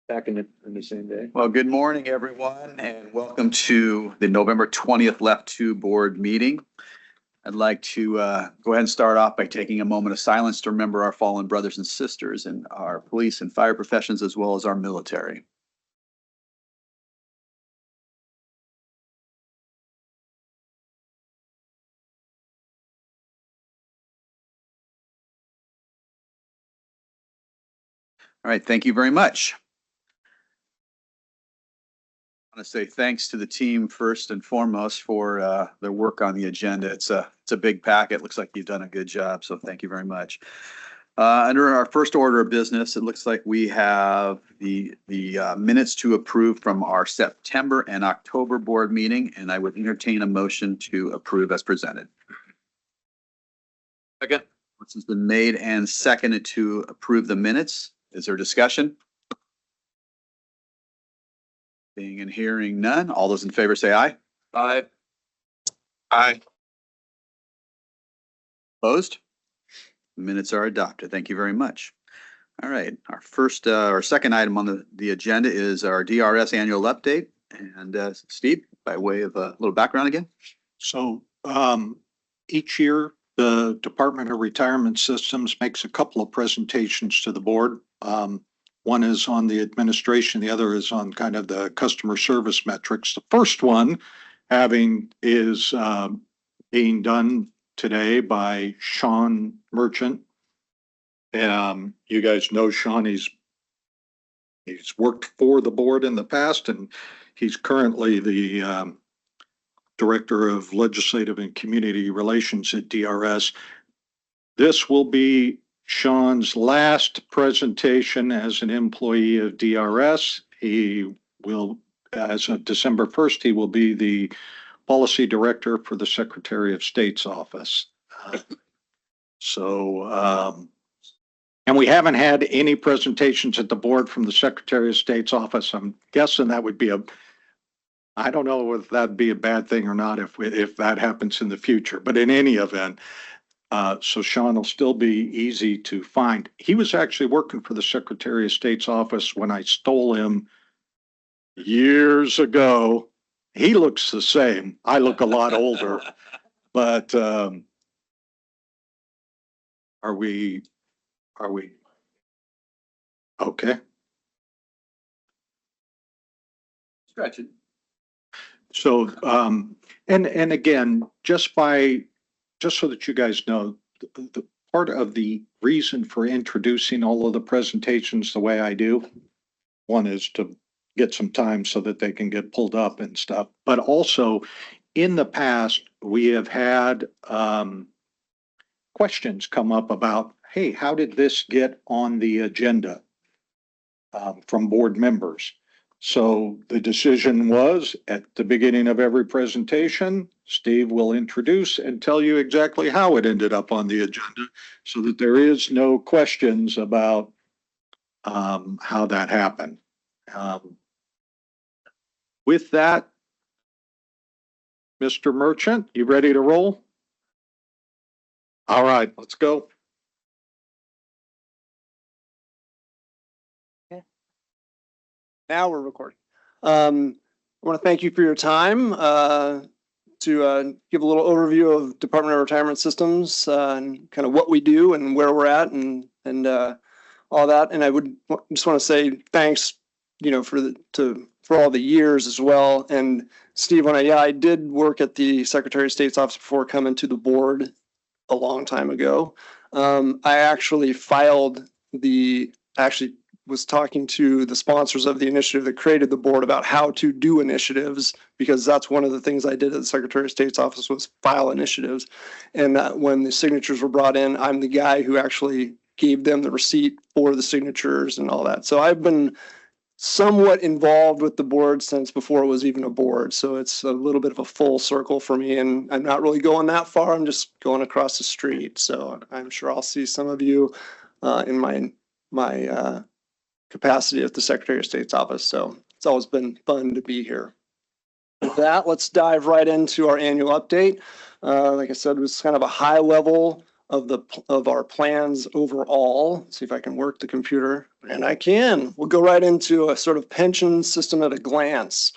back in the same day. Well, good morning, everyone, and welcome to the November 20th Left 2 Board meeting. I'd like to go ahead and start off by taking a moment of silence to remember our fallen brothers and sisters in our police and fire professions, as well as our military. All right, thank you very much. I want to say thanks to the team first and foremost for their work on the agenda. It's a big packet. Looks like you've done a good job, so thank you very much. Under our first order of business, it looks like we have the minutes to approve from our September and October board meeting, and I would entertain a motion to approve as presented. Second. This has been made and seconded to approve the minutes. Is there discussion? Seeing and hearing none, all those in favor say aye. Aye. Aye. Opposed? The minutes are adopted. Thank you very much. All right, our second item on the agenda is our DRS annual update. And Steve, by way of a little background again. So each year, the Department of Retirement Systems makes a couple of presentations to the board. One is on the administration, the other is on kind of the customer service metrics. The first one is being done today by Sean Merchant. You guys know Sean, he's worked for the board in the past, and he's currently the Director of Legislative and Community Relations at DRS. This will be Sean's last presentation as an employee of DRS. He will, as of December 1st, he will be the Policy Director for the Secretary of State's office. And we haven't had any presentations at the board from the Secretary of State's office. I'm guessing that would be I don't know if that'd be a bad thing or not if that happens in the future, but in any event, so Sean will still be easy to find. He was actually working for the Secretary of State's office when I stole him years ago. He looks the same. I look a lot older, but are we okay? Stretch it. So, and again, just so that you guys know, the part of the reason for introducing all of the presentations the way I do, one is to get some time so that they can get pulled up and stuff. But also, in the past, we have had questions come up about, hey, how did this get on the agenda from board members? So the decision was, at the beginning of every presentation, Steve will introduce and tell you exactly how it ended up on the agenda, so that there is no questions about how that happened. With that, Mr. Merchant, you ready to roll? All right, let's go. Now we're recording. I want to thank you for your time to give a little overview of Department of Retirement Systems and kind of what we do and where we're at and all that. And I would just want to say thanks, for all the years as well. And Steve, I did work at the Secretary of State's office before coming to the board a long time ago. I actually was talking to the sponsors of the initiative that created the board about how to do initiatives, because that's one of the things I did at the Secretary of State's office was file initiatives. And when the signatures were brought in, I'm the guy who actually gave them the receipt for the signatures and all that. So I've been somewhat involved with the board since before it was even a board. So it's a little bit of a full circle for me, and I'm not really going that far. I'm just going across the street. So I'm sure I'll see some of you in my capacity at the Secretary of State's office. So it's always been fun to be here. With that, let's dive right into our annual update. Like I said, it was kind of a high level of our plans overall. See if I can work the computer, and I can. We'll go right into a sort of pension system at a glance.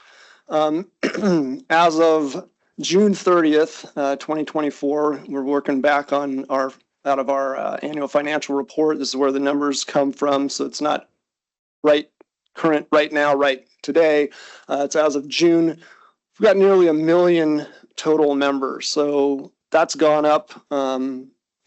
As of June 30th, 2024, we're working back on out of our annual financial report. This is where the numbers come from, so it's not current right now, right today. It's as of June. We've got nearly 1 million total members, so that's gone up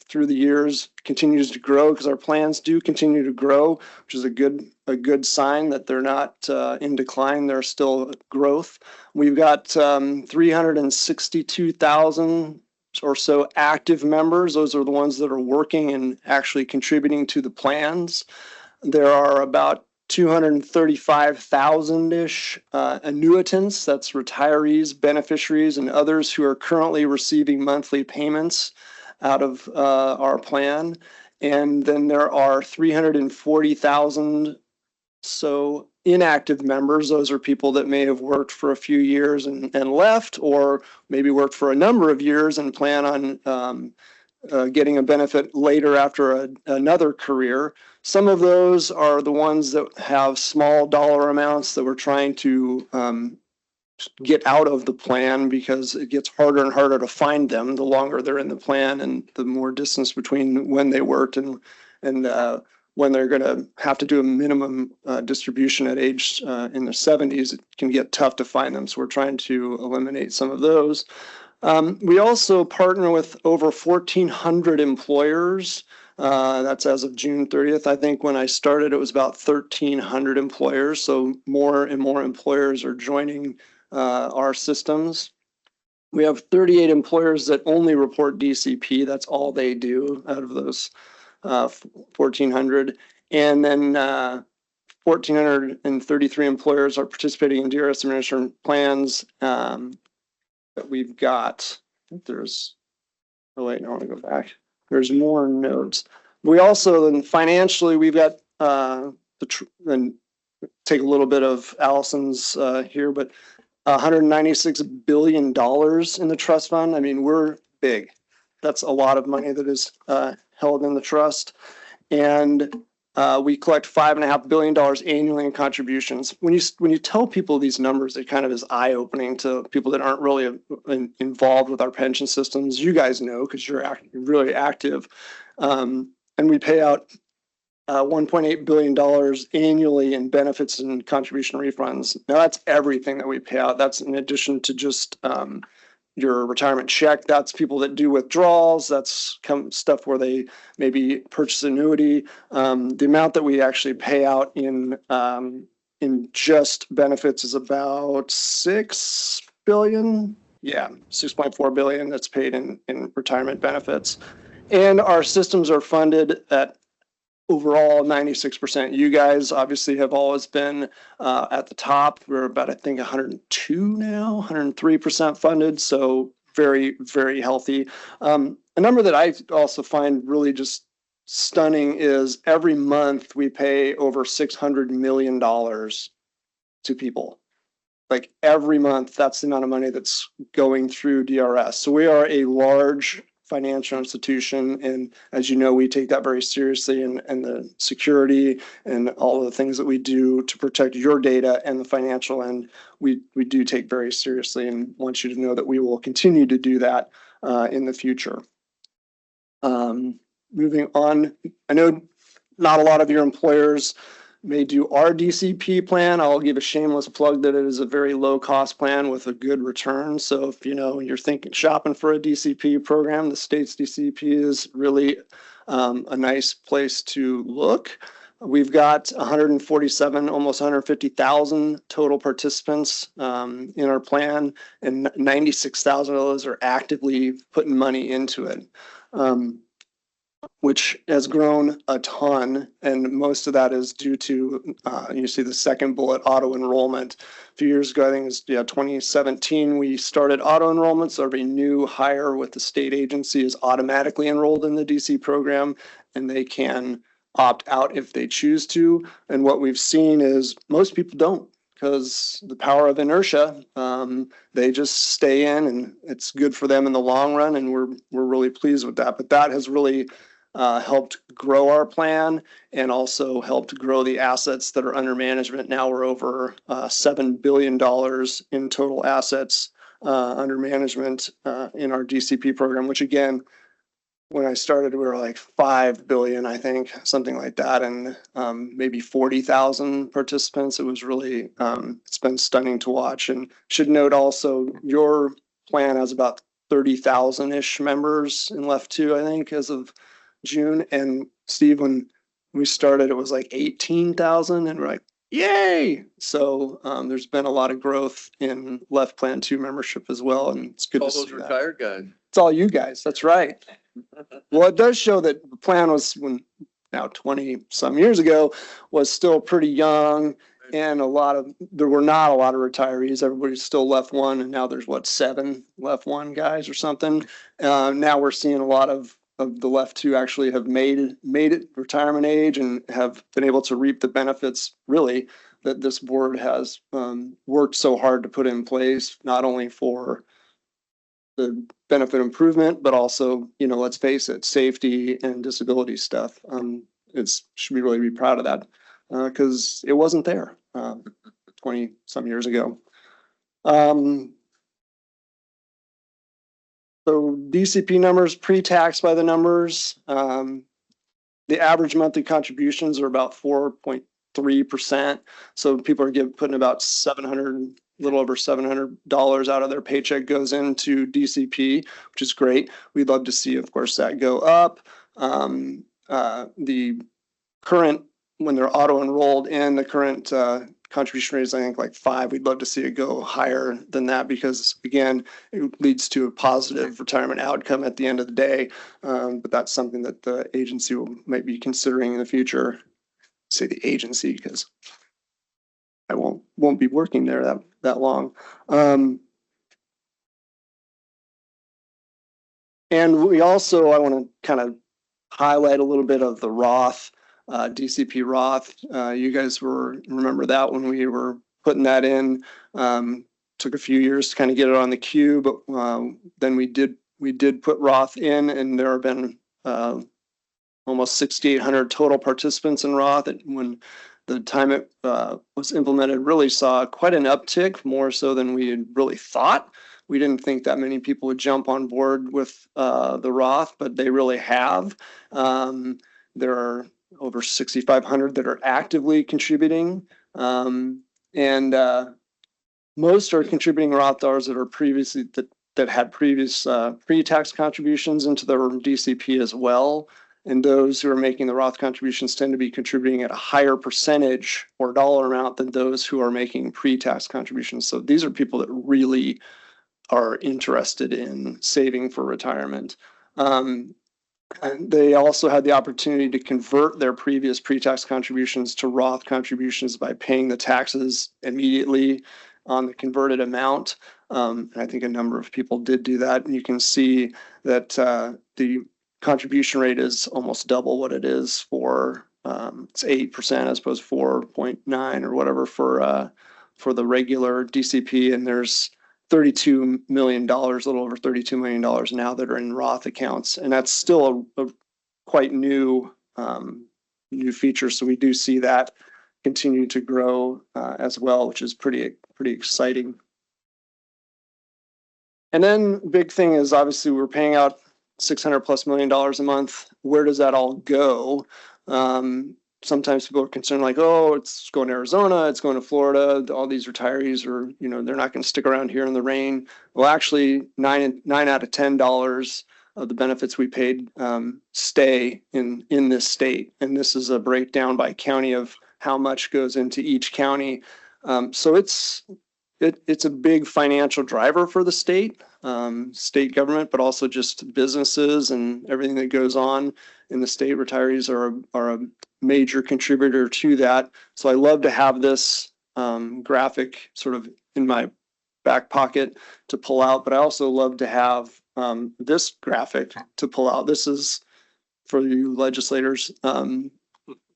through the years, continues to grow because our plans do continue to grow, which is a good sign that they're not in decline. There's still growth. We've got 362,000 or so active members. Those are the ones that are working and actually contributing to the plans. There are about 235,000-ish annuitants, that's retirees, beneficiaries, and others who are currently receiving monthly payments out of our plan. And then there are 340,000 so inactive members. Those are people that may have worked for a few years and left, or maybe worked for a number of years and plan on getting a benefit later after another career. Some of those are the ones that have small dollar amounts that we're trying to get out of the plan because it gets harder and harder to find them the longer they're in the plan and the more distance between when they worked and when they're going to have to do a minimum distribution at age in their 70s. It can get tough to find them, so we're trying to eliminate some of those. We also partner with over 1,400 employers. That's as of June 30th. I think when I started, it was about 1,300 employers. So more and more employers are joining our systems. We have 38 employers that only report DCP. That's all they do out of those 1,400. And then 1,433 employers are participating in DRS administration plans. That we've got, I think there's, oh wait, no, I want to go back. There's more notes. We also, then financially, we've got then take a little bit of Allison's here, but $196 billion in the trust fund. I mean, we're big. That's a lot of money that is held in the trust. And we collect $5.5 billion annually in contributions. When you tell people these numbers, it kind of is eye-opening to people that aren't really involved with our pension systems. You guys know because you're really active. And we pay out $1.8 billion annually in benefits and contribution refunds. Now that's everything that we pay out. That's in addition to just your retirement check. That's people that do withdrawals. That's stuff where they maybe purchase annuity. The amount that we actually pay out in just benefits is about $6 billion. Yeah, $6.4 billion that's paid in retirement benefits. And our systems are funded at overall 96%. You guys obviously have always been at the top. We're about, I think, 102 now, 103% funded. So very, very healthy. A number that I also find really just stunning is every month we pay over $600 million to people. Like every month, that's the amount of money that's going through DRS. So we are a large financial institution, and as you know, we take that very seriously, and the security and all of the things that we do to protect your data and the financial end, we do take very seriously, and want you to know that we will continue to do that in the future. Moving on, I know not a lot of your employers may do our DCP plan. I'll give a shameless plug that it is a very low cost plan with a good return. So if you're thinking shopping for a DCP program, the state's DCP is really a nice place to look. We've got 147, almost 150,000 total participants in our plan, and 96,000 of those are actively putting money into it. Which has grown a ton, and most of that is due to, you see the second bullet, auto enrollment. A few years ago, I think it was 2017, we started auto enrollment, so every new hire with the state agency is automatically enrolled in the DC program, and they can opt out if they choose to. And what we've seen is most people don't. because the power of inertia, they just stay in and it's good for them in the long run. And we're really pleased with that. But that has really helped grow our plan and also helped grow the assets that are under management. Now we're over $7 billion in total assets under management in our DCP program, which again, when I started, we were like 5 billion, I think, something like that, and maybe 40,000 participants. It was really, it's been stunning to watch. And should note also, your plan has about 30,000-ish members in Left 2, I think, as of June. And Steve, when we started, it was like 18,000, and we're like, yay! So there's been a lot of growth in Left Plan 2 membership as well, and it's good All to see those that. retired guys. It's all you guys. That's right. Well, it does show that the plan was now 20 some years ago was still pretty young, and there were not a lot of retirees. Everybody's still left one, and now there's 7 left one guys or something. Now we're seeing a lot of the left 2 actually have made it retirement age and have been able to reap the benefits really that this board has worked so hard to put in place, not only for the benefit improvement, but also, let's face it, safety and disability stuff. Should we really be proud of that because it wasn't there 20 some years ago. So DCP numbers, pre-tax by the numbers, the average monthly contributions are about 4.3%. So people are putting about little over $700 out of their paycheck goes into DCP, which is great. We'd love to see, of course, that go up. The current, when they're auto enrolled in, the current contribution rate is, I think, like 5. We'd love to see it go higher than that because, again, it leads to a positive retirement outcome at the end of the day. But that's something that the agency might be considering in the future. Say the agency because I won't be working there that long. And we also, I want to kind of highlight a little bit of the Roth, DCP Roth. You guys remember that when we were putting that in. Took a few years to kind of get it on the queue, but then we did put Roth in, and there have been almost 6,800 total participants in Roth. When the time it was implemented, really saw quite an uptick, more so than we had really thought. We didn't think that many people would jump on board with the Roth, but they really have. There are over 6,500 that are actively contributing, and most are contributing Roth dollars that are previously that had previous pre-tax contributions into their DCP as well. And those who are making the Roth contributions tend to be contributing at a higher percentage or dollar amount than those who are making pre-tax contributions. So these are people that really are interested in saving for retirement. And they also had the opportunity to convert their previous pre-tax contributions to Roth contributions by paying the taxes immediately on the converted amount. And I think a number of people did do that. And you can see that the contribution rate is almost double what it is for it's 8% as opposed to 4.9 or whatever for the regular DCP. And there's $32 million, a little over $32 million now that are in Roth accounts, and that's still a quite new feature. So we do see that continue to grow as well, which is pretty exciting. And then big thing is obviously we're paying out $600+ million a month. Where does that all go? Sometimes people are concerned like, oh, it's going to Arizona, it's going to Florida. All these retirees are, they're not going to stick around here in the rain. Well, actually, nine out of $10 of the benefits we paid stay in this state. And this is a breakdown by county of how much goes into each county. So it's a big financial driver for the state government, but also just businesses and everything that goes on in the state. Retirees are a major contributor to that. So I love to have this graphic sort of in my back pocket to pull out, but I also love to have this graphic to pull out. This is for you legislators.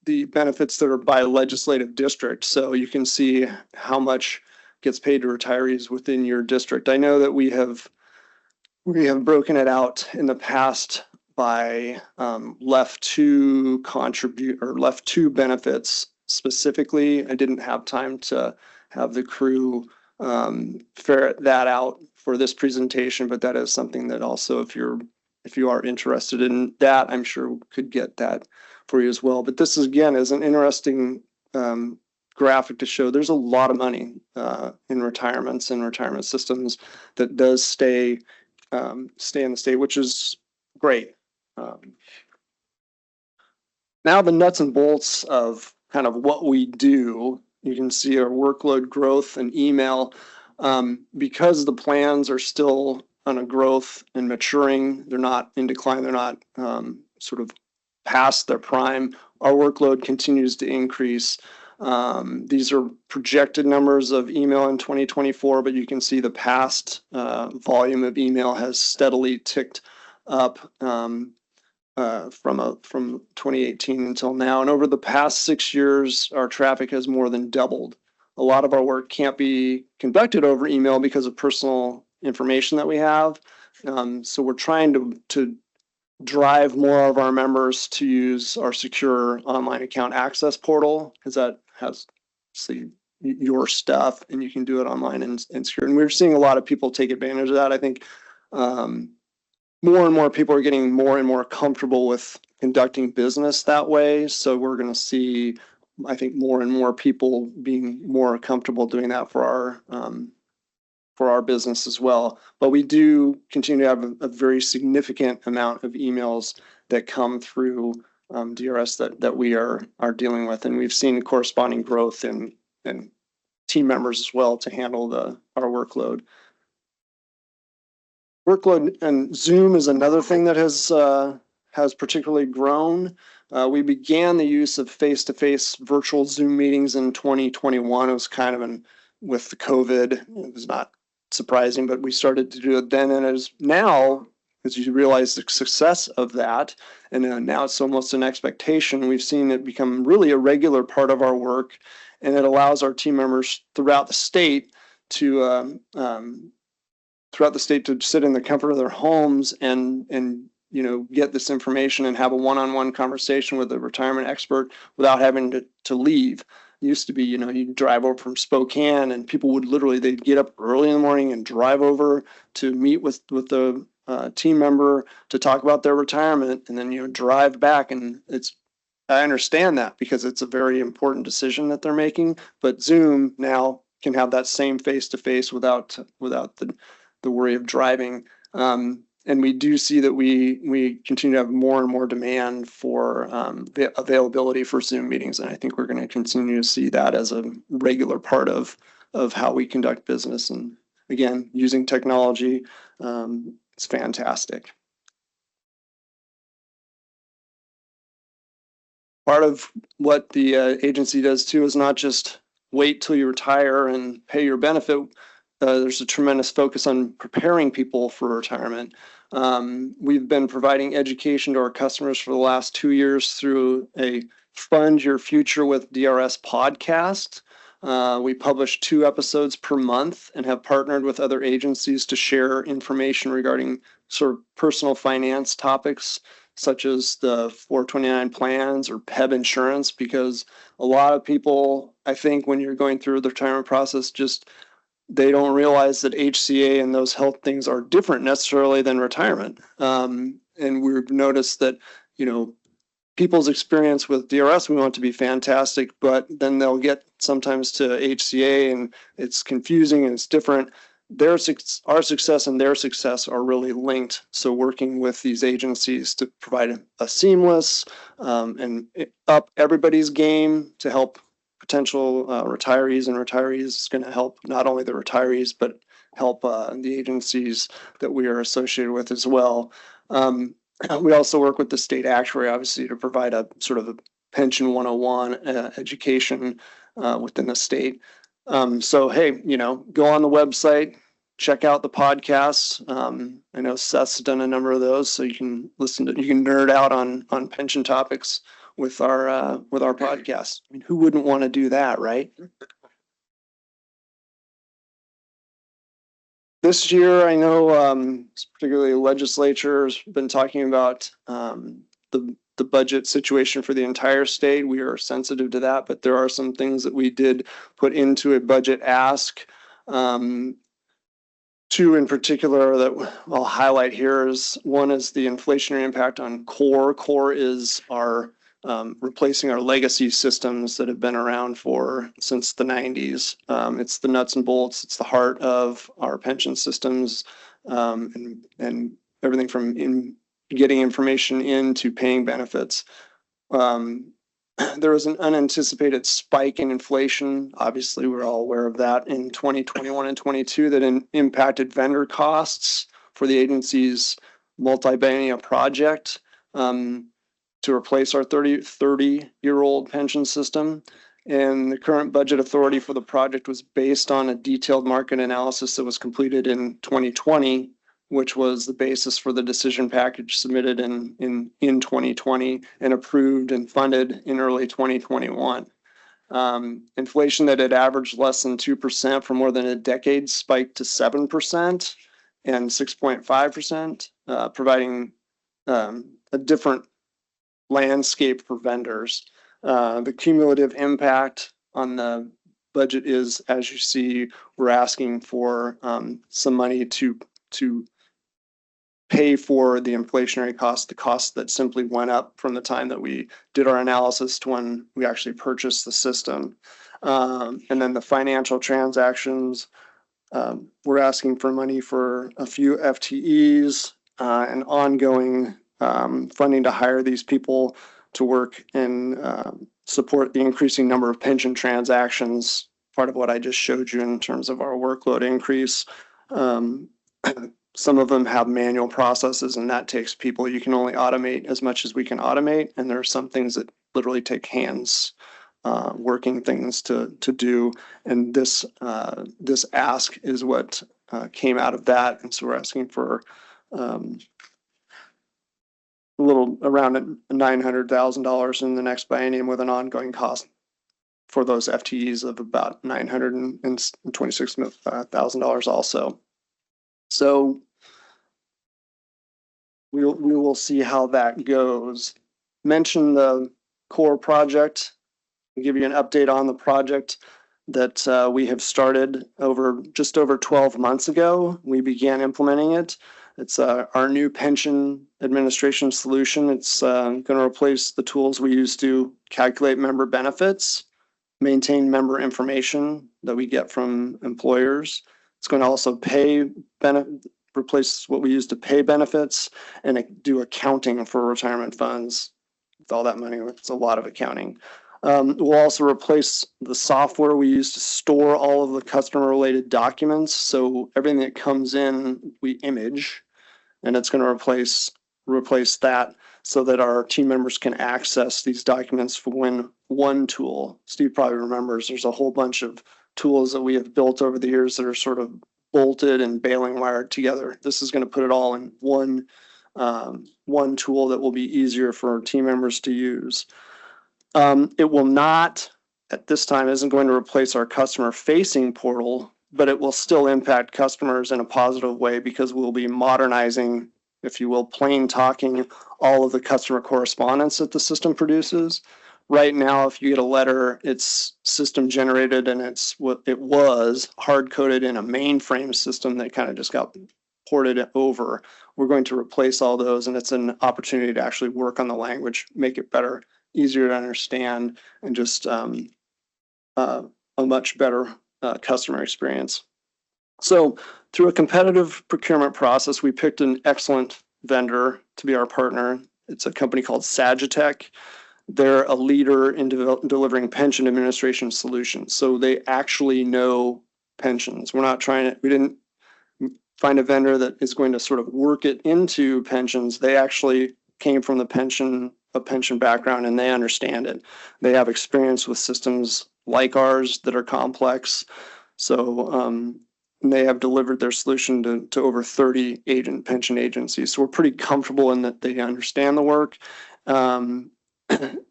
the benefits that are by legislative district. So you can see how much gets paid to retirees within your district. I know that we have broken it out in the past by left to contribute or left to benefits specifically. I didn't have time to have the crew ferret that out for this presentation, but that is something that also, if you are interested in that, I'm sure could get that for you as well. But this is, again, is an interesting graphic to show there's a lot of money in retirements and retirement systems that does stay in the state, which is great. Now the nuts and bolts of kind of what we do, you can see our workload growth and email. Because the plans are still on a growth and maturing, they're not in decline, they're not sort of past their prime, our workload continues to increase. These are projected numbers of email in 2024, but you can see the past volume of email has steadily ticked up from 2018 until now. And over the past 6 years, our traffic has more than doubled. A lot of our work can't be conducted over email because of personal information that we have. So we're trying to drive more of our members to use our secure online account access portal, because that has your stuff and you can do it online and secure. And we're seeing a lot of people take advantage of that. I think more and more people are getting more and more comfortable with conducting business that way. So we're going to see, I think, more and more people being more comfortable doing that for our business as well. But we do continue to have a very significant amount of emails that come through DRS that we are dealing with, and we've seen corresponding growth in team members as well to handle our workload. And Zoom is another thing that has particularly grown. We began the use of face-to-face virtual Zoom meetings in 2021. It was kind of with the COVID. It was not surprising, but we started to do it then. And as now, as you realize the success of that, and now it's almost an expectation, we've seen it become really a regular part of our work, and it allows our team members throughout the state to sit in the comfort of their homes and get this information and have a one-on-one conversation with a retirement expert without having to leave. It used to be, you drive over from Spokane and people would they'd get up early in the morning and drive over to meet with the team member to talk about their retirement, and then, drive back. And I understand that because it's a very important decision that they're making, but Zoom now can have that same face-to-face without the worry of driving. And we do see that we continue to have more and more demand for the availability for Zoom meetings. And I think we're going to continue to see that as a regular part of how we conduct business. And again, using technology, it's fantastic. Part of what the agency does too is not just wait till you retire and pay your benefit. There's a tremendous focus on preparing people for retirement. We've been providing education to our customers for the last 2 years through a Fund Your Future with DRS podcast. We publish 2 episodes per month and have partnered with other agencies to share information regarding sort of personal finance topics, such as the 429 plans or PEB insurance, because a lot of people, I think, when you're going through the retirement process, they don't realize that HCA and those health things are different necessarily than retirement. And we've noticed that, people's experience with DRS, we want to be fantastic, but then they'll get sometimes to HCA and it's confusing and it's different. Our success and their success are really linked. So working with these agencies to provide a seamless and up everybody's game to help potential retirees, and retirees is going to help not only the retirees, but help the agencies that we are associated with as well. We also work with the state actuary, obviously, to provide a sort of a pension 101 education within the state. So, hey, go on the website, check out the podcasts. I know Seth's done a number of those, so you can you can nerd out on pension topics with our podcast. I mean, who wouldn't want to do that, right? This year, I know, particularly legislatures been talking about, the budget situation for the entire state. We are sensitive to that, but there are some things that we did put into a budget ask. Two in particular that I'll highlight here is one is the inflationary impact on core. Core is our replacing our legacy systems that have been around since the 90s. It's the nuts and bolts. It's the heart of our pension systems, and everything from getting information in to paying benefits. There was an unanticipated spike in inflation. Obviously, we're all aware of that in 2021 and 22 that impacted vendor costs for the agency's multi-biennial project to replace our 30-year-old pension system. And the current budget authority for the project was based on a detailed market analysis that was completed in 2020, which was the basis for the decision package submitted in 2020 and approved and funded in early 2021. Inflation that had averaged less than 2% for more than a decade spiked to 7% and 6.5%, providing a different landscape for vendors. The cumulative impact on the budget is, as you see, we're asking for some money to pay for the inflationary cost, the cost that simply went up from the time that we did our analysis to when we actually purchased the system. And then the financial transactions, we're asking for money for a few FTEs and ongoing funding to hire these people to work and support the increasing number of pension transactions, part of what I just showed you in terms of our workload increase. Some of them have manual processes, and that takes people. You can only automate as much as we can automate, and there are some things that literally take hands working things to do. And this ask is what came out of that, and so we're asking for a little around $900,000 in the next biennium with an ongoing cost for those FTEs of about $926,000 also. So we will see how that goes. Mention the core project. I'll give you an update on the project that we have started just over 12 months ago. We began implementing it. It's our new pension administration solution. It's going to replace the tools we use to calculate member benefits, maintain member information that we get from employers. It's going to also replace what we use to pay benefits and do accounting for retirement funds. With all that money, it's a lot of accounting. We'll also replace the software we use to store all of the customer-related documents. So everything that comes in, we image, and it's going to replace that so that our team members can access these documents from one tool. Steve probably remembers there's a whole bunch of tools that we have built over the years that are sort of bolted and baling wired together. This is going to put it all in one tool that will be easier for team members to use. It will not, at this time, isn't going to replace our customer-facing portal, but it will still impact customers in a positive way because we'll be modernizing, if you will, plain talking all of the customer correspondence that the system produces. Right now, if you get a letter, it's system generated and it's what it was hard coded in a mainframe system that kind of just got ported over. We're going to replace all those, and it's an opportunity to actually work on the language, make it better, easier to understand, and just a much better customer experience. So through a competitive procurement process, we picked an excellent vendor to be our partner. It's a company called Sagitech. They're a leader in delivering pension administration solutions. So they actually know pensions. We didn't find a vendor that is going to sort of work it into pensions. They actually came from a pension background, and they understand it. They have experience with systems like ours that are complex. So they have delivered their solution to over 30 pension agencies. So we're pretty comfortable in that they understand the work.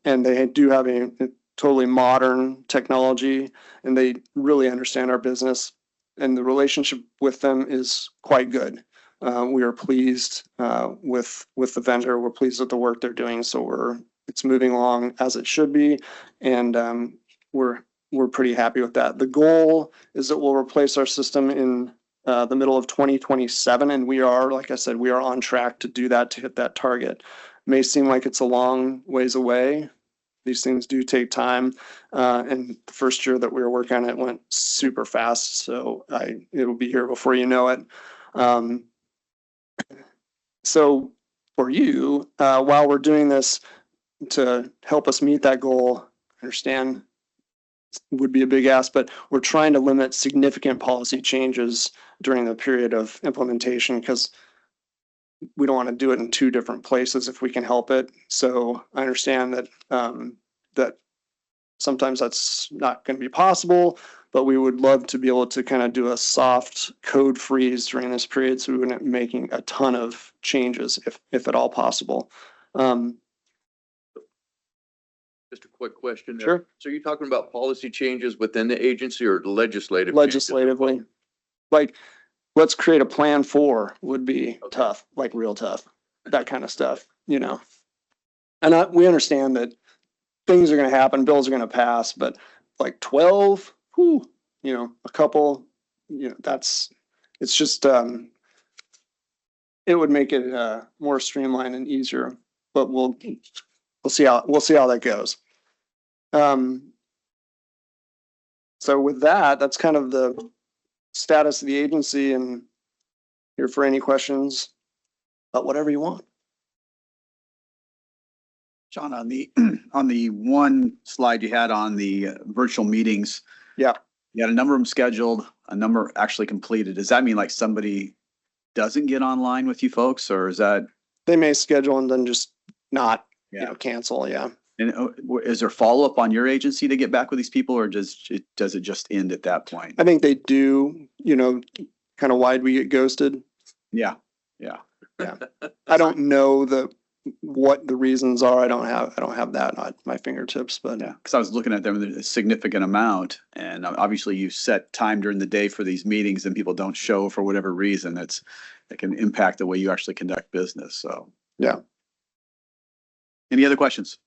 and they do have a totally modern technology, and they really understand our business, and the relationship with them is quite good. We are pleased with the vendor. We're pleased with the work they're doing. So it's moving along as it should be, and we're pretty happy with that. The goal is that we'll replace our system in the middle of 2027, and we are, like I said, we are on track to do that, to hit that target. May seem like it's a long ways away. These things do take time, and the first year that we were working on it went super fast. So it will be here before you know it. So for you, while we're doing this to help us meet that goal, I understand would be a big ask, but we're trying to limit significant policy changes during the period of implementation because we don't want to do it in two different places if we can help it. So I understand that that sometimes that's not going to be possible, but we would love to be able to kind of do a soft code freeze during this period so we wouldn't be making a ton of changes if at all possible. Just a quick question there. Sure. So you're talking about policy changes within the agency or legislative? changes? Legislatively, like let's create a plan for would be Okay. tough, like real tough, that kind of stuff, you know. And we understand that things are going to happen, bills are going to pass, but like 12, whew, you know, a couple, you know, it's just, it would make it more streamlined and easier, but we'll see how that goes. So with that, that's kind of the status of the agency, and here for any questions about whatever you want. John, on the one slide you had on the virtual meetings. Yeah. You had a number of them scheduled, a number actually completed. Does that mean like somebody doesn't get online with you folks, or is that? They may schedule and then just not, Yeah. cancel. Yeah. And is there follow-up on your agency to get back with these people, or does it just end at that point? I think they do, kind of why'd we get ghosted? Yeah. I don't know what the reasons are. I don't have that at my fingertips, but Yeah, because I was looking at them, there's a significant amount, and obviously you set time during the day for these meetings and people don't show for whatever reason. It can impact the way you actually conduct business, so. Yeah. Any other questions?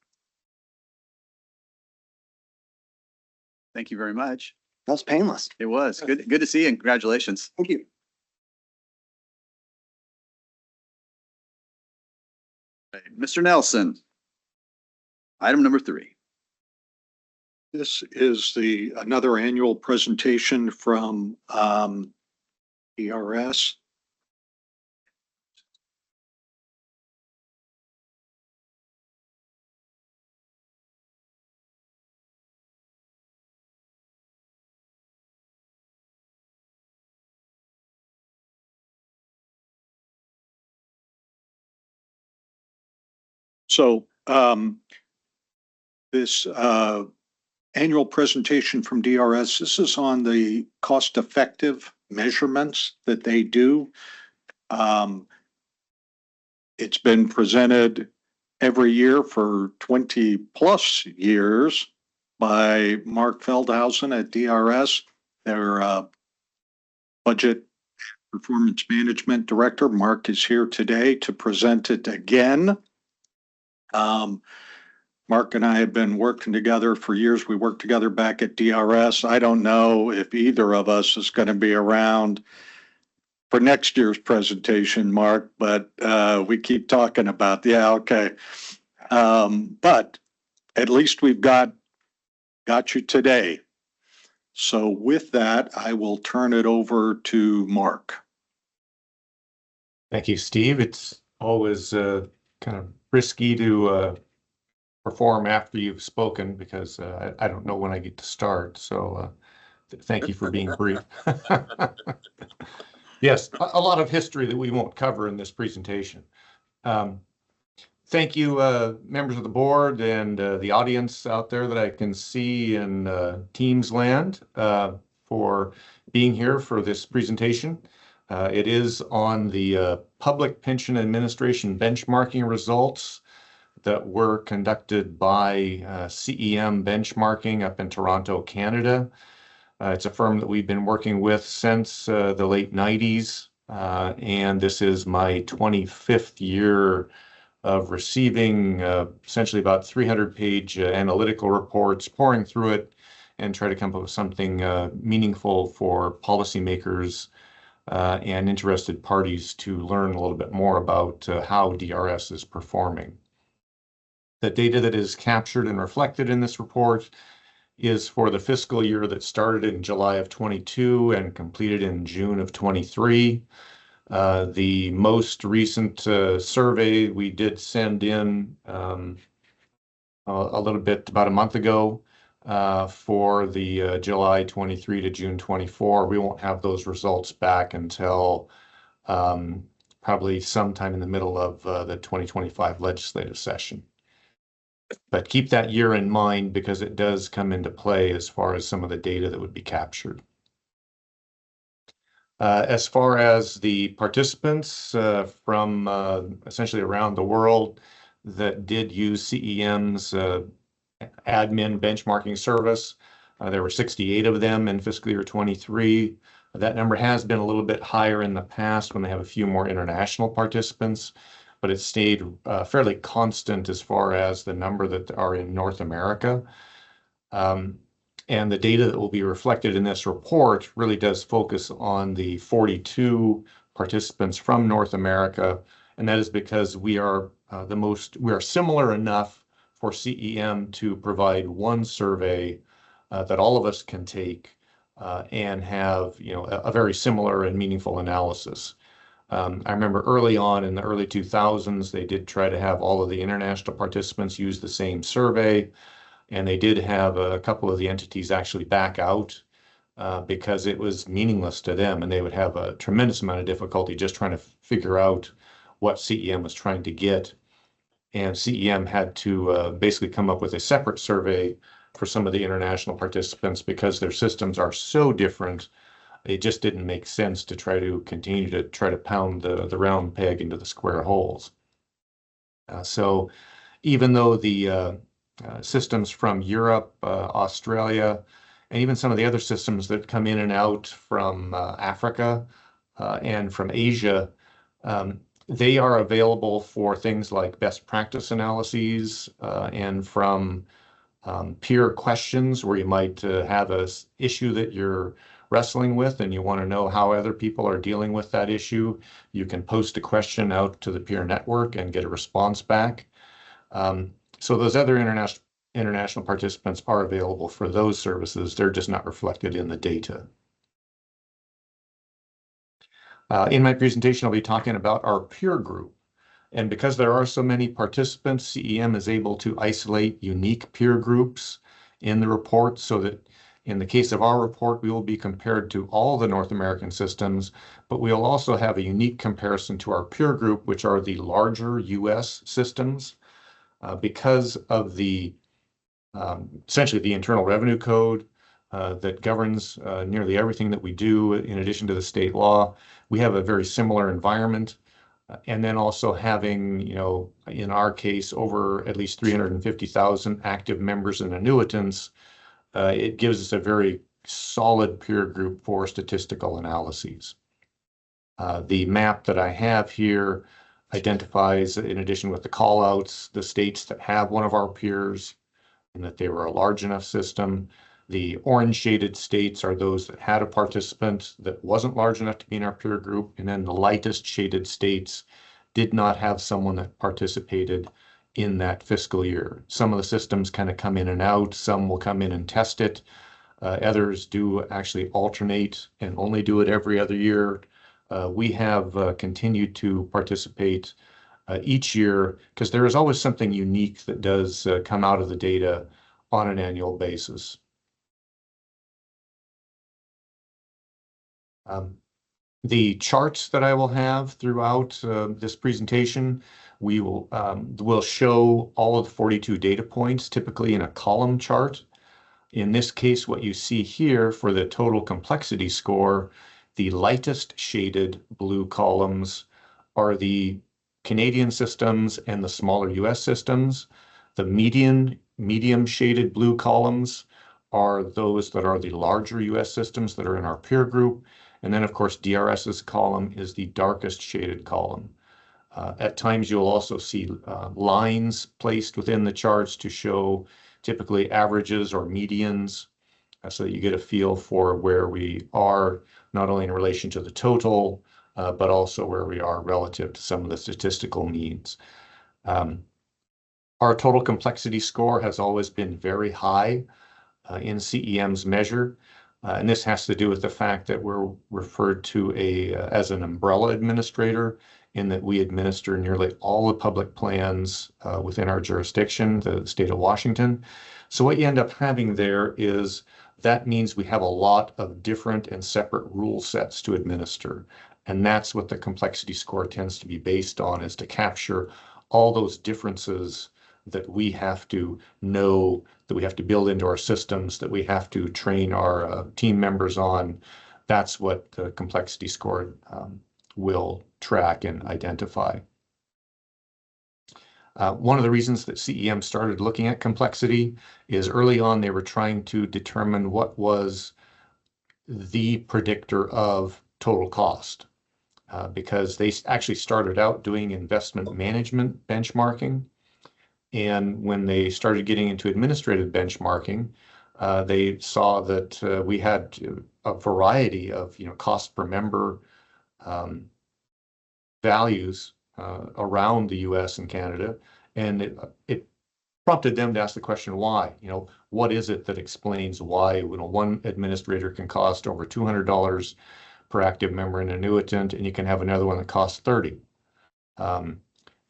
Thank you very much. that was painless. It was good to see you, and congratulations. Thank you. Mr. Nelson. Item number 3. This is another annual presentation from ERS. So this annual presentation from DRS, this is on the cost-effective measurements that they do. It's been presented every year for 20 plus years by Mark Feldhausen at DRS, their budget performance management director. Mark is here today to present it again. Mark and I have been working together for years. We worked together back at DRS. I don't know if either of us is going to be around for next year's presentation, Mark, but we keep talking about, okay. But at least we've got you today. So with that, I will turn it over to Mark. Thank you, Steve. It's always kind of risky to perform after you've spoken because I don't know when I get to start. So thank you for being brief. Yes, a lot of history that we won't cover in this presentation. Thank you, members of the board and the audience out there that I can see in Teams land for being here for this presentation. It is on the public pension administration benchmarking results that were conducted by CEM Benchmarking up in Toronto, Canada. It's a firm that we've been working with since the late 90s, and this is my 25th year of receiving essentially about 300-page analytical reports, pouring through it, and try to come up with something meaningful for policymakers and interested parties to learn a little bit more about how DRS is performing. The data that is captured and reflected in this report is for the fiscal year that started in July of 22 and completed in June of 23. The most recent survey we did send in a little bit about a month ago for the July 23 to June 24. We won't have those results back until probably sometime in the middle of the 2025 legislative session. But keep that year in mind because it does come into play as far as some of the data that would be captured. As far as the participants from essentially around the world that did use CEM's admin benchmarking service, there were 68 of them in fiscal year 23. That number has been a little bit higher in the past when they have a few more international participants, but it stayed fairly constant as far as the number that are in North America. And the data that will be reflected in this report really does focus on the 42 participants from North America, and that is because we are similar enough for CEM to provide one survey that all of us can take and have a very similar and meaningful analysis. I remember early on in the early 2000s, they did try to have all of the international participants use the same survey. And they did have a couple of the entities actually back out because it was meaningless to them. And they would have a tremendous amount of difficulty just trying to figure out what CEM was trying to get. And CEM had to basically come up with a separate survey for some of the international participants because their systems are so different. It just didn't make sense to continue to pound the round peg into the square holes. So even though the systems from Europe, Australia, and even some of the other systems that come in and out from Africa and from Asia, they are available for things like best practice analyses and from peer questions where you might have an issue that you're wrestling with and you want to know how other people are dealing with that issue. You can post a question out to the peer network and get a response back. So those other international participants are available for those services. They're just not reflected in the data. In my presentation, I'll be talking about our peer group. And because there are so many participants, CEM is able to isolate unique peer groups in the report so that in the case of our report, we will be compared to all the North American systems, but we'll also have a unique comparison to our peer group, which are the larger US systems. Because of the essentially the Internal Revenue Code that governs nearly everything that we do in addition to the state law, we have a very similar environment. And then also having, in our case, over at least 350,000 active members and annuitants, it gives us a very solid peer group for statistical analyses. The map that I have here identifies, in addition with the callouts, the states that have one of our peers and that they were a large enough system. The orange shaded states are those that had a participant that wasn't large enough to be in our peer group. And then the lightest shaded states did not have someone that participated in that fiscal year. Some of the systems kind of come in and out. Some will come in and test it. Others do actually alternate and only do it every other year. We have continued to participate each year because there is always something unique that does come out of the data on an annual basis. The charts that I will have throughout this presentation, we will show all of the 42 data points, typically in a column chart. In this case, what you see here for the total complexity score, the lightest shaded blue columns are the Canadian systems and the smaller US systems. The medium shaded blue columns are those that are the larger US systems that are in our peer group. And then, of course, DRS's column is the darkest shaded column. At times, you'll also see lines placed within the charts to show typically averages or medians, so that you get a feel for where we are, not only in relation to the total, but also where we are relative to some of the statistical means. Our total complexity score has always been very high in CEM's measure. And this has to do with the fact that we're referred to as an umbrella administrator, in that we administer nearly all the public plans within our jurisdiction, the state of Washington. So what you end up having there is that means we have a lot of different and separate rule sets to administer. And that's what the complexity score tends to be based on, is to capture all those differences that we have to know, that we have to build into our systems, that we have to train our team members on. That's what the complexity score will track and identify. One of the reasons that CEM started looking at complexity is early on they were trying to determine what was the predictor of total cost, because they actually started out doing investment management benchmarking. And when they started getting into administrative benchmarking, they saw that we had a variety of cost per member values around the US and Canada. And it prompted them to ask the question, why? What is it that explains why one administrator can cost over $200 per active member and annuitant, and you can have another one that costs $30?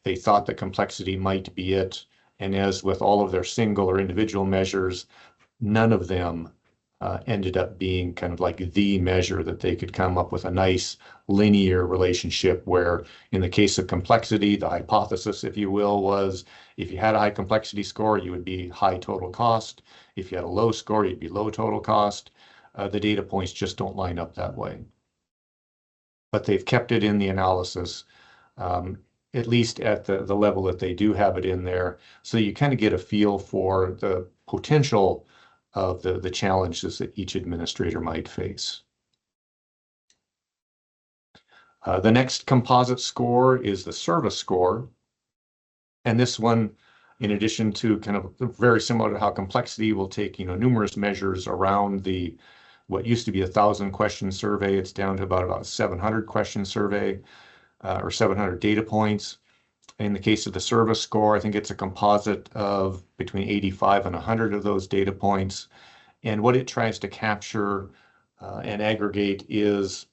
They thought that complexity might be it. And as with all of their single or individual measures, none of them ended up being kind of like the measure that they could come up with a nice linear relationship where, in the case of complexity, the hypothesis, if you will, was if you had a high complexity score, you would be high total cost. If you had a low score, you'd be low total cost. The data points just don't line up that way. But they've kept it in the analysis, at least at the level that they do have it in there. So you kind of get a feel for the potential of the challenges that each administrator might face. The next composite score is the service score. And this one, in addition to kind of very similar to how complexity will take, numerous measures around what used to be 1,000 question survey, it's down to about 700 question survey, or 700 data points. In the case of the service score, I think it's a composite of between 85 and 100 of those data points. And what it tries to capture and aggregate is,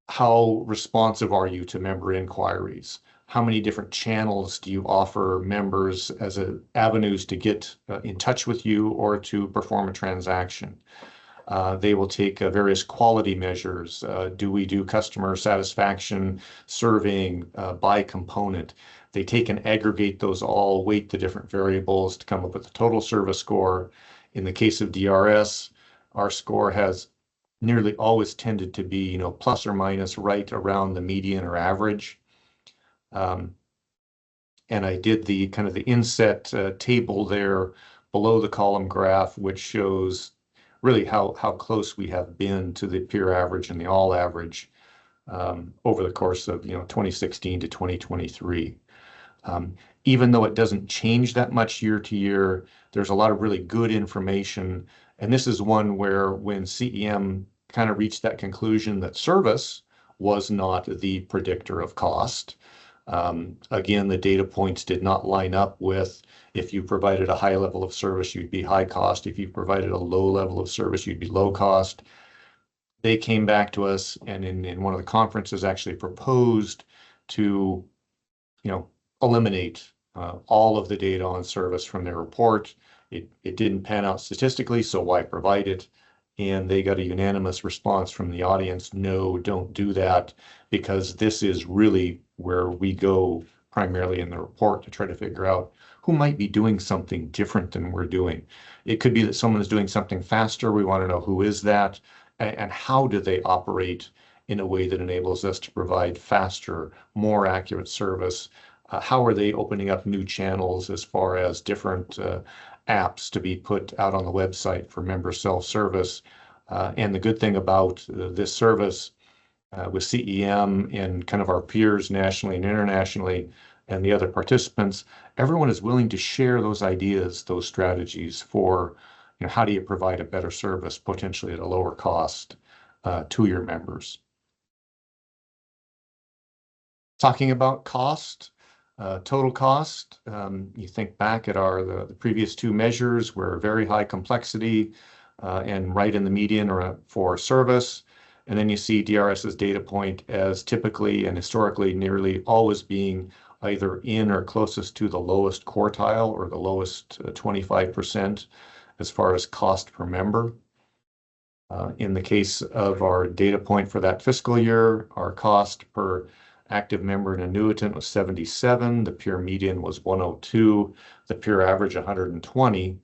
how responsive are you to member inquiries? How many different channels do you offer members as avenues to get in touch with you or to perform a transaction? They will take various quality measures. Do we do customer satisfaction surveying by component? They take and aggregate those all, weight the different variables to come up with the total service score. In the case of DRS, our score has nearly always tended to be, plus or minus right around the median or average. And I did the kind of the inset table there below the column graph, which shows really how close we have been to the peer average and the all average over the course of 2016 to 2023. Even though it doesn't change that much year to year, there's a lot of really good information. And this is one where when CEM kind of reached that conclusion that service was not the predictor of cost, again, the data points did not line up with, if you provided a high level of service, you'd be high cost. If you provided a low level of service, you'd be low cost. They came back to us and in one of the conferences actually proposed to, eliminate all of the data on service from their report. It didn't pan out statistically, so why provide it? And they got a unanimous response from the audience, no, don't do that, because this is really where we go primarily in the report to try to figure out who might be doing something different than we're doing. It could be that someone is doing something faster. We want to know who is that and how do they operate in a way that enables us to provide faster, more accurate service? How are they opening up new channels as far as different apps to be put out on the website for member self-service? And the good thing about this service with CEM and kind of our peers nationally and internationally and the other participants, everyone is willing to share those ideas, those strategies for, how do you provide a better service potentially at a lower cost to your members. Talking about cost, total cost, you think back at the previous two measures were very high complexity and right in the median or for service. And then you see DRS's data point as typically and historically nearly always being either in or closest to the lowest quartile or the lowest 25% as far as cost per member. In the case of our data point for that fiscal year, our cost per active member and annuitant was 77. The peer median was 102. The peer average 120.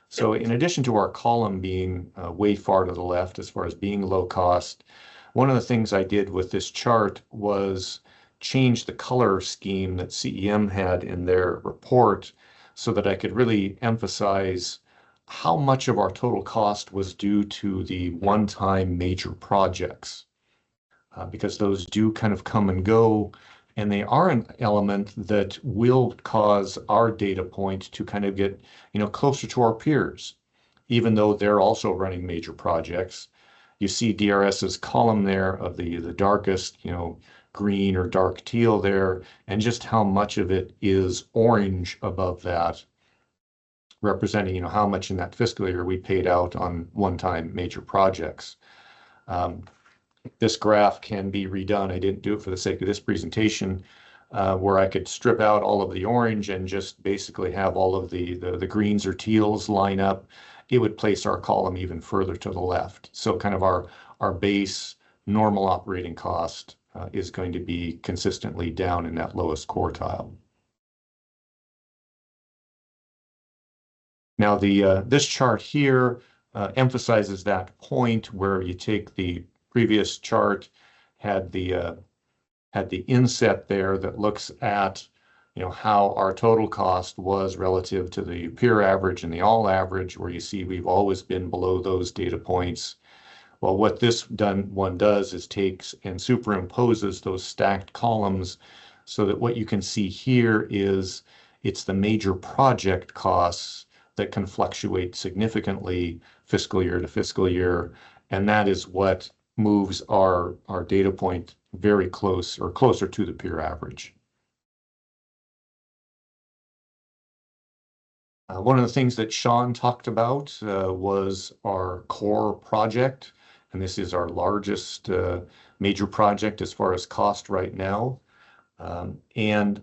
So in addition to our column being way far to the left as far as being low cost, one of the things I did with this chart was change the color scheme that CEM had in their report so that I could really emphasize how much of our total cost was due to the one-time major projects. Because those do kind of come and go, and they are an element that will cause our data point to kind of get, closer to our peers, even though they're also running major projects. You see DRS's column there of the darkest, green or dark teal there, and just how much of it is orange above that, representing, how much in that fiscal year we paid out on one-time major projects. This graph can be redone. I didn't do it for the sake of this presentation, where I could strip out all of the orange and just basically have all of the greens or teals line up. It would place our column even further to the left. So kind of our base normal operating cost is going to be consistently down in that lowest quartile. Now this chart here emphasizes that point where you take the previous chart had the inset there that looks at how our total cost was relative to the peer average and the all average, where you see we've always been below those data points. Well, what this one does is takes and superimposes those stacked columns so that what you can see here is it's the major project costs that can fluctuate significantly fiscal year to fiscal year, and that is what moves our data point very close or closer to the peer average. One of the things that Sean talked about was our core project, and this is our largest major project as far as cost right now. And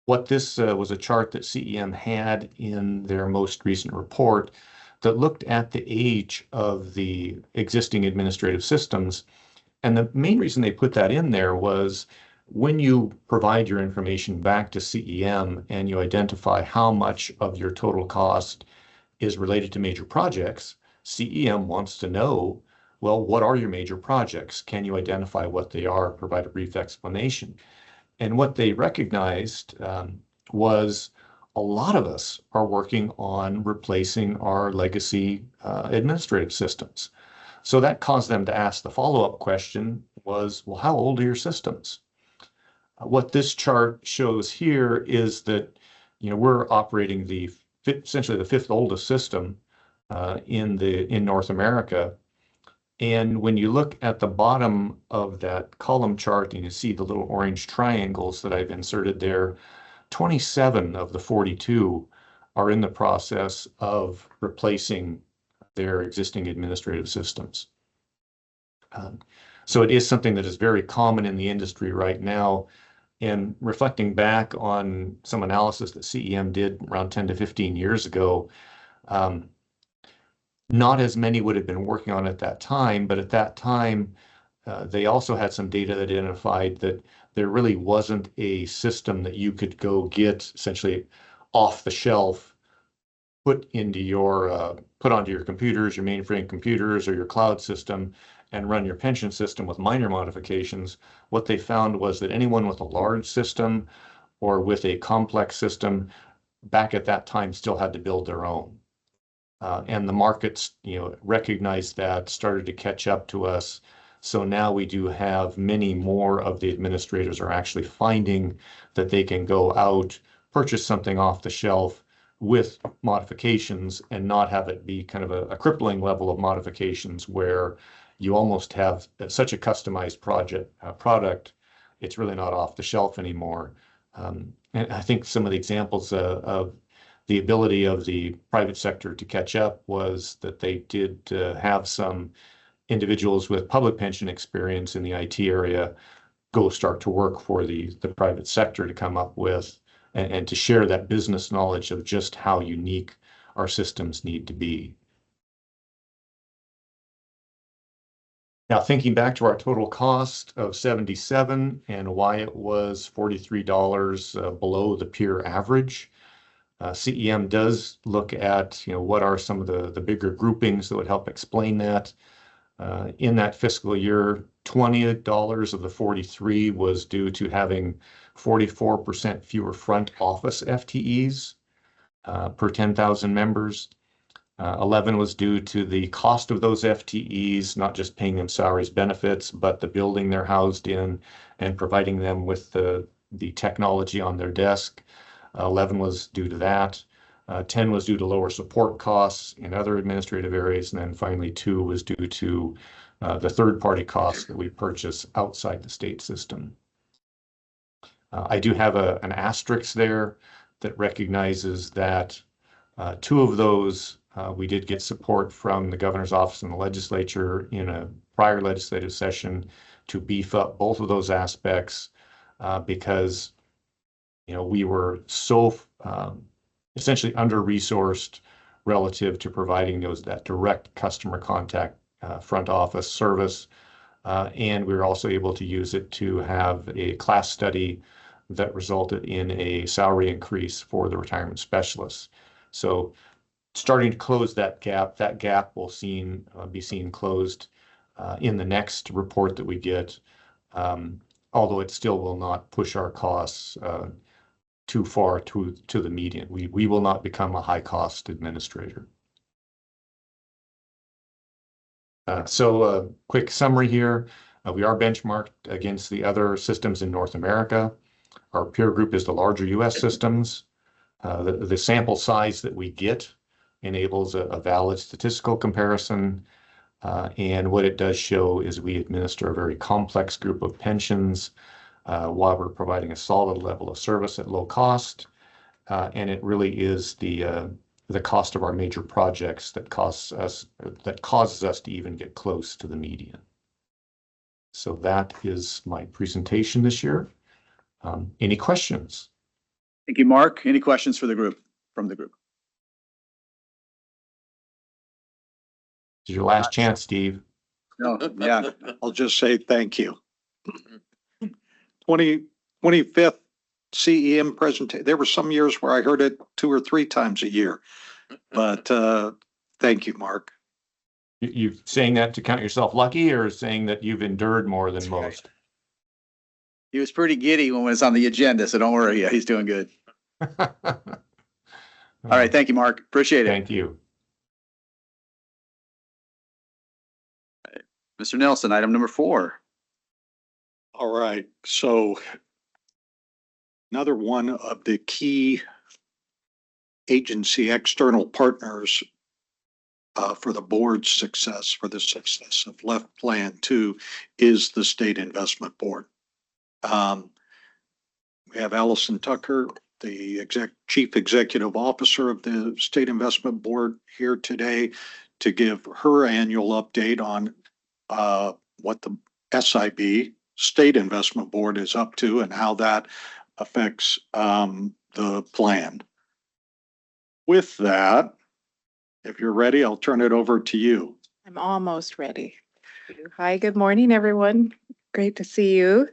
what this was a chart that CEM had in their most recent report that looked at the age of the existing administrative systems. And the main reason they put that in there was when you provide your information back to CEM and you identify how much of your total cost is related to major projects, CEM wants to know, well, what are your major projects? Can you identify what they are? Provide a brief explanation. And what they recognized was a lot of us are working on replacing our legacy administrative systems. So that caused them to ask the follow-up question was, well, how old are your systems? What this chart shows here is that, we're operating essentially the fifth oldest system in North America. And when you look at the bottom of that column chart and you see the little orange triangles that I've inserted there, 27 of the 42 are in the process of replacing their existing administrative systems. So it is something that is very common in the industry right now. And reflecting back on some analysis that CEM did around 10 to 15 years ago, not as many would have been working on it at that time, but at that time, they also had some data that identified that there really wasn't a system that you could go get essentially off the shelf, put onto your computers, your mainframe computers or your cloud system, and run your pension system with minor modifications, what they found was that anyone with a large system or with a complex system back at that time still had to build their own. And the markets, recognized that, started to catch up to us. So now we do have many more of the administrators are actually finding that they can go out, purchase something off the shelf with modifications and not have it be kind of a crippling level of modifications where you almost have such a customized product, it's really not off the shelf anymore. And I think some of the examples of the ability of the private sector to catch up was that they did have some individuals with public pension experience in the IT area go start to work for the private sector to come up with and to share that business knowledge of just how unique our systems need to be. Now, thinking back to our total cost of $77 and why it was $43 below the peer average, CEM does look at, what are some of the bigger groupings that would help explain that. In that fiscal year, $20 of the 43 was due to having 44% fewer front office FTEs per 10,000 members. 11 was due to the cost of those FTEs, not just paying them salaries, benefits, but the building they're housed in and providing them with the technology on their desk. 11 was due to that. 10 was due to lower support costs in other administrative areas. And then finally, 2 was due to the third-party costs that we purchase outside the state system. I do have an asterisk there that recognizes that 2 of those we did get support from the governor's office and the legislature in a prior legislative session to beef up both of those aspects because we were so essentially under-resourced relative to providing that direct customer contact front office service. And we were also able to use it to have a class study that resulted in a salary increase for the retirement specialists. So starting to close that gap will be seen closed in the next report that we get, although it still will not push our costs too far to the median. We will not become a high-cost administrator. So a quick summary here. We are benchmarked against the other systems in North America. Our peer group is the larger U.S. systems. The sample size that we get enables a valid statistical comparison. And what it does show is we administer a very complex group of pensions while we're providing a solid level of service at low cost. And it really is the cost of our major projects that causes us to even get close to the median. So that is my presentation this year. Any questions? Thank you, Mark. Any questions for the group, from the group? This is your last chance, Steve. No, yeah. I'll just say thank you. 25th CEM presentation. There were some years where I heard it 2 or 3 times a year, but thank you, Mark. You saying that to count yourself lucky or saying that you've endured more than most? He was pretty giddy when it was on the agenda, so don't worry. Yeah, he's doing good. All right. Thank you, Mark. Appreciate it. Thank you. Mr. Nelson, item number 4. All right. So another one of the key agency external partners for the board's success, for the success of LEOFF Plan 2 is the State Investment Board. We have Allison Tucker, the Chief Executive Officer of the State Investment Board, here today to give her annual update on what the SIB, State Investment Board, is up to and how that affects the plan. With that, if you're ready, I'll turn it over to you. I'm almost ready. Hi, good morning, everyone. Great to see you.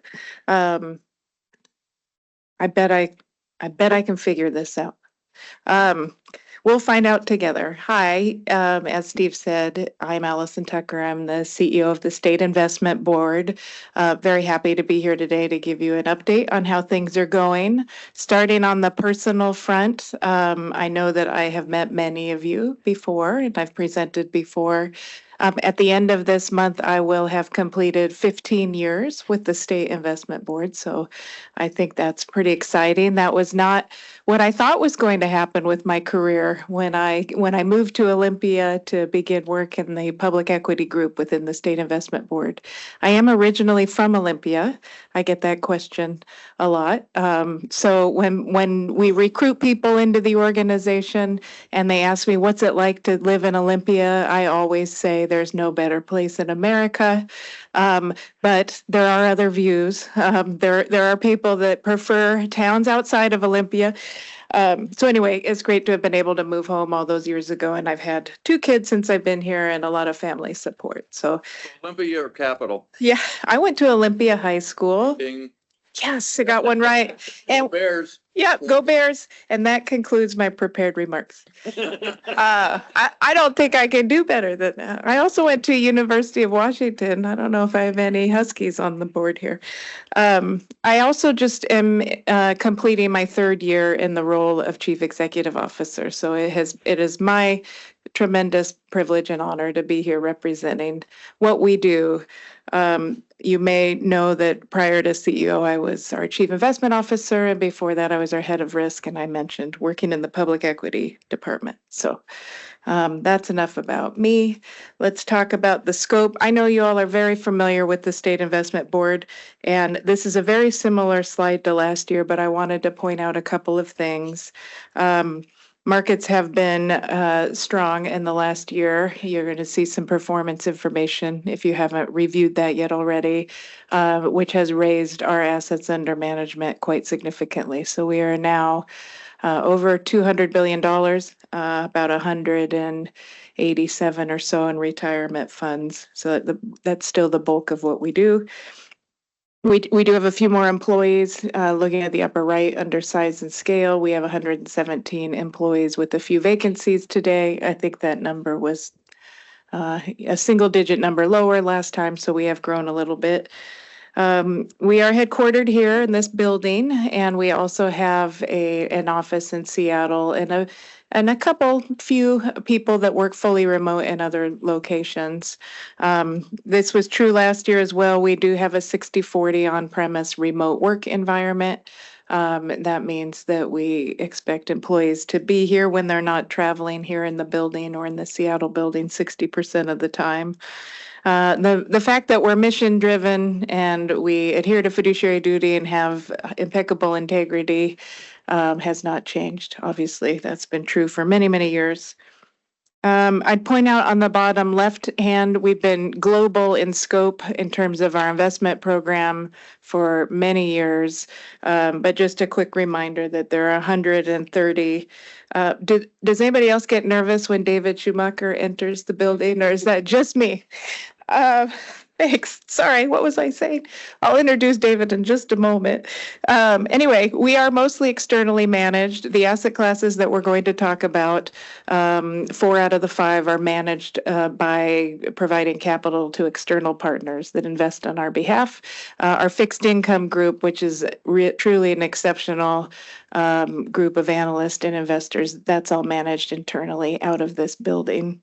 I bet I can figure this out. we'll find out together. Hi, as Steve said, I'm Allison Tucker. I'm the CEO of the State Investment Board. Very happy to be here today to give you an update on how things are going. Starting on the personal front, I know that I have met many of you before and I've presented before. At the end of this month, I will have completed 15 years with the State Investment Board. So I think that's pretty exciting. That was not what I thought was going to happen with my career when I moved to Olympia to begin work in the public equity group within the State Investment Board. I am originally from Olympia. I get that question a lot. So when we recruit people into the organization and they ask me what's it like to live in Olympia, I always say there's no better place in America. But there are other views. There are people that prefer towns outside of Olympia. So anyway, it's great to have been able to move home all those years ago, and I've had 2 kids since I've been here and a lot of family support. So Olympia or Capital? yeah, I went to Olympia High School. Ding. Yes, I got one right. And Bears. yeah, go Bears. And that concludes my prepared remarks. I don't think I can do better than that. I also went to University of Washington. I don't know if I have any Huskies on the board here. I also just am completing my 3rd year in the role of Chief Executive Officer. So it is my tremendous privilege and honor to be here representing what we do. You may know that prior to CEO, I was our Chief Investment Officer, and before that, I was our Head of Risk, and I mentioned working in the Public Equity Department. So that's enough about me. Let's talk about the scope. I know you all are very familiar with the State Investment Board, and this is a very similar slide to last year, but I wanted to point out a couple of things. Markets have been strong in the last year. You're going to see some performance information if you haven't reviewed that yet already, which has raised our assets under management quite significantly. So we are now over $200 billion, about 187 or so in retirement funds. So that's still the bulk of what we do. We do have a few more employees. Looking at the upper right under size and scale, we have 117 employees with a few vacancies today. I think that number was a single-digit number lower last time, so we have grown a little bit. We are headquartered here in this building, and we also have an office in Seattle and a few people that work fully remote in other locations. This was true last year as well. We do have a 60-40 on-premise remote work environment. That means that we expect employees to be here when they're not traveling here in the building or in the Seattle building 60% of the time. The fact that we're mission driven and we adhere to fiduciary duty and have impeccable integrity has not changed. Obviously, that's been true for many, many years. I'd point out on the bottom left hand, we've been global in scope in terms of our investment program for many years. But just a quick reminder that there are 130. Does anybody else get nervous when David Schumacher enters the building, or is that just me? Thanks. Sorry, what was I saying? I'll introduce David in just a moment. Anyway, we are mostly externally managed. The asset classes that we're going to talk about, 4 out of the 5 are managed by providing capital to external partners that invest on our behalf. Our fixed income group, which is truly an exceptional group of analysts and investors, that's all managed internally out of this building.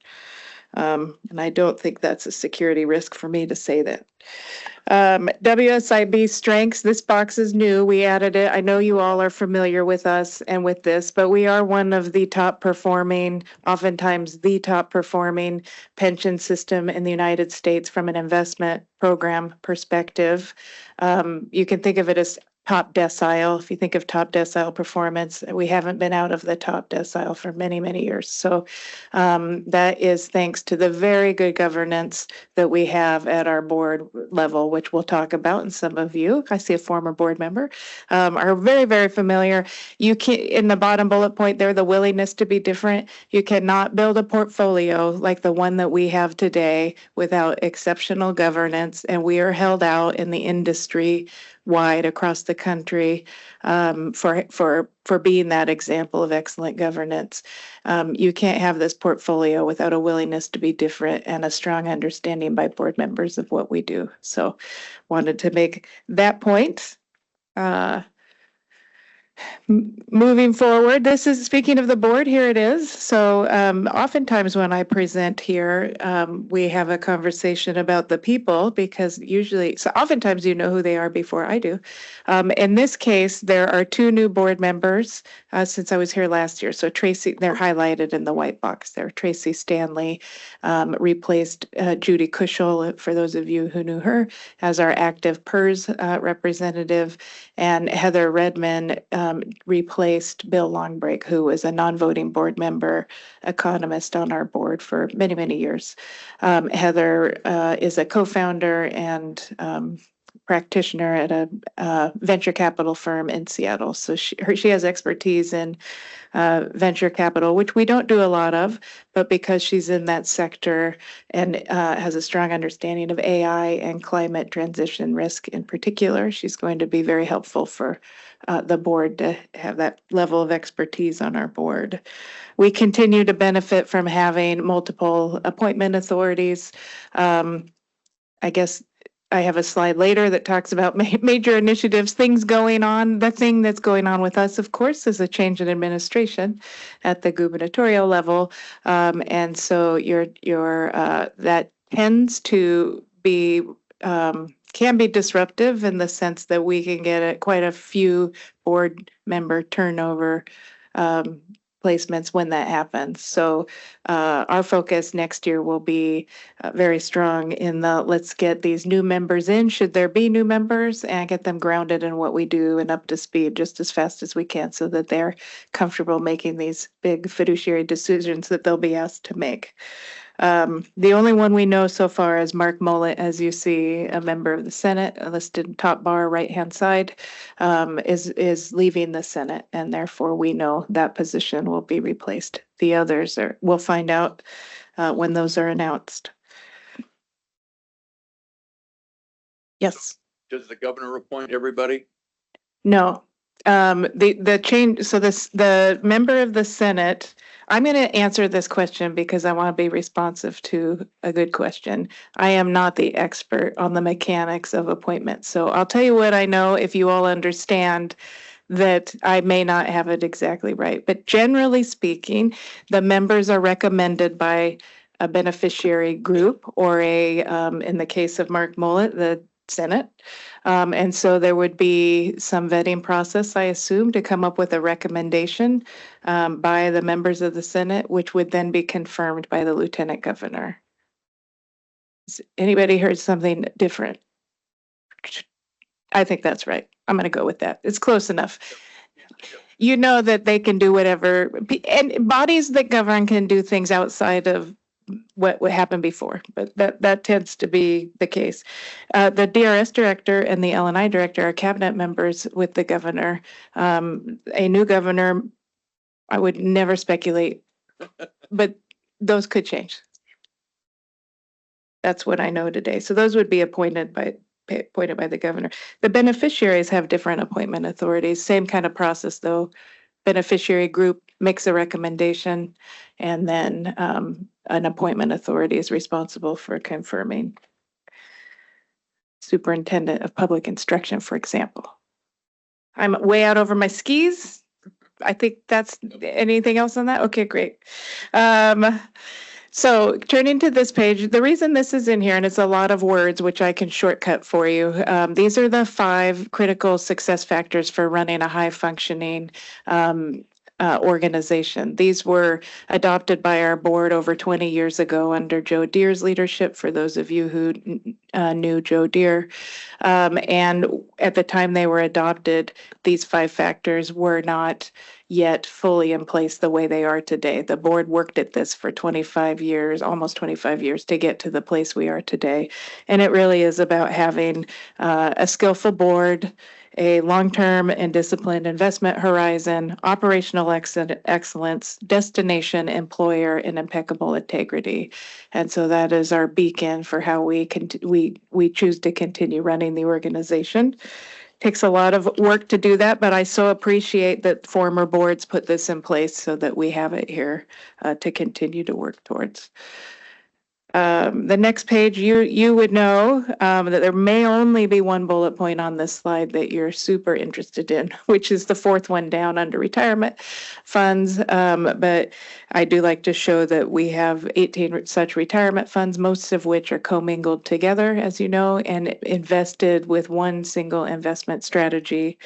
And I don't think that's a security risk for me to say that. WSIB strengths, this box is new. We added it. I know you all are familiar with us and with this, but we are one of the top performing, oftentimes the top performing pension system in the United States from an investment program perspective. You can think of it as top decile. If you think of top decile performance, we haven't been out of the top decile for many, many years. So that is thanks to the very good governance that we have at our board level, which we'll talk about. And some of you, I see a former board member, are very, very familiar. You can, in the bottom bullet point there, the willingness to be different. You cannot build a portfolio like the one that we have today without exceptional governance. And we are held out in the industry wide across the country for being that example of excellent governance. You can't have this portfolio without a willingness to be different and a strong understanding by board members of what we do. So wanted to make that point. Moving forward, this is, speaking of the board, here it is. So oftentimes when I present here, we have a conversation about the people because usually, so oftentimes you know who they are before I do. In this case, there are 2 new board members since I was here last year. So Tracy, they're highlighted in the white box there. Tracy Stanley replaced Judy Cushel, for those of you who knew her, as our active PERS representative, and Heather Redmond replaced Bill Longbreak, who was a non-voting board member, economist on our board for many, many years. Heather is a co-founder and practitioner at a venture capital firm in Seattle. So she has expertise in venture capital, which we don't do a lot of, but because she's in that sector and has a strong understanding of AI and climate transition risk in particular, she's going to be very helpful for the board to have that level of expertise on our board. We continue to benefit from having multiple appointment authorities. I guess I have a slide later that talks about major initiatives, things going on. The thing that's going on with us, of course, is a change in administration at the gubernatorial level. And so that tends to be, can be disruptive in the sense that we can get quite a few board member turnover placements when that happens. So our focus next year will be very strong in the let's get these new members in, should there be new members, and get them grounded in what we do and up to speed just as fast as we can so that they're comfortable making these big fiduciary decisions that they'll be asked to make. The only one we know so far is Mark Mullet, as you see, a member of the Senate, listed top bar right-hand side, is leaving the Senate, and therefore we know that position will be replaced. The others we'll find out when those are announced. Yes. Does the governor appoint everybody? No. The change, so the member of the Senate, I'm going to answer this question because I want to be responsive to a good question. I am not the expert on the mechanics of appointments. So I'll tell you what I know if you all understand that I may not have it exactly right. But generally speaking, the members are recommended by a beneficiary group or in the case of Mark Mullet, the Senate. And so there would be some vetting process, I assume, to come up with a recommendation by the members of the Senate, which would then be confirmed by the lieutenant governor. Has anybody heard something different? I think that's right. I'm going to go with that. It's close enough. You know that they can do whatever, and bodies that govern can do things outside of what happened before, but that tends to be the case. The DRS director and the L&I director are cabinet members with the governor. A new governor, I would never speculate, but those could change. That's what I know today. So those would be appointed by the governor. The beneficiaries have different appointment authorities, same kind of process though. Beneficiary group makes a recommendation, and then an appointment authority is responsible for confirming. Superintendent of public instruction, for example. I'm way out over my skis. I think that's anything else on that? Okay, great. So turning to this page, the reason this is in here, and it's a lot of words, which I can shortcut for you. These are the 5 critical success factors for running a high functioning organization. These were adopted by our board over 20 years ago under Joe Deere's leadership, for those of you who knew Joe Deere. And at the time they were adopted, these 5 factors were not yet fully in place the way they are today. The board worked at this for 25 years, almost 25 years, to get to the place we are today. And it really is about having a skillful board, a long-term and disciplined investment horizon, operational excellence, destination, employer, and impeccable integrity. And so that is our beacon for how we choose to continue running the organization. takes a lot of work to do that, but I so appreciate that former boards put this in place so that we have it here to continue to work towards. The next page, you would know that there may only be one bullet point on this slide that you're super interested in, which is the fourth one down under retirement funds. But I do like to show that we have 18 such retirement funds, most of which are commingled together, as you know, and invested with one single investment strategy.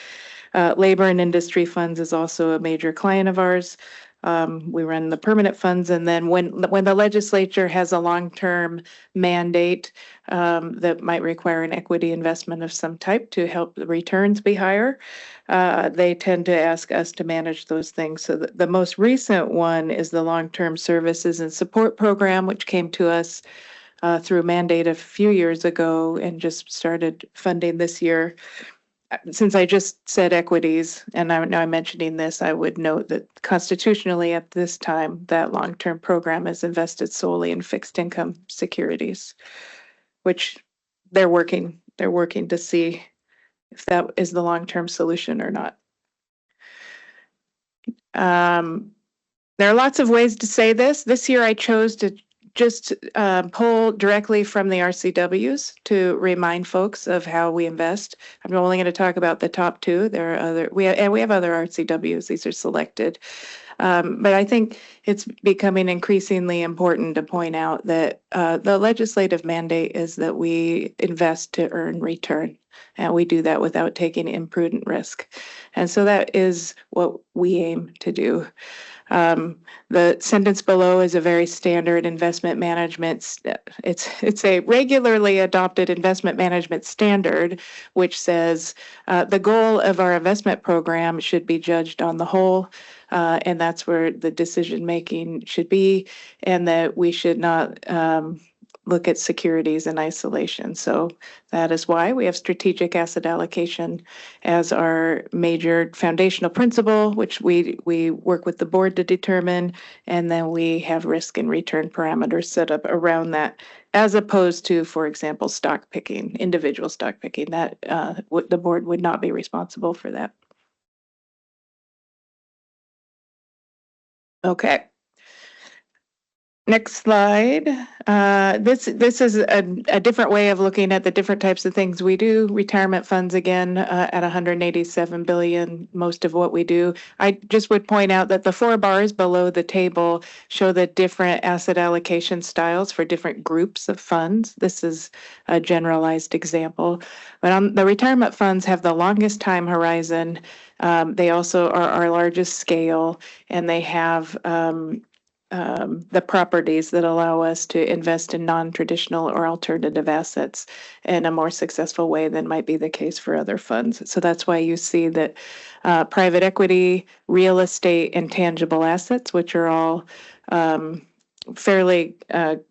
Labor and industry funds is also a major client of ours. We run the permanent funds, and then when the legislature has a long-term mandate that might require an equity investment of some type to help the returns be higher, they tend to ask us to manage those things. So the most recent one is the Long-Term Services and Support Program, which came to us through mandate a few years ago and just started funding this year. Since I just said equities, and now I'm mentioning this, I would note that constitutionally at this time, that long-term program is invested solely in fixed income securities, which they're working to see if that is the long-term solution or not. There are lots of ways to say this. This year I chose to just pull directly from the RCWs to remind folks of how we invest. I'm only going to talk about the top two. There are other, we have other RCWs. These are selected. But I think it's becoming increasingly important to point out that the legislative mandate is that we invest to earn return. And we do that without taking imprudent risk. And so that is what we aim to do. The sentence below is a very standard investment management. It's a regularly adopted investment management standard, which says the goal of our investment program should be judged on the whole, and that's where the decision making should be, and that we should not look at securities in isolation. So that is why we have strategic asset allocation as our major foundational principle, which we work with the board to determine, and then we have risk and return parameters set up around that, as opposed to, for example, stock picking, individual stock picking. That the board would not be responsible for that. Okay. Next slide. This is a different way of looking at the different types of things we do. Retirement funds, again, at 187 billion, most of what we do. I just would point out that the 4 bars below the table show the different asset allocation styles for different groups of funds. This is a generalized example. But on the retirement funds have the longest time horizon. They also are our largest scale, and they have the properties that allow us to invest in non-traditional or alternative assets in a more successful way than might be the case for other funds. So that's why you see that private equity, real estate, and tangible assets, which are all fairly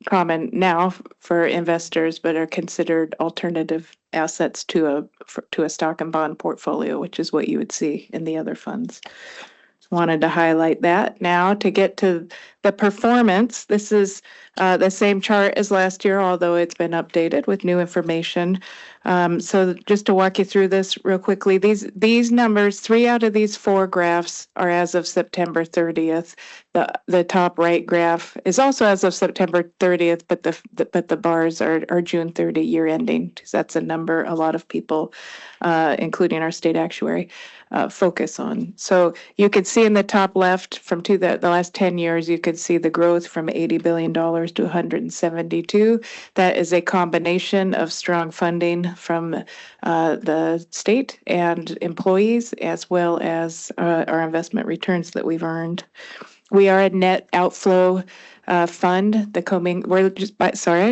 common now for investors, but are considered alternative assets to a stock and bond portfolio, which is what you would see in the other funds. Wanted to highlight that. Now to get to the performance, this is the same chart as last year, although it's been updated with new information. So just to walk you through this real quickly, these numbers, 3 out of these 4 graphs are as of September 30th. The top right graph is also as of September 30th, but the bars are June 30 year ending, because that's a number a lot of people, including our state actuary, focus on. So you can see in the top left from the last 10 years, you can see the growth from $80 billion to 172. That is a combination of strong funding from the state and employees, as well as our investment returns that we've earned. We are a net outflow fund. I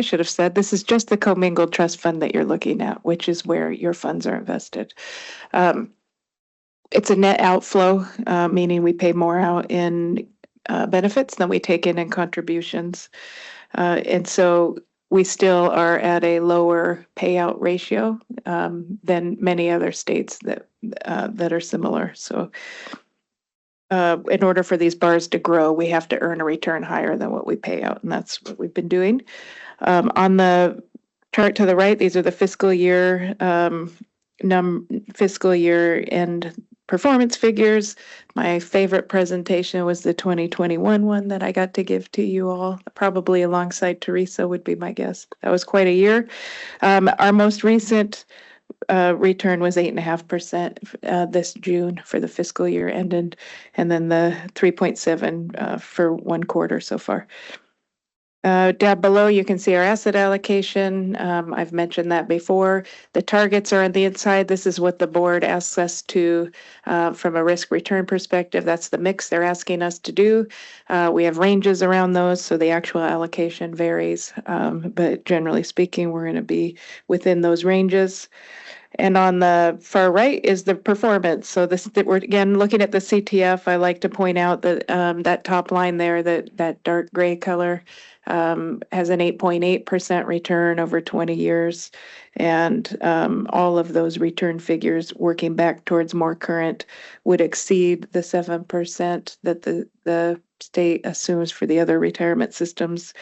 should have said this is just the commingled trust fund that you're looking at, which is where your funds are invested. It's a net outflow, meaning we pay more out in benefits than we take in contributions. And so we still are at a lower payout ratio than many other states that are similar. So in order for these bars to grow, we have to earn a return higher than what we pay out, and that's what we've been doing. On the chart to the right, these are the fiscal year fiscal year end performance figures. My favorite presentation was the 2021 one that I got to give to you all, probably alongside Teresa would be my guess. That was quite a year. Our most recent return was 8.5% this June for the fiscal year ended, and then the 3.7 for 1 quarter so far. Down below, you can see our asset allocation. I've mentioned that before. The targets are on the inside. This is what the board asks us to, from a risk return perspective. That's the mix they're asking us to do. We have ranges around those, so the actual allocation varies. But generally speaking, we're going to be within those ranges. And on the far right is the performance. So this, that we're again looking at the CTF. I like to point out that that top line there, that dark gray color, has an 8.8% return over 20 years. And all of those return figures working back towards more current would exceed the 7% that the state assumes for the other retirement systems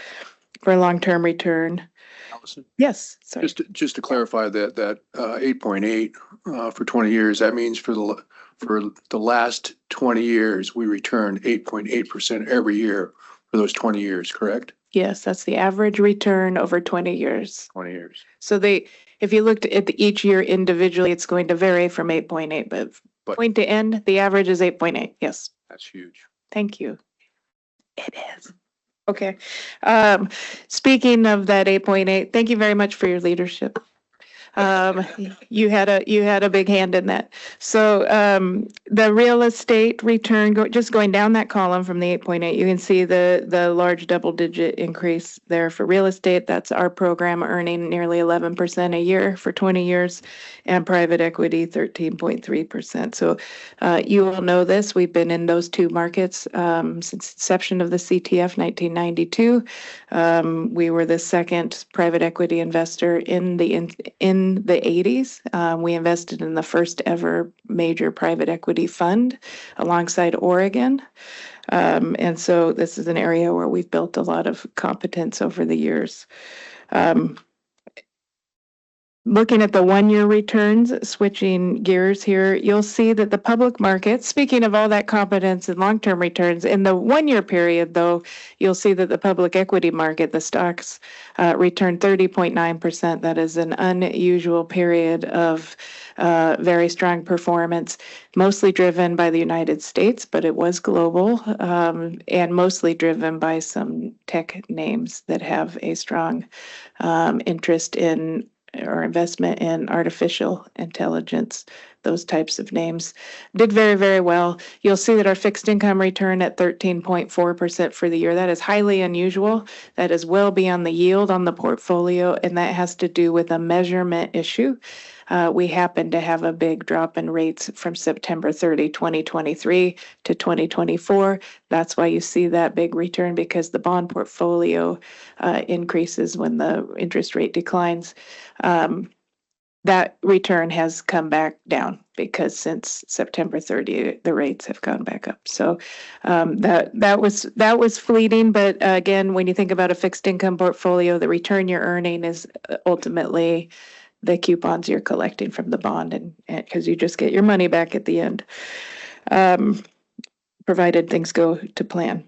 for long-term return. Allison, Yes, sorry. just to clarify that 8.8 for 20 years, that means for the last 20 years, we returned 8.8% every year for those 20 years, correct? Yes, that's the average return over 20 years. 20 years. So if you looked at each year individually, it's going to vary from 8.8, but point to end, the average is 8.8. Yes, That's huge. thank you. It is. Okay. Speaking of that 8.8, thank you very much for your leadership. You had a big hand in that. So the real estate return, just going down that column from the 8.8, you can see the large double-digit increase there for real estate. That's our program earning nearly 11% a year for 20 years, and private equity 13.3%. So you all know this. We've been in those two markets since inception of the CTF, 1992. We were the second private equity investor in the 80s. We invested in the first ever major private equity fund alongside Oregon. And so this is an area where we've built a lot of competence over the years. Looking at the 1-year returns, switching gears here, you'll see that the public market, speaking of all that competence and long-term returns, in the 1-year period, though, you'll see that the public equity market, the stocks, returned 30.9%. That is an unusual period of very strong performance, mostly driven by the United States, but it was global, and mostly driven by some tech names that have a strong interest in or investment in artificial intelligence, those types of names. Did very, very well. You'll see that our fixed income return at 13.4% for the year. That is highly unusual. That is well beyond the yield on the portfolio, and that has to do with a measurement issue. We happen to have a big drop in rates from September 30, 2023 to 2024. That's why you see that big return, because the bond portfolio increases when the interest rate declines. That return has come back down because since September 30, the rates have gone back up. So that was fleeting. But again, when you think about a fixed income portfolio, the return you're earning is ultimately the coupons you're collecting from the bond, and because you just get your money back at the end, provided things go to plan.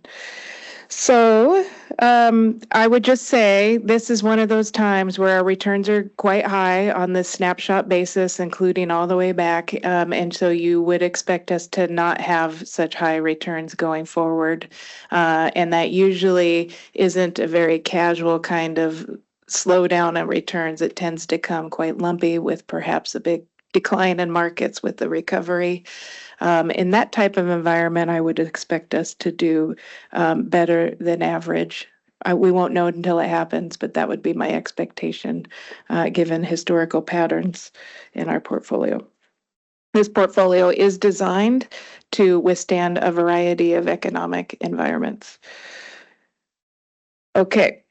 So I would just say this is one of those times where our returns are quite high on this snapshot basis, including all the way back. And so you would expect us to not have such high returns going forward. And that usually isn't a very casual kind of slowdown in returns. It tends to come quite lumpy with perhaps a big decline in markets with the recovery. In that type of environment, I would expect us to do better than average. We won't know it until it happens, but that would be my expectation given historical patterns in our portfolio. This portfolio is designed to withstand a variety of economic environments. Okay.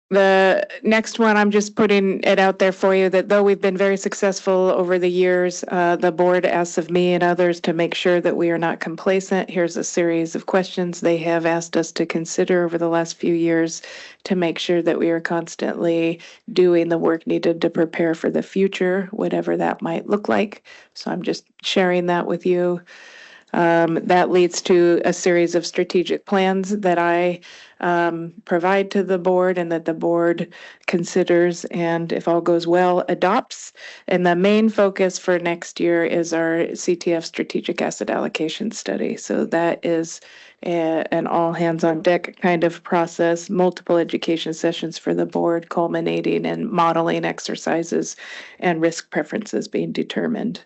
The next one, I'm just putting it out there for you that though we've been very successful over the years, the board asks of me and others to make sure that we are not complacent. Here's a series of questions they have asked us to consider over the last few years to make sure that we are constantly doing the work needed to prepare for the future, whatever that might look like. So I'm just sharing that with you. That leads to a series of strategic plans that I provide to the board and that the board considers and, if all goes well, adopts. And the main focus for next year is our CTF strategic asset allocation study. So that is an all hands on deck kind of process, multiple education sessions for the board, culminating in modeling exercises and risk preferences being determined.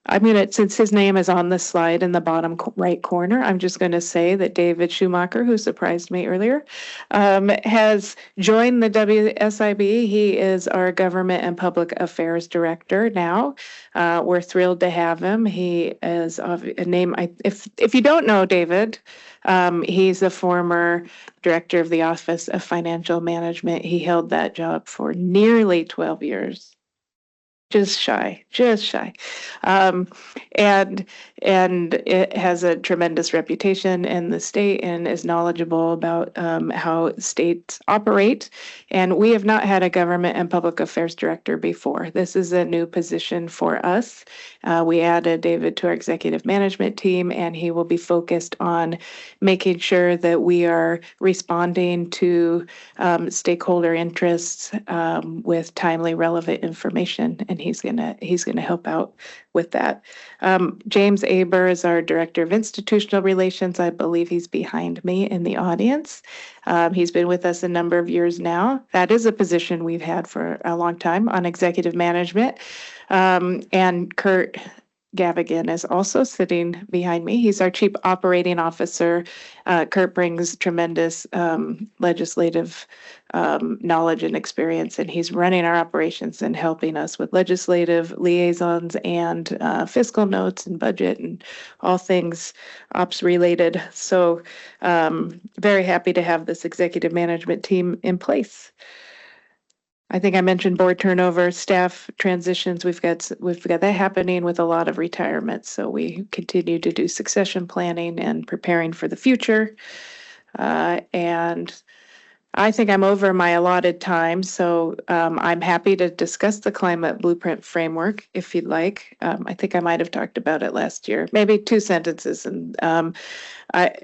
I'm gonna, since his name is on the slide in the bottom right corner, I'm just gonna say that David Schumacher, who surprised me earlier, has joined the WSIB. He is our Government and Public Affairs Director now. We're thrilled to have him. He is a name, if you don't know David, he's a former Director of the Office of Financial Management. He held that job for nearly 12 years. Just shy. And it has a tremendous reputation in the state and is knowledgeable about how states operate. And we have not had a government and public affairs director before. This is a new position for us. We added David to our executive management team, and he will be focused on making sure that we are responding to stakeholder interests with timely, relevant information. And he's gonna help out with that. James Aber is our Director of Institutional Relations. I believe he's behind me in the audience. He's been with us a number of years now. That is a position we've had for a long time on executive management. And Kurt Gavigan is also sitting behind me. He's our Chief Operating Officer. Kurt brings tremendous legislative knowledge and experience, and he's running our operations and helping us with legislative liaisons and fiscal notes and budget and all things ops related. So very happy to have this executive management team in place. I think I mentioned board turnover, staff transitions. We've got that happening with a lot of retirement. So we continue to do succession planning and preparing for the future. And I think I'm over my allotted time, so I'm happy to discuss the climate blueprint framework if you'd like. I think I might have talked about it last year, maybe 2 sentences. And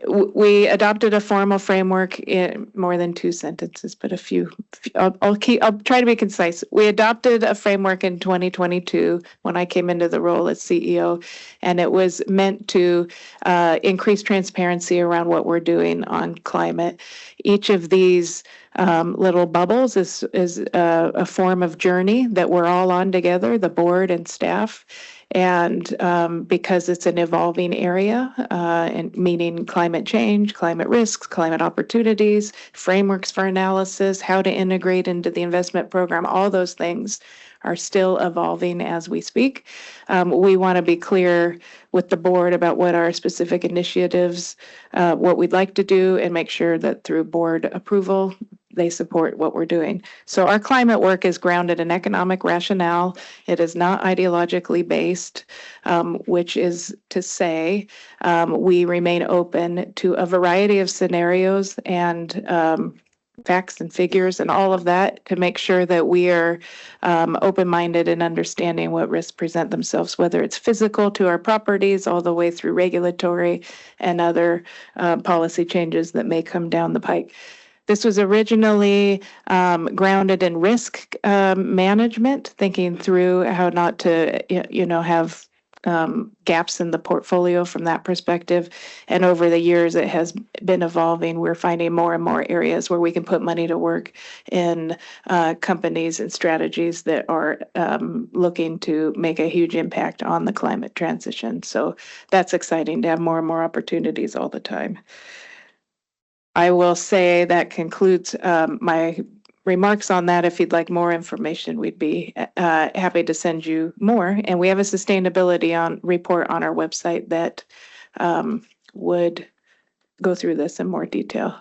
we adopted a formal framework in more than 2 sentences, but a few. I'll try to be concise. We adopted a framework in 2022 when I came into the role as CEO, and it was meant to increase transparency around what we're doing on climate. Each of these little bubbles is a form of journey that we're all on together, the board and staff. And because it's an evolving area, and meaning climate change, climate risks, climate opportunities, frameworks for analysis, how to integrate into the investment program, all those things are still evolving as we speak. We want to be clear with the board about what our specific initiatives, what we'd like to do, and make sure that through board approval, they support what we're doing. So our climate work is grounded in economic rationale. It is not ideologically based, which is to say we remain open to a variety of scenarios and facts and figures and all of that to make sure that we are open-minded in understanding what risks present themselves, whether it's physical to our properties all the way through regulatory and other policy changes that may come down the pike. This was originally grounded in risk management, thinking through how not to, have gaps in the portfolio from that perspective. And over the years, it has been evolving. We're finding more and more areas where we can put money to work in companies and strategies that are looking to make a huge impact on the climate transition. So that's exciting to have more and more opportunities all the time. I will say that concludes my remarks on that. If you'd like more information, we'd be happy to send you more. And we have a sustainability report on our website that would go through this in more detail.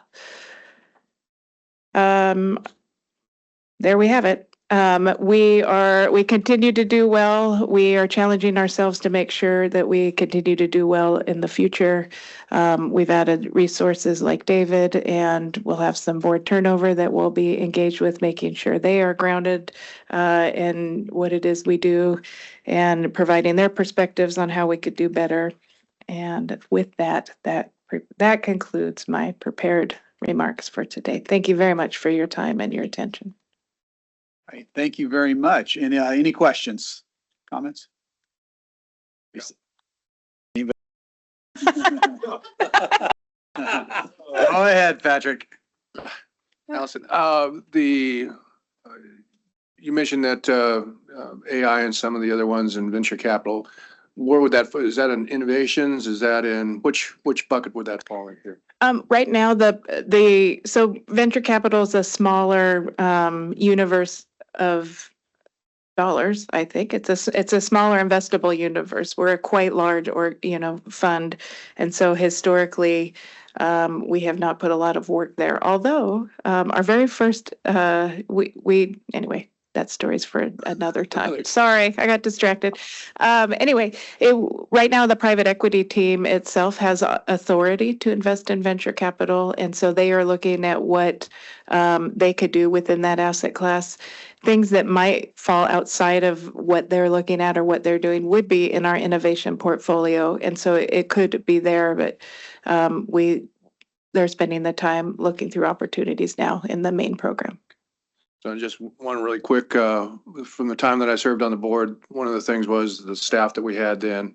there we have it. We continue to do well. We are challenging ourselves to make sure that we continue to do well in the future. We've added resources like David, and we'll have some board turnover that we'll be engaged with, making sure they are grounded in what it is we do and providing their perspectives on how we could do better. And with that concludes my prepared remarks for today. Thank you very much for your time and your attention. All right, thank you very much. Any questions, comments? Go ahead, Patrick. Allison, you mentioned that AI and some of the other ones in venture capital. Where would that, is that in innovations? Is that in, which bucket would that fall in here? Right now, so venture capital is a smaller universe of dollars. I think it's a smaller investable universe. We're a quite large fund, and so historically, we have not put a lot of work there. Although our very first, anyway. That story's for another time. Sorry, I got distracted. Anyway, right now the private equity team itself has authority to invest in venture capital, and so they are looking at what they could do within that asset class. Things that might fall outside of what they're looking at or what they're doing would be in our innovation portfolio, and so it could be there, but they're spending the time looking through opportunities now in the main program. So just one really quick, from the time that I served on the board, one of the things was the staff that we had then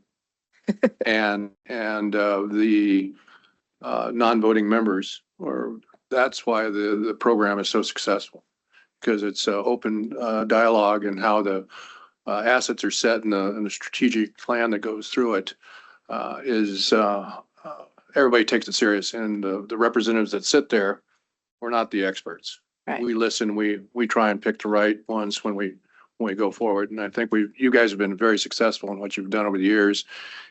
and the non-voting members, or that's why the program is so successful, because it's open dialogue and how the assets are set and the strategic plan that goes through it is everybody takes it serious, and the representatives that sit there, we're not the experts. Right. We listen, we try and pick the right ones when we go forward. And I think you guys have been very successful in what you've done over the years.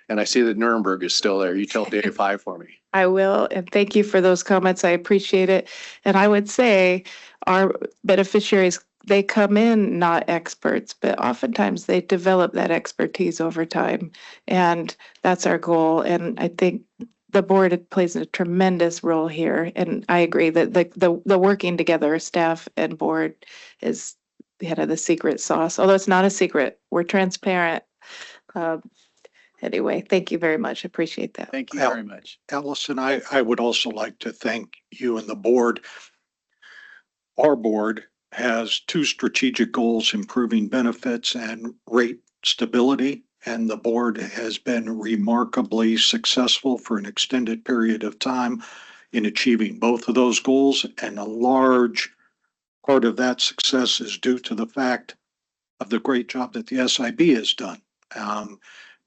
And I see that Nuremberg is still there. You tell Dave hi for me. I will, and thank you for those comments. I appreciate it. And I would say our beneficiaries, they come in not experts, but oftentimes they develop that expertise over time. And that's our goal. And I think the board plays a tremendous role here, and I agree that the working together, staff and board, is kind of the secret sauce. Although it's not a secret, we're transparent. Anyway, thank you very much. Appreciate that. Thank you very much. Allison, I would also like to thank you and the board. Our board has two strategic goals: improving benefits and rate stability. And the board has been remarkably successful for an extended period of time in achieving both of those goals. And a large part of that success is due to the fact of the great job that the SIB has done.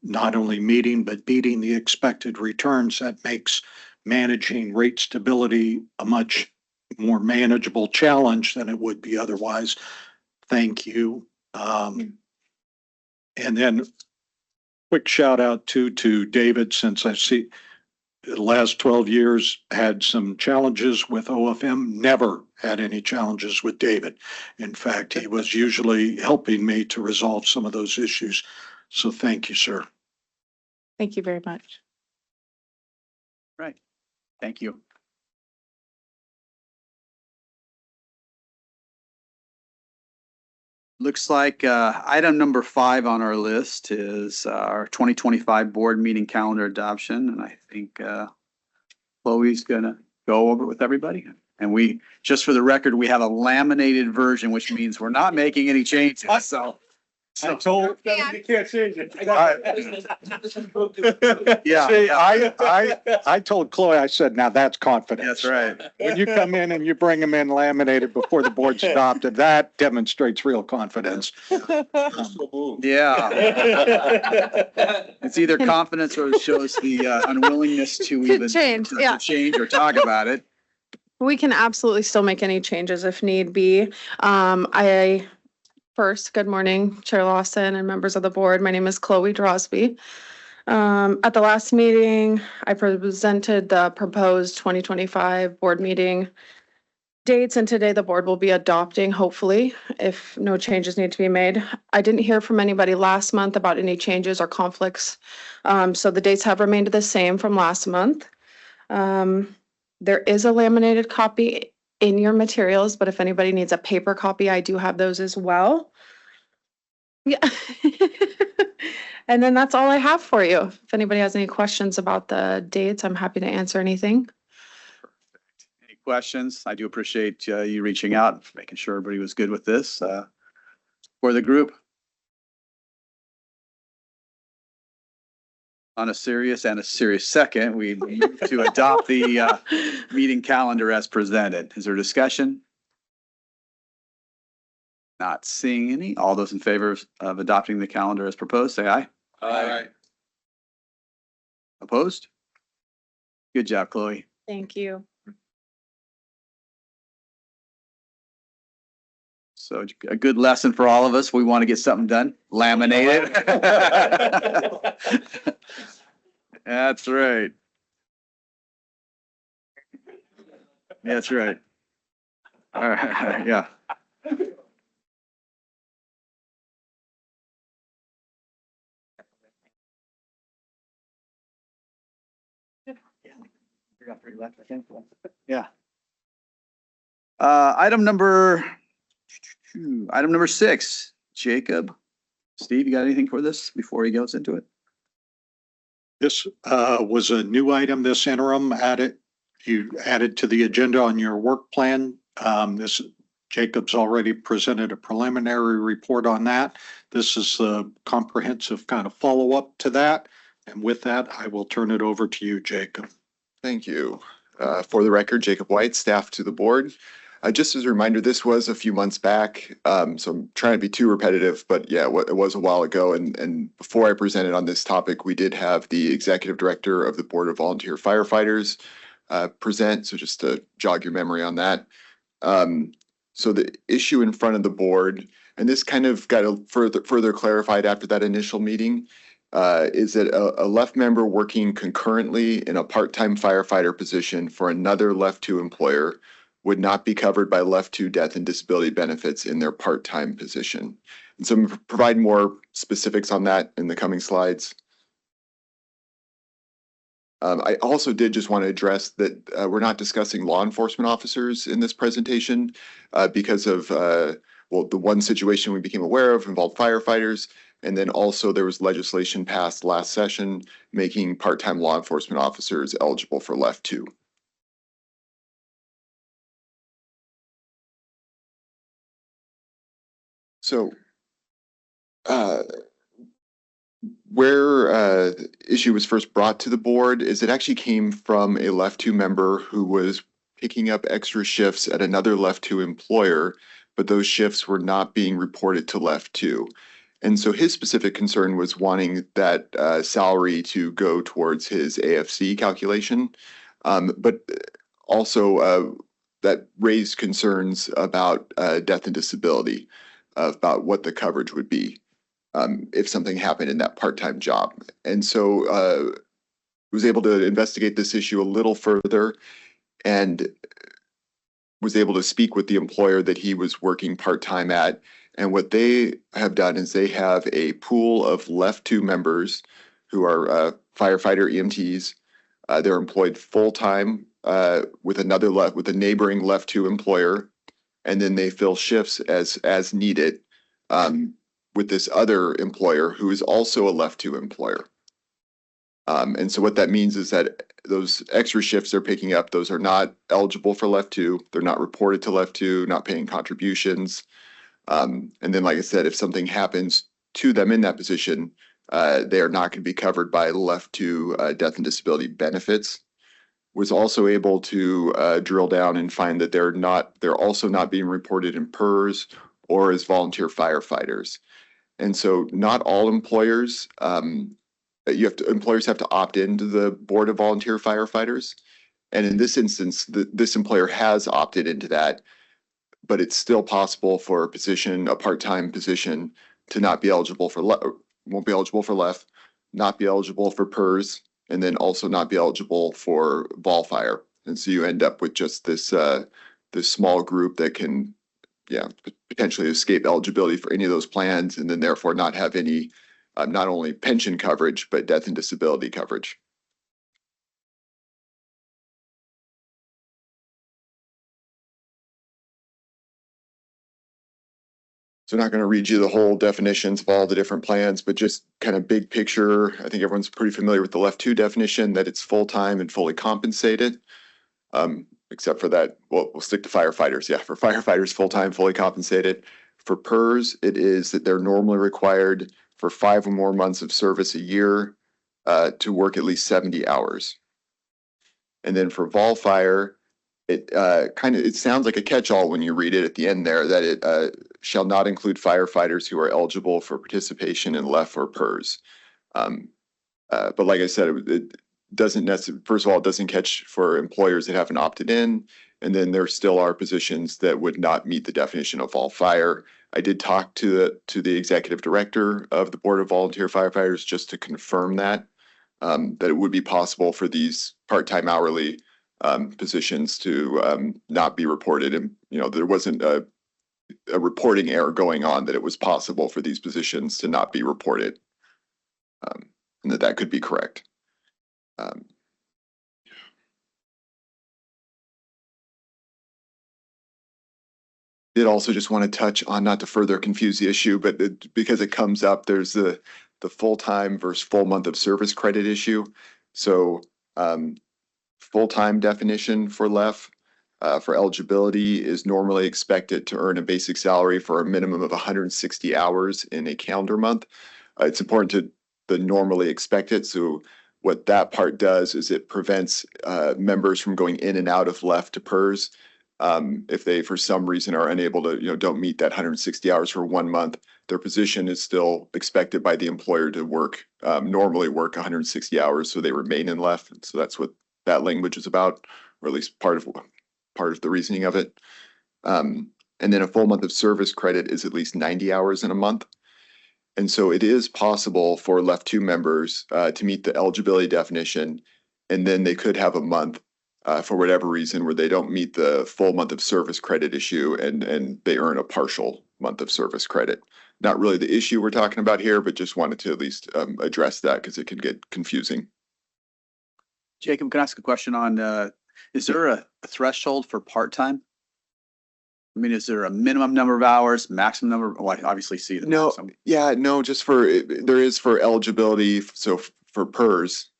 Not only meeting, but beating the expected returns. That makes managing rate stability a much more manageable challenge than it would be otherwise. Thank you. And then quick shout out to David, since I see the last 12 years had some challenges with OFM, never had any challenges with David. In fact, he was usually helping me to resolve some of those issues. So thank you, sir. Thank you very much. Right. Thank you. Looks like item number 5 on our list is our 2025 board meeting calendar adoption. And I think Chloe's going to go over it with everybody. And just for the record, we have a laminated version, which means we're not making any changes. So I told. You can't change it. yeah, I told Chloe, I said, now that's confidence. that's right. When you come in and you bring them in laminated before the board's adopted, that demonstrates real confidence. Yeah. It's either confidence or it shows the unwillingness to even change, to yeah. change or talk about it. We can absolutely still make any changes if need be. First, good morning, Chair Lawson and members of the board. My name is Chloe Drosby. At the last meeting, I presented the proposed 2025 board meeting dates, and today the board will be adopting, hopefully, if no changes need to be made. I didn't hear from anybody last month about any changes or conflicts. So the dates have remained the same from last month. There is a laminated copy in your materials, but if anybody needs a paper copy, I do have those as well. Yeah. And then that's all I have for you. If anybody has any questions about the dates, I'm happy to answer anything. Any questions? I do appreciate you reaching out, making sure everybody was good with this for the group. On a serious second, we move to adopt the meeting calendar as presented. Is there discussion? Not seeing any. All those in favor of adopting the calendar as proposed, say aye. Aye. Opposed? Good job, Chloe. Thank you. So a good lesson for all of us. We want to get something done. Laminate it. That's right. That's right. All right, yeah. Yeah. Item number 6, Jacob. Steve, you got anything for this before he goes into it? This was a new item, this interim you added to the agenda on your work plan. Jacob's already presented a preliminary report on that. This is a comprehensive kind of follow-up to that. And with that, I will turn it over to you, Jacob. Thank you. For the record, Jacob White, staff to the board. Just as a reminder, this was a few months back, so I'm trying to be too repetitive, but yeah, it was a while ago. And before I presented on this topic, we did have the executive director of the Board of Volunteer Firefighters present. So just to jog your memory on that. So the issue in front of the board, and this kind of got further clarified after that initial meeting, is that a left member working concurrently in a part-time firefighter position for another left 2 employer would not be covered by left 2 death and disability benefits in their part-time position. And so I'm going to provide more specifics on that in the coming slides. I also did just want to address that we're not discussing law enforcement officers in this presentation because of, well, the one situation we became aware of involved firefighters. And then also there was legislation passed last session making part-time law enforcement officers eligible for left 2. So where the issue was first brought to the board is it actually came from a left 2 member who was picking up extra shifts at another left 2 employer, but those shifts were not being reported to left 2. And so his specific concern was wanting that salary to go towards his AFC calculation, but also that raised concerns about death and disability, about what the coverage would be if something happened in that part-time job. And so was able to investigate this issue a little further and was able to speak with the employer that he was working part-time at. And what they have done is they have a pool of left 2 members who are firefighter EMTs. They're employed full-time with a neighboring left 2 employer, and then they fill shifts as needed with this other employer who is also a left 2 employer. And so what that means is that those extra shifts they're picking up, those are not eligible for left 2. They're not reported to left 2, not paying contributions. And then, like I said, if something happens to them in that position, they are not going to be covered by left 2 death and disability benefits. Was also able to drill down and find that they're also not being reported in PERS or as volunteer firefighters. And so not all employers, employers have to opt into the Board of Volunteer Firefighters. And in this instance, this employer has opted into that, but it's still possible for a part-time position to not be eligible for, won't be eligible for LEOFF, not be eligible for PERS, and then also not be eligible for vol fire. And so you end up with just this this small group that can, potentially escape eligibility for any of those plans and then therefore not have any, not only pension coverage, but death and disability coverage. So I'm not going to read you the whole definitions of all the different plans, but just kind of big picture. I think everyone's pretty familiar with the left two definition, that it's full-time and fully compensated. Except for that, we'll stick to firefighters. Yeah, for firefighters, full-time, fully compensated. For PERS, it is that they're normally required for 5 or more months of service a year to work at least 70 hours. And then for vol fire, it sounds like a catch-all when you read it at the end there, that it shall not include firefighters who are eligible for participation in LEOFF or PERS. But like I said, it doesn't necessarily, first of all, it doesn't catch for employers that haven't opted in. And then there still are positions that would not meet the definition of vol fire. I did talk to the executive director of the Board of Volunteer Firefighters just to confirm that it would be possible for these part-time hourly positions to not be reported. And, there wasn't a reporting error going on, that it was possible for these positions to not be reported, and that could be correct. Did also just want to touch on, not to further confuse the issue, but because it comes up, there's the full-time versus full month of service credit issue. So full-time definition for LEOFF for eligibility is normally expected to earn a basic salary for a minimum of 160 hours in a calendar month. It's important to the normally expected. So what that part does is it prevents members from going in and out of LEOFF to PERS. If they, for some reason, are unable to, don't meet that 160 hours for 1 month, their position is still expected by the employer to work, normally work 160 hours, so they remain in LEOFF. So that's what that language is about, or at least part of the reasoning of it. And then a full month of service credit is at least 90 hours in a month. And so it is possible for LEOFF 2 members to meet the eligibility definition, and then they could have a month for whatever reason where they don't meet the full month of service credit issue, and they earn a partial month of service credit. Not really the issue we're talking about here, but just wanted to at least address that because it can get confusing. Jacob, can I ask a question on, is there a threshold for part-time? I mean, is there a minimum number of hours, maximum number? Well, I obviously see the No, maximum. yeah, no, just there is for eligibility. So for PERS,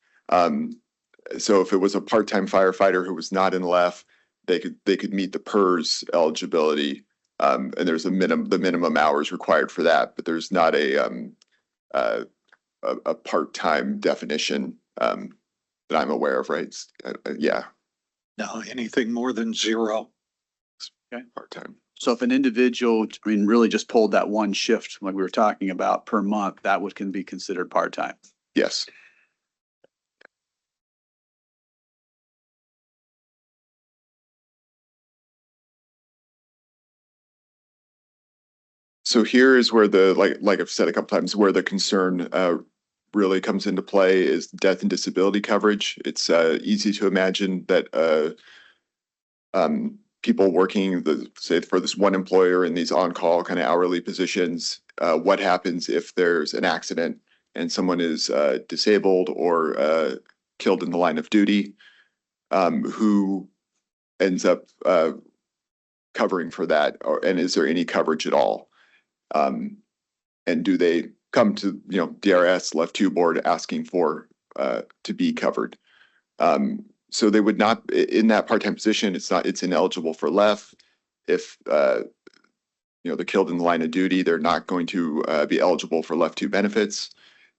so if it was a part-time firefighter who was not in LEOFF, they could meet the PERS eligibility. And there's the minimum hours required for that, but there's not a part-time definition that I'm aware of, right? Yeah. No, anything more than 0. Okay. Part-time. So if an individual, really just pulled that one shift like we were talking about per month, that can be considered part-time. Yes. So here is where like I've said a couple times, where the concern really comes into play is death and disability coverage. It's easy to imagine that people working, say for this one employer in these on-call kind of hourly positions, what happens if there's an accident and someone is disabled or killed in the line of duty, who ends up covering for that, and is there any coverage at all? And do they come to, DRS, LEOFF 2 board asking for to be covered? So they would not, in that part-time position, it's ineligible for LEOFF. If, they're killed in the line of duty, they're not going to be eligible for LEOFF 2 benefits.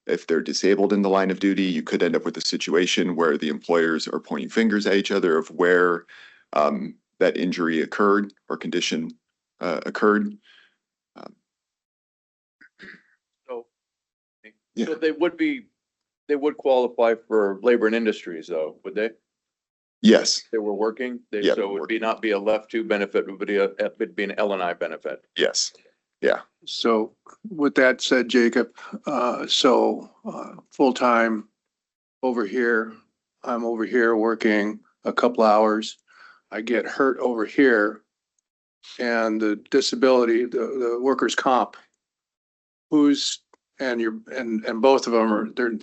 If they're disabled in the line of duty, you could end up with a situation where the employers are pointing fingers at each other of where that injury occurred or condition occurred. Yeah. So they would qualify for labor and industries though, would they? Yes. They were working, Yeah, so it would not be a LEOFF 2 benefit, it'd be an L&I benefit. Yes. Yeah. So with that said, Jacob, full-time over here, I'm over here working a couple hours. I get hurt over here and the disability, the workers' comp, and both of them they're,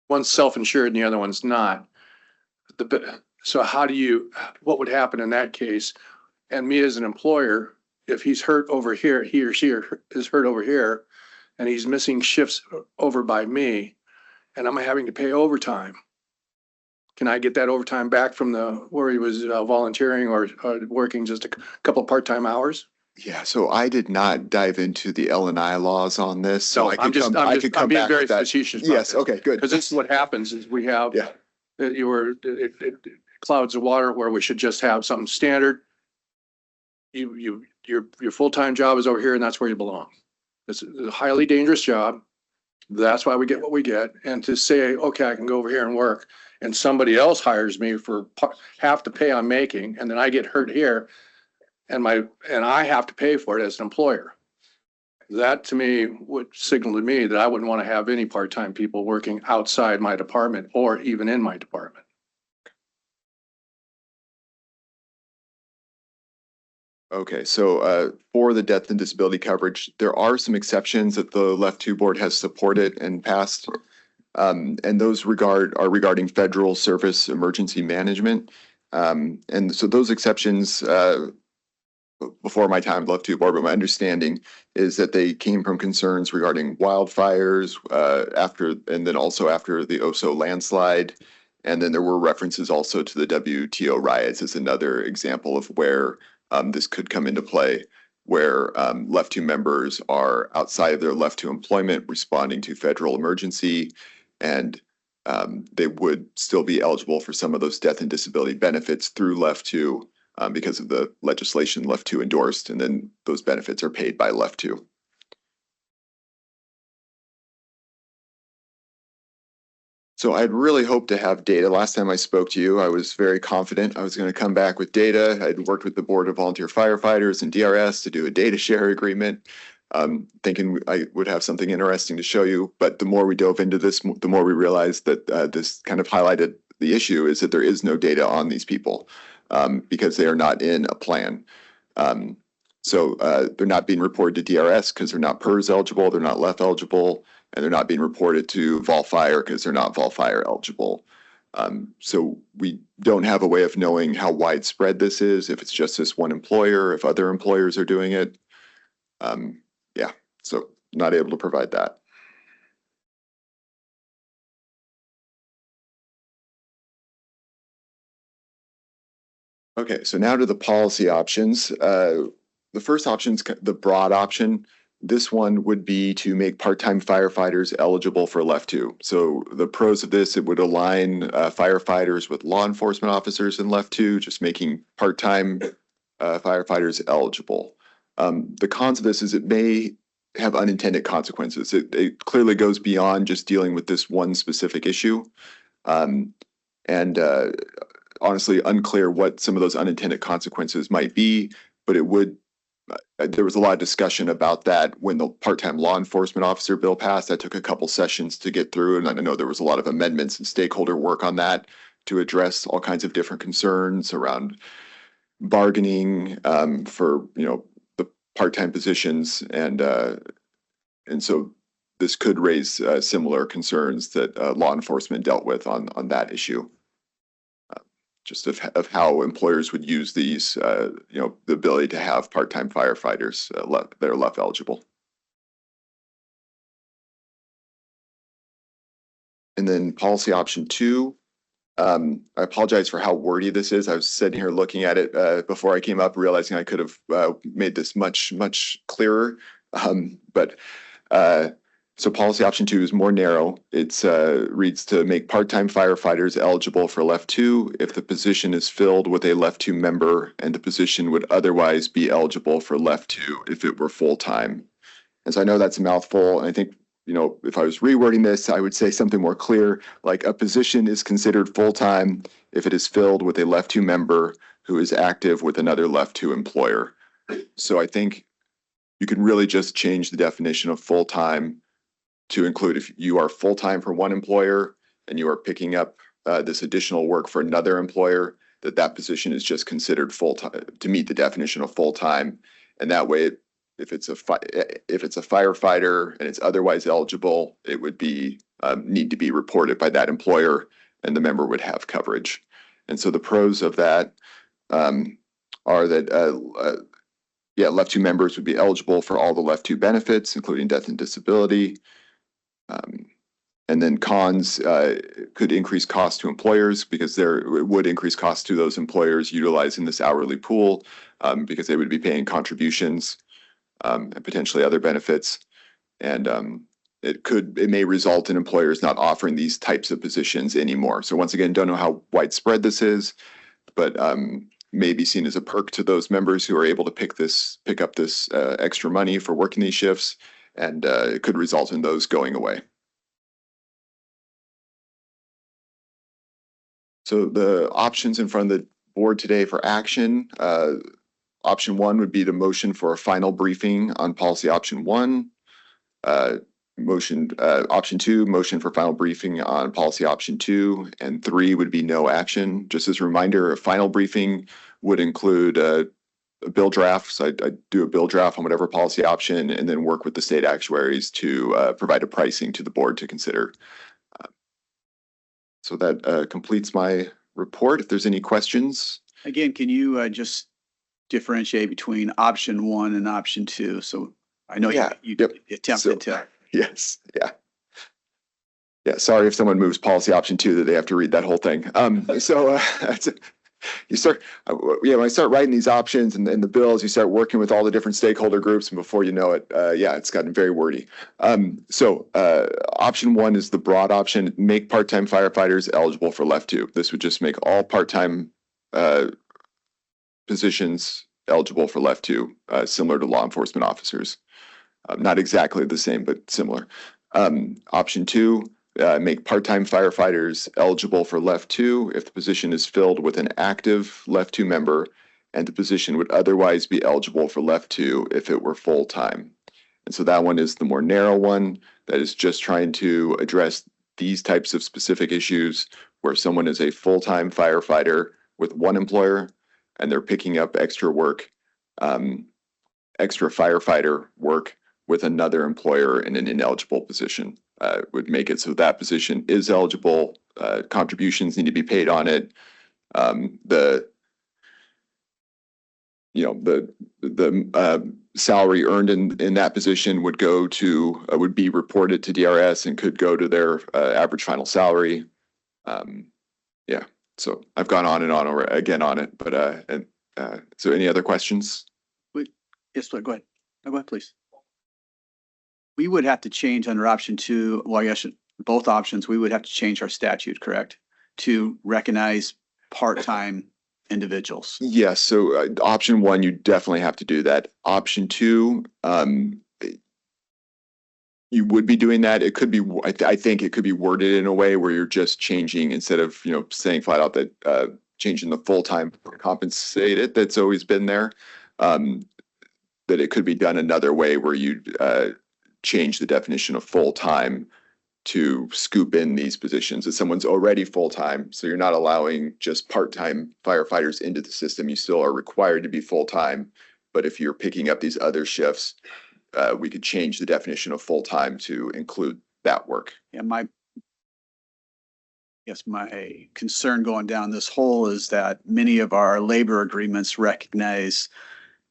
one's self-insured and the other one's not. So what would happen in that case? And me as an employer, if he's hurt over here, he or she is hurt over here, and he's missing shifts over by me, and I'm having to pay overtime. Can I get that overtime back from where he was volunteering or working just a couple of part-time hours? Yeah, so I did not dive into the L&I laws on this, so I I'm could come being back very with that. facetious. about Yes, this. okay, good. Because this is what happens is we have, Yeah. it clouds of water where we should just have something standard. Your full-time job is over here and that's where you belong. It's a highly dangerous job. That's why we get what we get. And to say, okay, I can go over here and work and somebody else hires me for half the pay I'm making, and then I get hurt here and I have to pay for it as an employer. That to me would signal to me that I wouldn't want to have any part-time people working outside my department or even in my department. Okay, so for the death and disability coverage, there are some exceptions that the Left 2 board has supported and passed. And those are regarding federal service emergency management. And so those exceptions, before my time Left 2 board, but my understanding is that they came from concerns regarding wildfires and then also after the Oso landslide. And then there were references also to the WTO riots as another example of where this could come into play, where Left 2 members are outside of their Left 2 employment responding to federal emergency, and they would still be eligible for some of those death and disability benefits through Left 2 because of the legislation Left 2 endorsed, and then those benefits are paid by Left 2. So I'd really hoped to have data. Last time I spoke to you, I was very confident I was going to come back with data. I'd worked with the Board of Volunteer Firefighters and DRS to do a data share agreement, thinking I would have something interesting to show you. But the more we dove into this, the more we realized that this kind of highlighted the issue is that there is no data on these people because they are not in a plan. So they're not being reported to DRS because they're not PERS eligible, they're not LEF eligible, and they're not being reported to Vol Fire because they're not Vol Fire eligible. So we don't have a way of knowing how widespread this is, if it's just this one employer, if other employers are doing it. Yeah, so not able to provide that. Okay, so now to the policy options. The first option is the broad option. This one would be to make part-time firefighters eligible for Left 2. So the pros of this, it would align firefighters with law enforcement officers in Left 2, just making part-time firefighters eligible. The cons of this is it may have unintended consequences. It clearly goes beyond just dealing with this one specific issue. Honestly, unclear what some of those unintended consequences might be, but it would. There was a lot of discussion about that when the part-time law enforcement officer bill passed. That took a couple sessions to get through, and I know there was a lot of amendments and stakeholder work on that to address all kinds of different concerns around bargaining for the part-time positions, and so this could raise similar concerns that law enforcement dealt with on that issue. Just of how employers would use these, the ability to have part-time firefighters that are LEF eligible. And then policy option 2, I apologize for how wordy this is. I was sitting here looking at it before I came up, realizing I could have made this much clearer. So policy option 2 is more narrow. It reads to make part-time firefighters eligible for Left 2 if the position is filled with a Left 2 member and the position would otherwise be eligible for Left 2 if it were full-time. And so I know that's a mouthful, and I think, if I was rewording this, I would say something more clear, like a position is considered full-time if it is filled with a Left 2 member who is active with another Left 2 employer. So I think you can really just change the definition of full-time to include if you are full-time for one employer and you are picking up this additional work for another employer, that position is just considered full-time to meet the definition of full-time. And that way, if it's a firefighter and it's otherwise eligible, it would be need to be reported by that employer, and the member would have coverage. And so the pros of that are that left two members would be eligible for all the left two benefits, including death and disability. And then cons could increase costs to employers, because it would increase costs to those employers utilizing this hourly pool, because they would be paying contributions and potentially other benefits. And it may result in employers not offering these types of positions anymore. So once again, don't know how widespread this is, but may be seen as a perk to those members who are able to pick up this extra money for working these shifts, and it could result in those going away. So the options in front of the board today for action, option one would be the motion for a final briefing on policy option one. Option two, motion for final briefing on policy option 2, and 3 would be no action. Just as a reminder, a final briefing would include a bill draft. So I do a bill draft on whatever policy option, and then work with the state actuaries to provide a pricing to the board to consider. So that completes my report. If there's any questions. Again, can you just differentiate between option 1 and option 2? So I know you attempted to. Yes. Yeah. Yeah. Sorry if someone moves policy option 2 that they have to read that whole thing. You start, when I start writing these options and the bills, you start working with all the different stakeholder groups, and before you know it, it's gotten very wordy. Option 1 is the broad option: make part-time firefighters eligible for left 2. This would just make all part-time positions eligible for left 2, similar to law enforcement officers. Not exactly the same, but similar. Option 2, make part-time firefighters eligible for left 2 if the position is filled with an active left 2 member, and the position would otherwise be eligible for left 2 if it were full-time. And so that one is the more narrow one that is just trying to address these types of specific issues where someone is a full-time firefighter with one employer and they're picking up extra work, extra firefighter work with another employer in an ineligible position. Would make it so that position is eligible. Contributions need to be paid on it. The salary earned in that position would go to would be reported to DRS and could go to their average final salary. So I've gone on and on again on it, but so any other questions? Yes, go ahead. Go ahead, please. We would have to change under option 2. Well, I guess both options, we would have to change our statute, correct, to recognize part-time individuals. Yes. So option 1, you definitely have to do that. Option 2, you would be doing that. It could be, I think it could be worded in a way where you're just changing, instead of, saying flat out that changing the full-time compensated that's always been there, that it could be done another way where you change the definition of full-time to scoop in these positions. If someone's already full-time, so you're not allowing just part-time firefighters into the system, you still are required to be full-time. But if you're picking up these other shifts, we could change the definition of full-time to include that work. Yeah, my concern going down this hole is that many of our labor agreements recognize,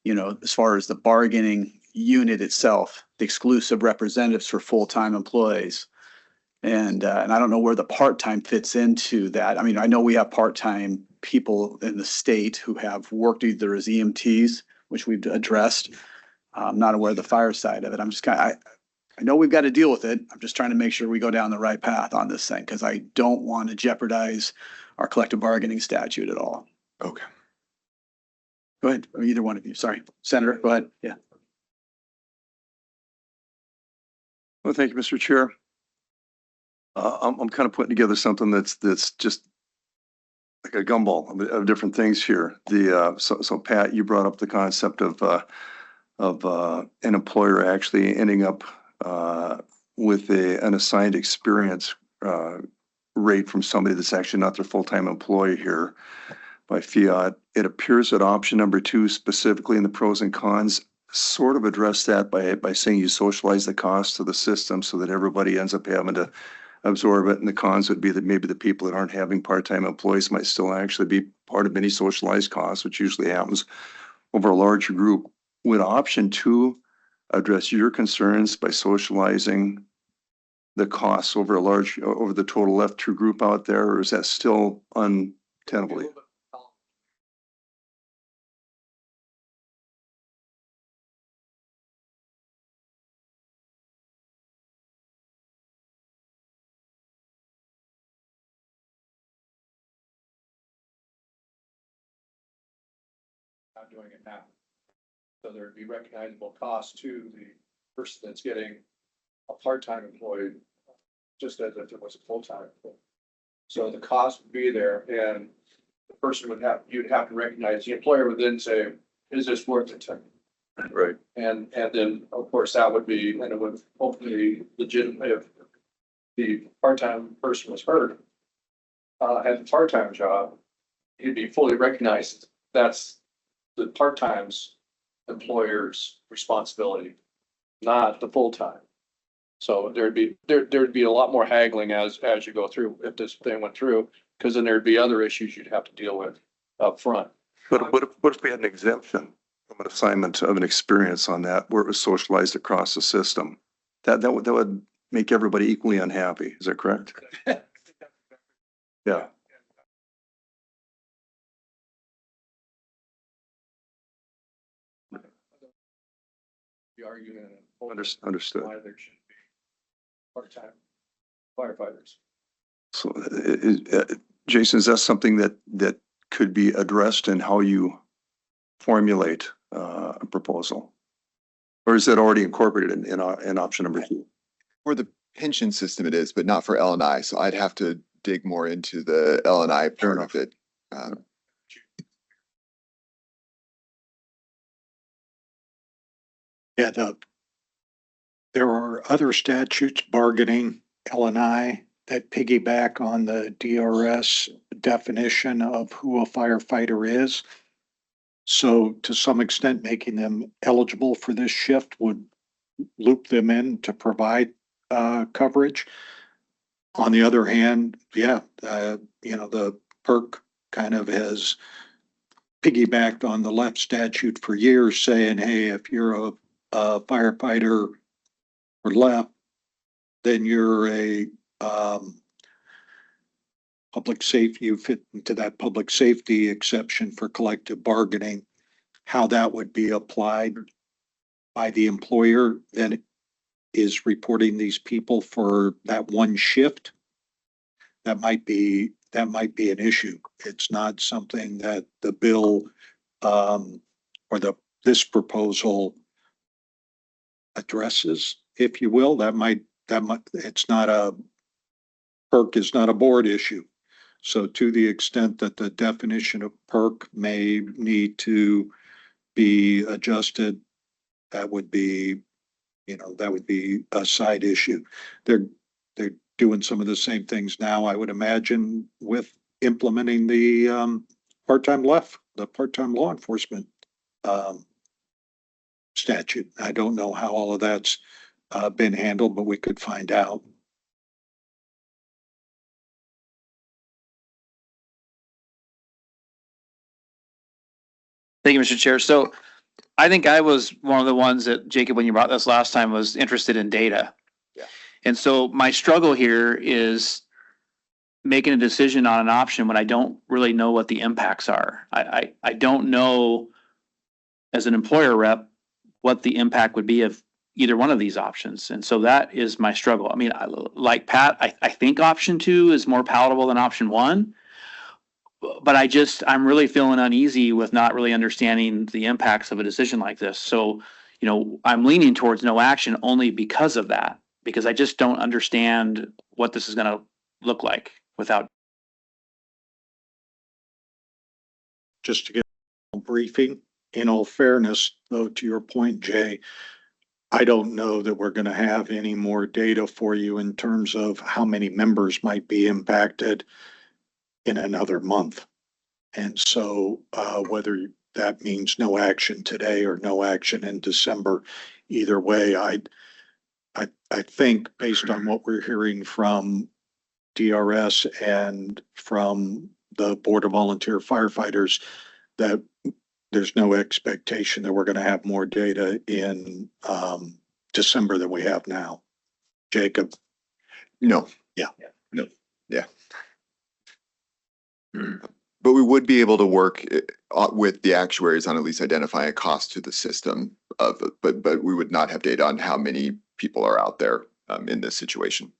as far as the bargaining unit itself, the exclusive representatives for full-time employees. And I don't know where the part-time fits into that. I mean, I know we have part-time people in the state who have worked either as EMTs, which we've addressed. I'm not aware of the fire side of it. I'm just I know we've got to deal with it. I'm just trying to make sure we go down the right path on this thing, because I don't want to jeopardize our collective bargaining statute at all. Okay. Go ahead, or either one of you. Sorry, Senator, go ahead. Yeah. Well, thank you, Mr. Chair. I'm kind of putting together something that's just like a gumball of different things here. So Pat, you brought up the concept of an employer actually ending up with an assigned experience rate from somebody that's actually not their full-time employee here. by fiat. It appears that option number 2, specifically in the pros and cons, sort of address that by saying you socialize the cost of the system so that everybody ends up having to absorb it. And the cons would be that maybe the people that aren't having part-time employees might still actually be part of any socialized costs, which usually happens over a larger group. Would option 2 address your concerns by socializing the costs over the total left two group out there, or is that still untenable? Not doing it now. So there'd be recognizable cost to the person that's getting a part-time employee, just as if it was a full-time employee. So the cost would be there, and the person you'd have to recognize, the employer would then say, is this worth it to me? Right. And then, of course, that would be, and it would hopefully legitimate if the part-time person was hurt, had a part-time job, he'd be fully recognized. That's the part-time's employer's responsibility, not the full-time. So there'd be a lot more haggling as you go through if this thing went through, because then there'd be other issues you'd have to deal with up front. But what if we had an exemption from an assignment of an experience on that where it was socialized across the system? That would make everybody equally unhappy. Is that correct? Yeah. The argument. Understood. Why there should be part-time firefighters. So, Jason, is that something that could be addressed in how you formulate a proposal? Or is that already incorporated in option number 2? For the pension system it is, but not for L&I. So I'd have to dig more into the L&I part of it. Yeah, there are other statutes bargaining L&I that piggyback on the DRS definition of who a firefighter is. So to some extent, making them eligible for this shift would loop them in to provide coverage. On the other hand, the PERC kind of has piggybacked on the left statute for years, saying, hey, if you're a firefighter or left, then you're a public safety, you fit into that public safety exception for collective bargaining. How that would be applied by the employer then is reporting these people for that one shift. That might be an issue. It's not something that the bill or this proposal addresses, if you will. It's not a PERC is not a board issue. So to the extent that the definition of PERC may need to be adjusted, that would be a side issue. They're doing some of the same things now, I would imagine, with implementing the part-time law enforcement statute. I don't know how all of that's been handled, but we could find out. Thank you, Mr. Chair. So I think I was one of the ones that, Jacob, when you brought this last time, was interested in data. Yeah. And so my struggle here is making a decision on an option when I don't really know what the impacts are. I don't know, as an employer rep, what the impact would be of either one of these options. And so that is my struggle. I mean, like Pat, I think option 2 is more palatable than option 1. But I'm really feeling uneasy with not really understanding the impacts of a decision like this. So, I'm leaning towards no action only because of that, because I just don't understand what this is going to look like without. Just to get a briefing, in all fairness, though, to your point, Jay, I don't know that we're going to have any more data for you in terms of how many members might be impacted in another month. And so whether that means no action today or no action in December, either way, I think based on what we're hearing from DRS and from the Board of Volunteer Firefighters, that there's no expectation that we're going to have more data in December than we have now. Jacob? No. Yeah. No. Yeah. But we would be able to work with the actuaries on at least identifying a cost to the system of, but we would not have data on how many people are out there in this situation.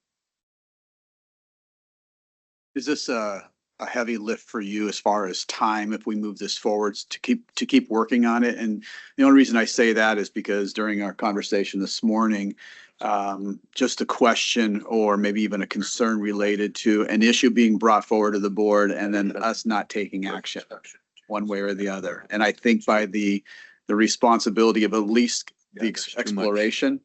Is this a heavy lift for you as far as time if we move this forward to keep working on it? And the only reason I say that is because during our conversation this morning, just a question or maybe even a concern related to an issue being brought forward to the board and then us not taking action one way or the other. And I think by the responsibility of at least the exploration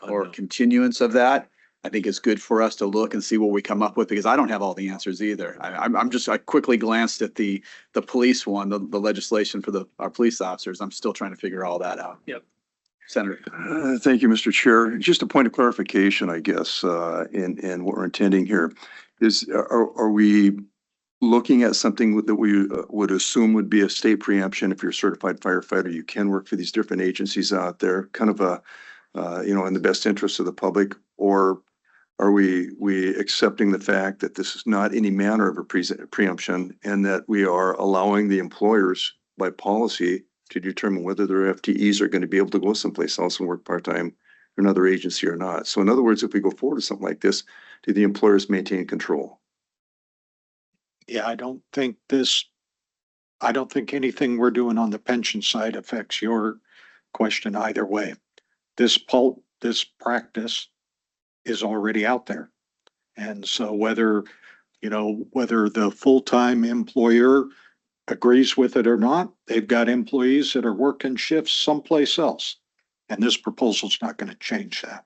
or continuance of that, I think it's good for us to look and see what we come up with, because I don't have all the answers either. I quickly glanced at the police one, the legislation for our police officers. I'm still trying to figure all that out. Yep. Senator. Thank you, Mr. Chair. Just a point of clarification, I guess, in what we're intending here is, are we looking at something that we would assume would be a state preemption? If you're a certified firefighter, you can work for these different agencies out there, kind of a, in the best interest of the public? Or are we accepting the fact that this is not any manner of a preemption and that we are allowing the employers by policy to determine whether their FTEs are going to be able to go someplace else and work part-time for another agency or not? So in other words, if we go forward with something like this, do the employers maintain control? Yeah, I don't think anything we're doing on the pension side affects your question either way. This practice is already out there. And so whether the full-time employer agrees with it or not, they've got employees that are working shifts someplace else. And this proposal's not going to change that.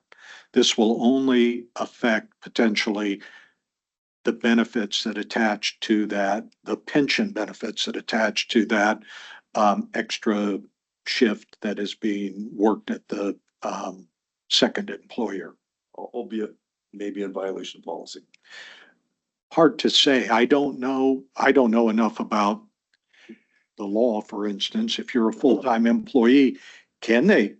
This will only affect potentially the benefits that attach to that, the pension benefits that attach to that extra shift that is being worked at the second employer. Albeit maybe in violation of policy. Hard to say. I don't know enough about the law, for instance. If you're a full-time employee, can they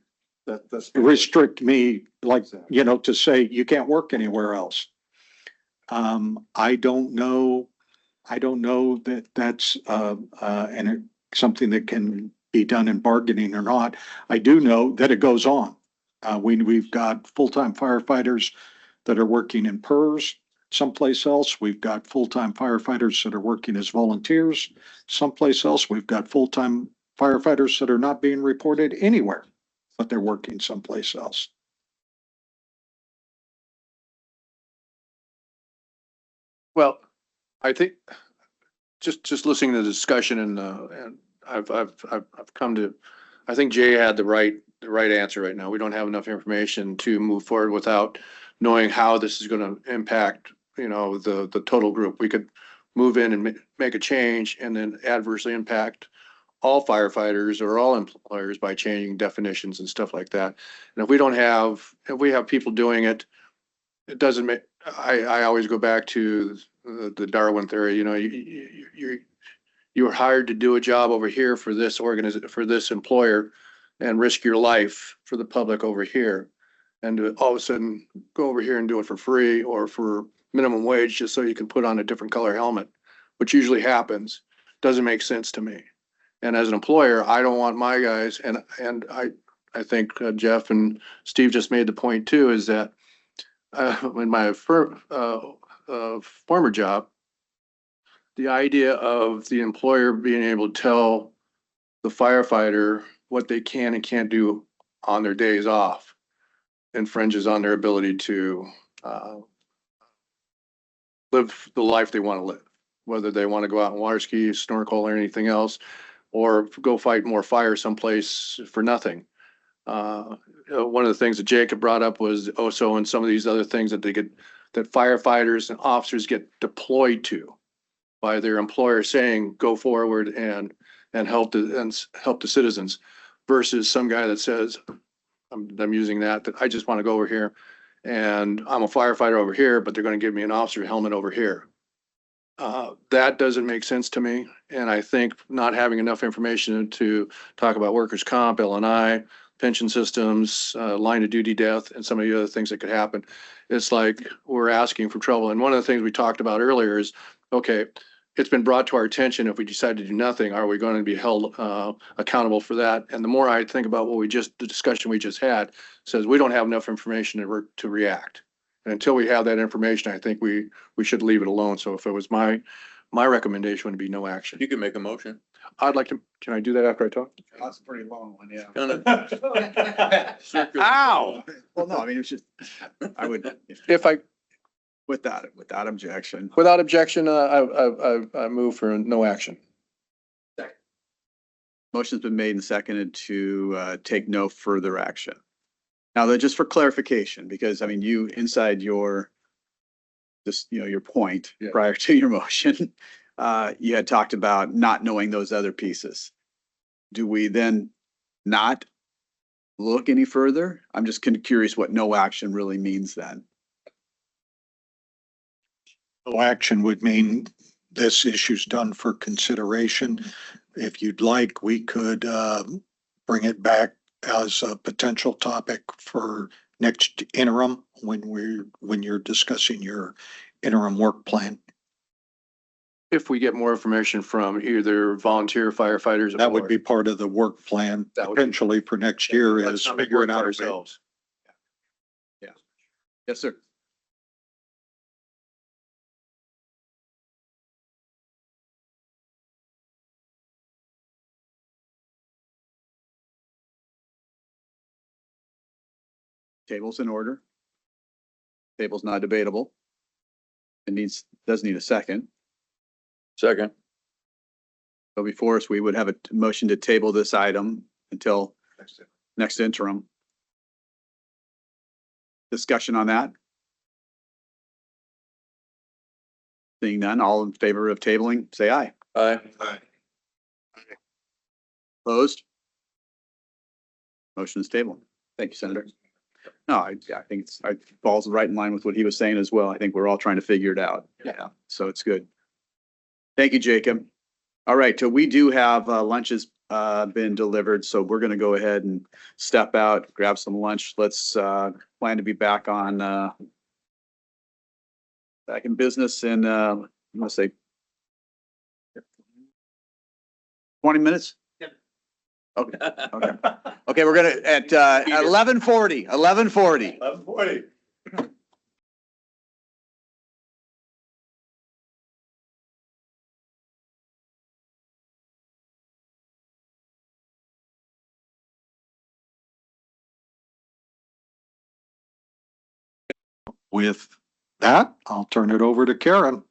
That's restrict me, like, to say you can't work anywhere else? I don't know that that's something that can be done in bargaining or not. I do know that it goes on. We've got full-time firefighters that are working in PERS someplace else. We've got full-time firefighters that are working as volunteers someplace else. We've got full-time firefighters that are not being reported anywhere, but they're working someplace else. Well, I think just listening to the discussion and I've come to, I think Jay had the right answer right now. We don't have enough information to move forward without knowing how this is going to impact, the total group. We could move in and make a change and then adversely impact all firefighters or all employers by changing definitions and stuff like that. And if we have people doing it, it doesn't make, I always go back to the Darwin theory. You're hired to do a job over here for this for this employer and risk your life for the public over here. And to all of a sudden go over here and do it for free or for minimum wage just so you can put on a different color helmet, which usually happens, doesn't make sense to me. And as an employer, I don't want my guys, and I think Jeff and Steve just made the point too, is that in my former job, the idea of the employer being able to tell the firefighter what they can and can't do on their days off infringes on their ability to live the life they want to live, whether they want to go out and water ski, snorkel, or anything else, or go fight more fire someplace for nothing. One of the things that Jacob brought up was OSO and some of these other things that that firefighters and officers get deployed to. by their employer saying, go forward and help the citizens versus some guy that says, I'm using that I just want to go over here and I'm a firefighter over here, but they're going to give me an officer helmet over here. That doesn't make sense to me. And I think not having enough information to talk about workers' comp, L&I, pension systems, line of duty death, and some of the other things that could happen. It's like we're asking for trouble. And one of the things we talked about earlier is, okay, it's been brought to our attention. If we decide to do nothing, are we going to be held accountable for that? And the more I think about the discussion we just had, says we don't have enough information to react. And until we have that information, I think we should leave it alone. So if it was my recommendation would be no action. You can make a motion. I'd like to, can I do that after I talk? That's a pretty long one, yeah. Ow! Well, no, I mean, it's just, I would, If I, without objection. without objection, I move for no action. Motion's been made and seconded to take no further action. Now, just for clarification, because I mean, you inside your, your point Yeah. prior to your motion, you had talked about not knowing those other pieces. Do we then not look any further? I'm just kind of curious what no action really means then. No action would mean this issue's done for consideration. If you'd like, we could bring it back as a potential topic for next interim when you're discussing your interim work plan. If we get more information from either volunteer firefighters. That would be part of the work plan That would- potentially for next year Let's is not make figuring work out for a way. ourselves. Yes, sir. Table's in order. Table's not debatable. It does need a second. Second. So before us, we would have a motion to table this item until next interim. Discussion on that? Seeing none, all in favor of tabling, say aye. Aye. Opposed? Motion is tabled. Thank you, Senator. No, I think it falls right in line with what he was saying as well. I think we're all trying to figure it out. Yeah, so it's good. Thank you, Jacob. All right, so we do have lunches been delivered, so we're going to go ahead and step out, grab some lunch. Let's plan to be back in business in I'm gonna say 20 minutes. Okay. Okay, we're gonna at 11:40. 11:40. With that, I'll turn it over to Karen.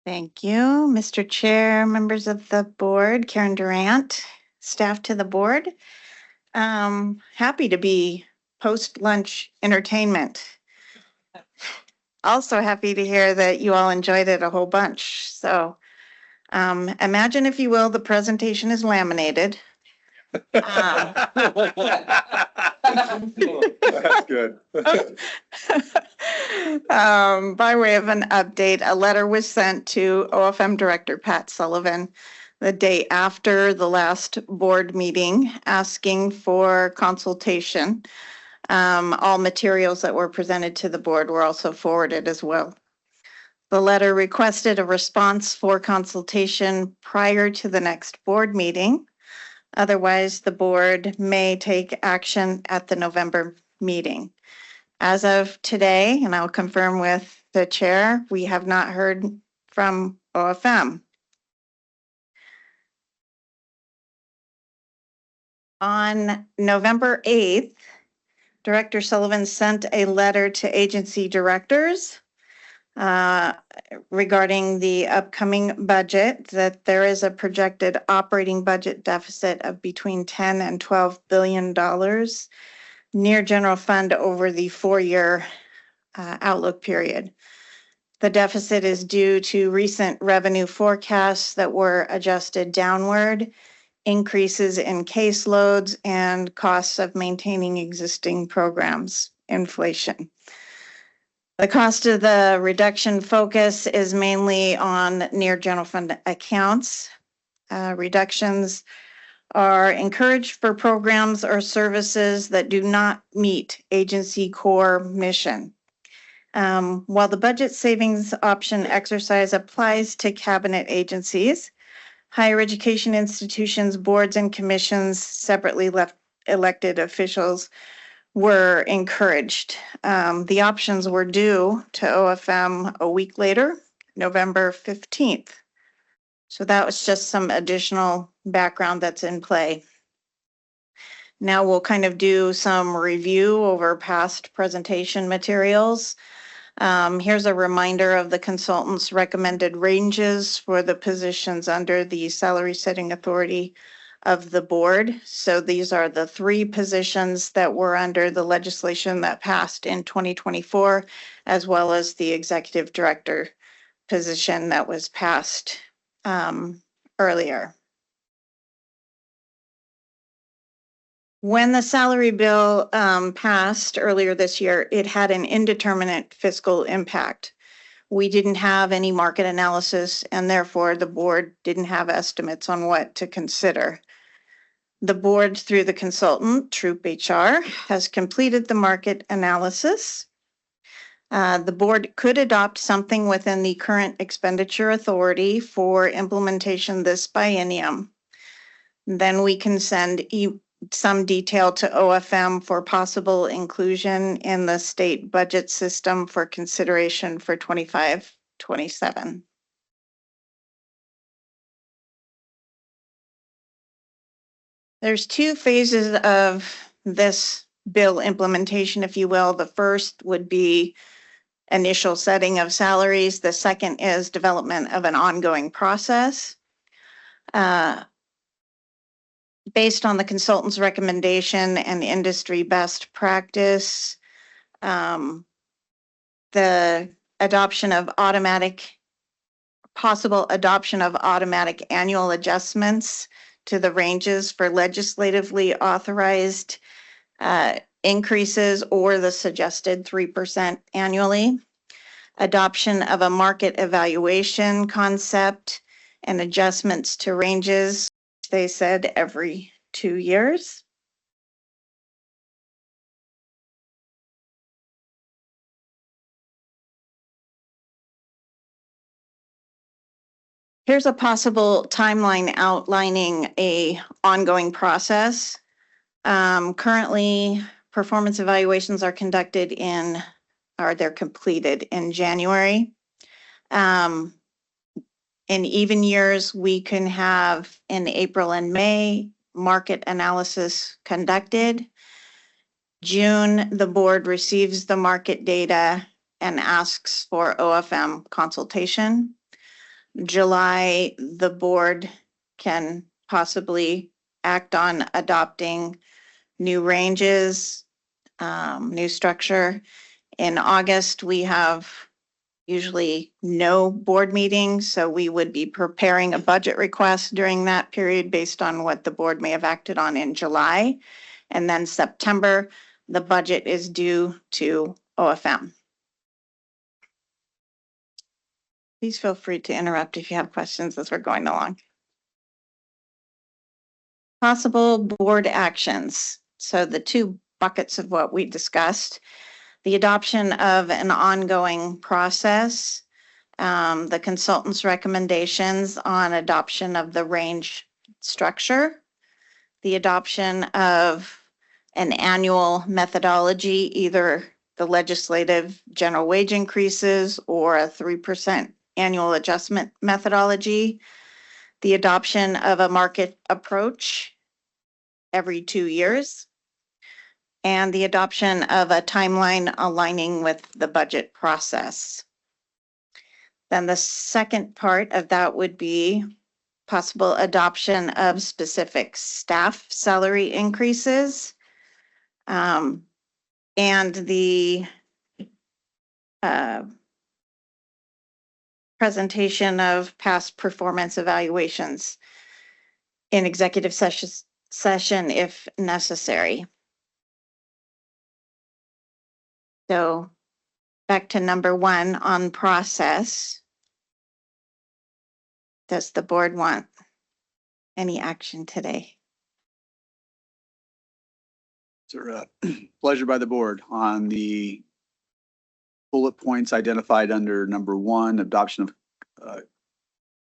Thank you, Mr. Chair, members of the board, Karen Durant, staff to the board. Happy to be post-lunch entertainment. Also happy to hear that you all enjoyed it a whole bunch. So imagine, if you will, the presentation is laminated. That's good. By way of an update, a letter was sent to OFM Director Pat Sullivan the day after the last board meeting asking for consultation. All materials that were presented to the board were also forwarded as well. The letter requested a response for consultation prior to the next board meeting. Otherwise, the board may take action at the November meeting. As of today, and I'll confirm with the chair, we have not heard from OFM. On November 8th, Director Sullivan sent a letter to agency directors regarding the upcoming budget, that there is a projected operating budget deficit of between 10 and $12 billion near general fund over the 4-year outlook period. The deficit is due to recent revenue forecasts that were adjusted downward, increases in caseloads, and costs of maintaining existing programs, inflation. The cost of the reduction focus is mainly on near general fund accounts. Reductions are encouraged for programs or services that do not meet agency core mission. While the budget savings option exercise applies to cabinet agencies, higher education institutions, boards, and commissions, separately elected officials were encouraged. The options were due to OFM a week later, November 15th. So that was just some additional background that's in play. Now we'll kind of do some review over past presentation materials. Here's a reminder of the consultant's recommended ranges for the positions under the salary setting authority of the board. So these are the 3 positions that were under the legislation that passed in 2024, as well as the executive director position that was passed earlier. When the salary bill passed earlier this year, it had an indeterminate fiscal impact. We didn't have any market analysis, and therefore the board didn't have estimates on what to consider. The board, through the consultant, Troop HR, has completed the market analysis. The board could adopt something within the current expenditure authority for implementation this biennium. Then we can send some detail to OFM for possible inclusion in the state budget system for consideration for 25-27. There's 2 phases of this bill implementation, if you will. The first would be initial setting of salaries. The second is development of an ongoing process. Based on the consultant's recommendation and industry best practice, the possible adoption of automatic annual adjustments to the ranges for legislatively authorized increases or the suggested 3% annually, adoption of a market evaluation concept and adjustments to ranges, they said every 2 years. Here's a possible timeline outlining a ongoing process. Currently, performance evaluations are they're completed in January. In even years, we can have in April and May market analysis conducted. June, the board receives the market data and asks for OFM consultation. July, the board can possibly act on adopting new ranges, new structure. In August, we have usually no board meetings, so we would be preparing a budget request during that period based on what the board may have acted on in July. And then September, the budget is due to OFM. Please feel free to interrupt if you have questions as we're going along. Possible board actions. So the 2 buckets of what we discussed. The adoption of an ongoing process, the consultant's recommendations on adoption of the range structure, the adoption of an annual methodology, either the legislative general wage increases or a 3% annual adjustment methodology, the adoption of a market approach every 2 years, and the adoption of a timeline aligning with the budget process. Then the second part of that would be possible adoption of specific staff salary increases, and the presentation of past performance evaluations in executive session if necessary. So back to number 1 on process. Does the board want any action today? Is there a pleasure by the board on the bullet points identified under number 1, adoption of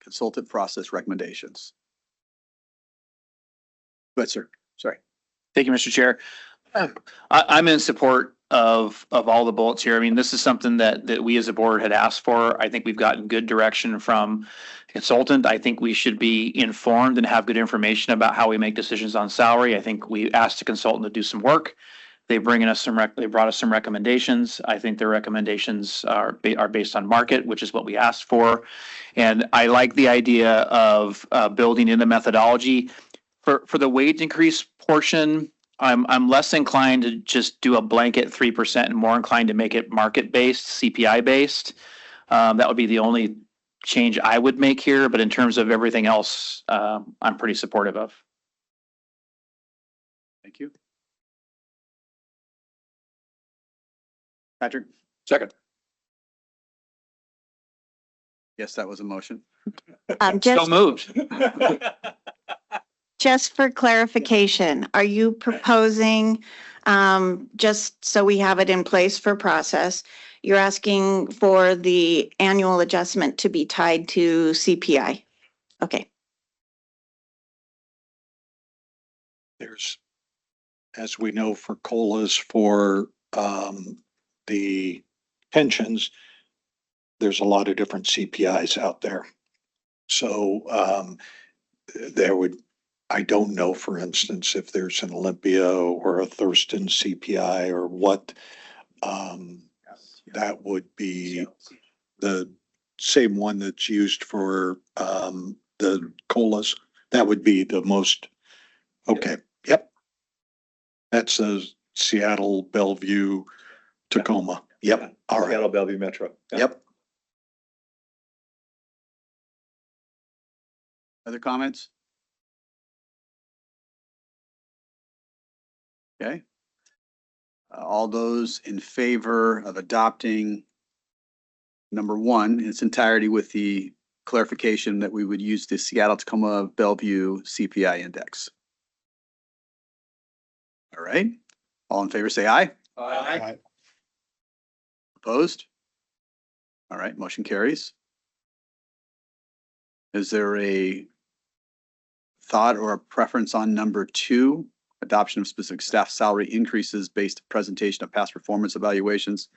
consultant process recommendations? Go ahead, sir. Sorry. Thank you, Mr. Chair. I'm in support of all the bullets here. I mean, this is something that we as a board had asked for. I think we've gotten good direction from consultant. I think we should be informed and have good information about how we make decisions on salary. I think we asked the consultant to do some work. They brought us some recommendations. I think their recommendations are based on market, which is what we asked for. And I like the idea of building in the methodology for the wage increase portion. I'm less inclined to just do a blanket 3% and more inclined to make it market-based, CPI-based. That would be the only change I would make here, but in terms of everything else, I'm pretty supportive of. Thank you. Patrick? Second. Yes, that was a motion. So moved. Just for clarification, are you proposing, just so we have it in place for process, you're asking for the annual adjustment to be tied to CPI? Okay. There's, as we know, for COLAs for the pensions, there's a lot of different CPIs out there. So I don't know, for instance, if there's an Olympia or a Thurston CPI or what. That would be the same one that's used for the COLAs. That would be the most, okay, yep. That's a Seattle, Bellevue, Tacoma. Yep, all right. Seattle Bellevue Metro. Yep. Other comments? Okay. All those in favor of adopting number 1 in its entirety with the clarification that we would use the Seattle Tacoma Bellevue CPI index. All right. All in favor, say aye. Aye. Opposed? All right, motion carries. Is there a thought or a preference on number 2? Adoption of specific staff salary increases based on presentation of past performance evaluations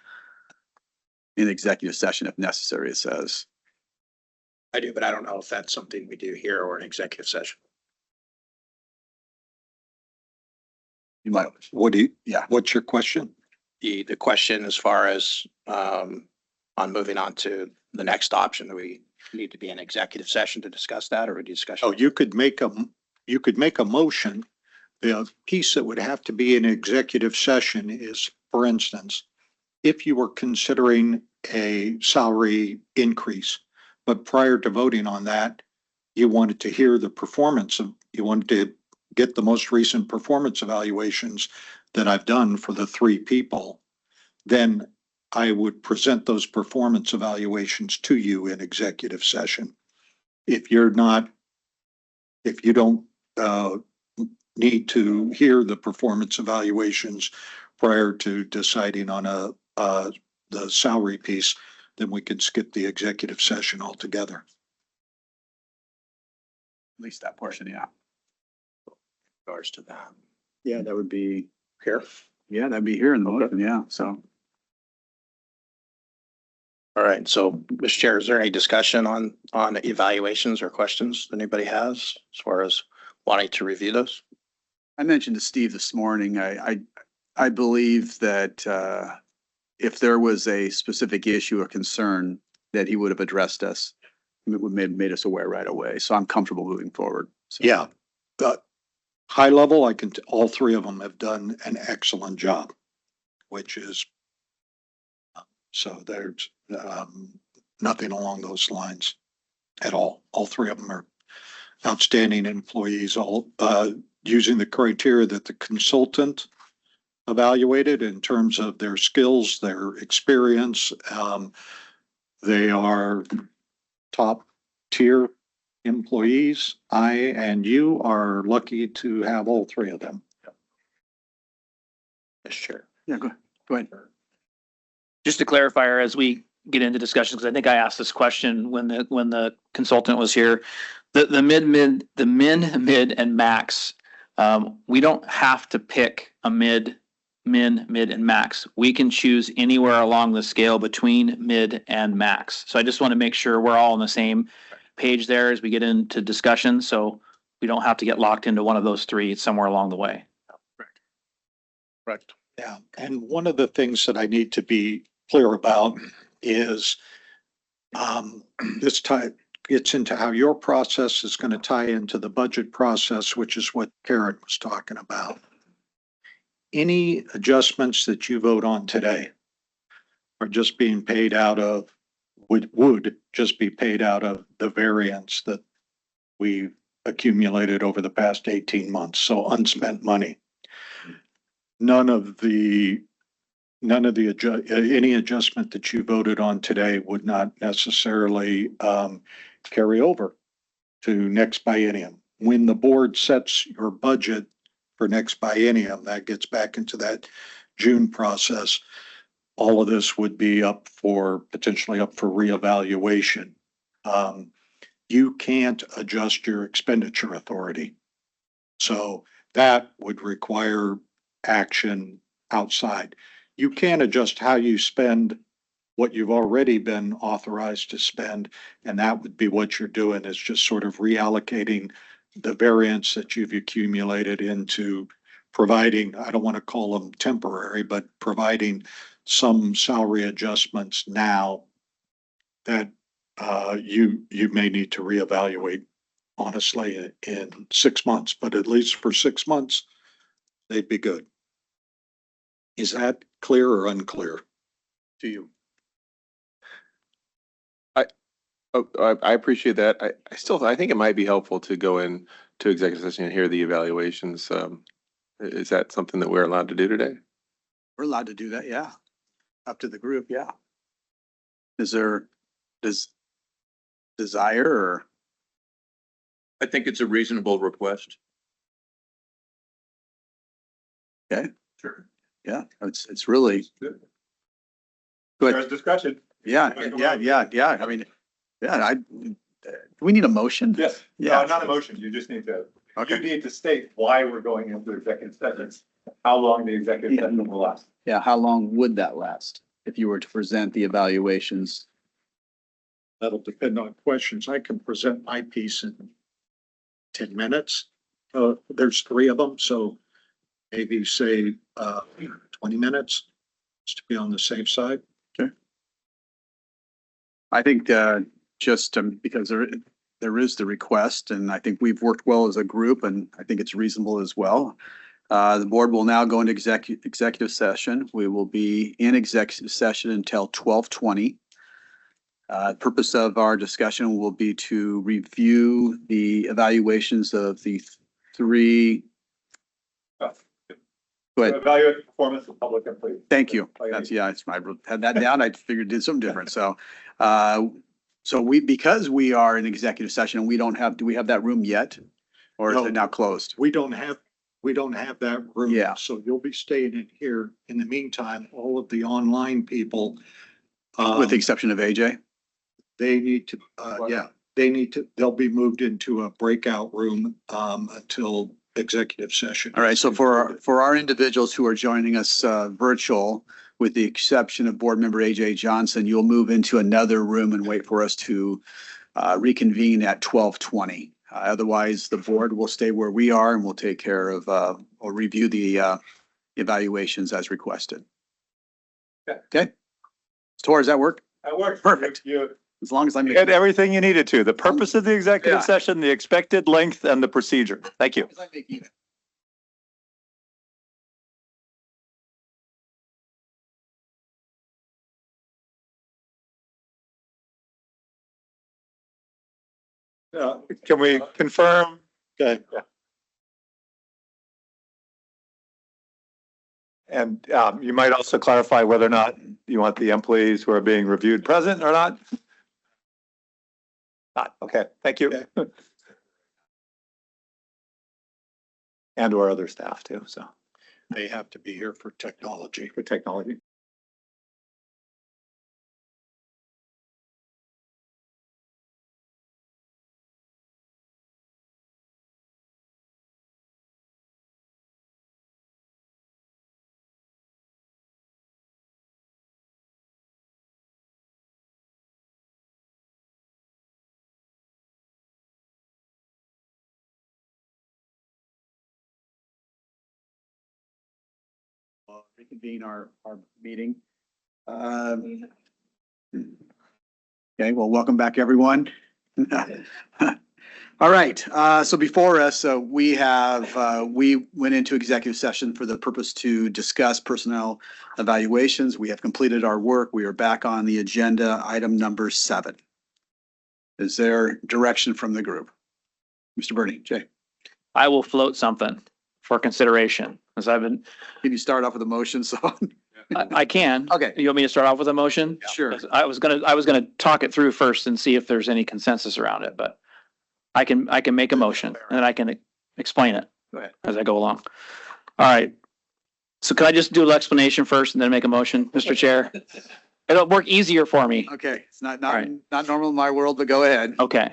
in executive session if necessary, it says. I do, but I don't know if that's something we do here or an executive session. You might. What do you, Yeah. what's your question? The question as far as on moving on to the next option, do we need to be in executive session to discuss that or a discussion? Oh, you could make a motion. The piece that would have to be in executive session is, for instance, if you were considering a salary increase, but prior to voting on that, you wanted to hear the performance of, you wanted to get the most recent performance evaluations that I've done for the 3 people, then I would present those performance evaluations to you in executive session. If you don't need to hear the performance evaluations prior to deciding on the salary piece, then we can skip the executive session altogether. At least that portion, yeah. Regards to that. Yeah, that would be, Here. yeah, that'd be here in the motion, yeah, so. All right, so, Mr. Chair, is there any discussion on evaluations or questions that anybody has as far as wanting to review those? I mentioned to Steve this morning, I believe that if there was a specific issue or concern that he would have addressed us, it would have made us aware right away. So I'm comfortable moving forward. So. Yeah, but high level, all 3 of them have done an excellent job, which is, so there's, nothing along those lines at all. All three of them are outstanding employees, all using the criteria that the consultant evaluated in terms of their skills, their experience. They are top tier employees. I and you are lucky to have all three of them. Sure. Yeah, go ahead. Just to clarify, or as we get into discussions, because I think I asked this question when the consultant was here, the mid, and max, we don't have to pick a mid, and max. We can choose anywhere along the scale between mid and max. So I just want to make sure we're all on the same page there as we get into discussion. So we don't have to get locked into one of those three. It's somewhere along the way. Correct. Yeah, and one of the things that I need to be clear about is this gets into how your process is going to tie into the budget process, which is what Karen was talking about. Any adjustments that you vote on today are just being paid out of, would just be paid out of the variance that we accumulated over the past 18 months. So unspent money. Any adjustment that you voted on today would not necessarily carry over to next biennium. When the board sets your budget for next biennium, that gets back into that June process. All of this would be potentially up for reevaluation. You can't adjust your expenditure authority. So that would require action outside. You can adjust how you spend what you've already been authorized to spend, and that would be what you're doing, is just sort of reallocating the variance that you've accumulated into providing, I don't want to call them temporary, but providing some salary adjustments now that you may need to reevaluate, honestly, in 6 months, but at least for 6 months, they'd be good. Is that clear or unclear to you? I appreciate that. I think it might be helpful to go in to executive session and hear the evaluations. Is that something that we're allowed to do today? We're allowed to do that, yeah. Up to the group, yeah. Is there, desire or? I think it's a reasonable request. Okay, Sure. yeah, it's really. Good. Good. There's discussion. Yeah. I mean, yeah, we need a motion? Yes. Yeah. Not a motion. You just need to, Okay. you need to state why we're going into executive sessions, how long the executive session will last. Yeah, how long would that last if you were to present the evaluations? That'll depend on questions. I can present my piece in 10 minutes. There's 3 of them, so maybe say 20 minutes just to be on the safe side. I think just because there is the request, and I think we've worked well as a group, and I think it's reasonable as well. The board will now go into executive session. We will be in executive session until 12:20. Purpose of our discussion will be to review the evaluations of the 3. Go ahead. Evaluate the performance of public employees. Thank you. That's, yeah, I had that down. I figured did something different. So, because we are in executive session and do we have that room yet? Or is No. it now closed? We don't have that room. Yeah. So you'll be staying in here. In the meantime, all of the online people. With the exception of AJ? They need to, they'll be moved into a breakout room until executive session. All right. So for our individuals who are joining us virtual, with the exception of board member AJ Johnson, you'll move into another room and wait for us to reconvene at 12:20. Otherwise, the board will stay where we are and we'll take care of or review the evaluations as requested. Okay. Tor, does that work? That works. Perfect. As long as I'm. You had everything you needed to. The purpose of the executive Yeah. session, the expected length, and the procedure. Thank you. Can we confirm? Okay. And you might also clarify whether or not you want the employees who are being reviewed present or not? Not, okay, thank you. And or other staff too, so They have to be here for technology. for technology. Reconvene our meeting. Okay, well, welcome back, everyone. All right, so before us, we went into executive session for the purpose to discuss personnel evaluations. We have completed our work. We are back on the agenda, item number 7. Is there direction from the group? Mr. Bernie, Jay, I will float something for consideration, as I've been, can you start off with a motion? So, I can. okay, You want me to start off with a motion? sure. I was gonna talk it through first and see if there's any consensus around it, but I can make a motion and then I can explain it Go ahead. as I go along. All right. So can I just do an explanation first and then make a motion, Mr. Chair? It'll work easier for me. Okay, it's not All right. not normal in my world, but go ahead. Okay.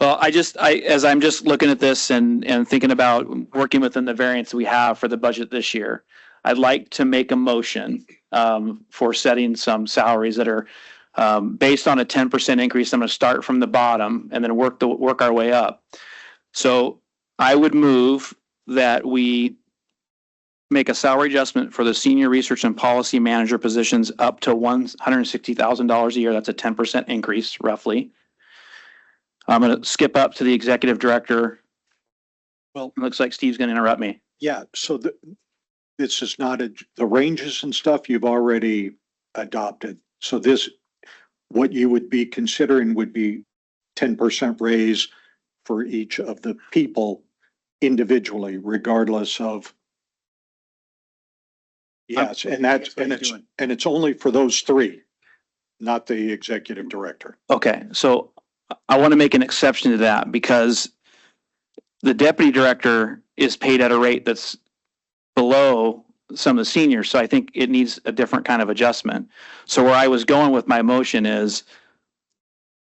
Well, as I'm just looking at this and thinking about working within the variance we have for the budget this year, I'd like to make a motion for setting some salaries that are based on a 10% increase. I'm going to start from the bottom and then work our way up. So I would move that we make a salary adjustment for the senior research and policy manager positions up to $160,000 a year. That's a 10% increase roughly. I'm going to skip up to the executive director. Well, It looks like Steve's going to interrupt me. Yeah, so this is not the ranges and stuff you've already adopted. So what you would be considering would be 10% raise for each of the people individually, regardless of. Yes, and it's only for those 3, not the executive director. Okay, so I want to make an exception to that because the deputy director is paid at a rate that's below some of the seniors. So I think it needs a different kind of adjustment. So where I was going with my motion is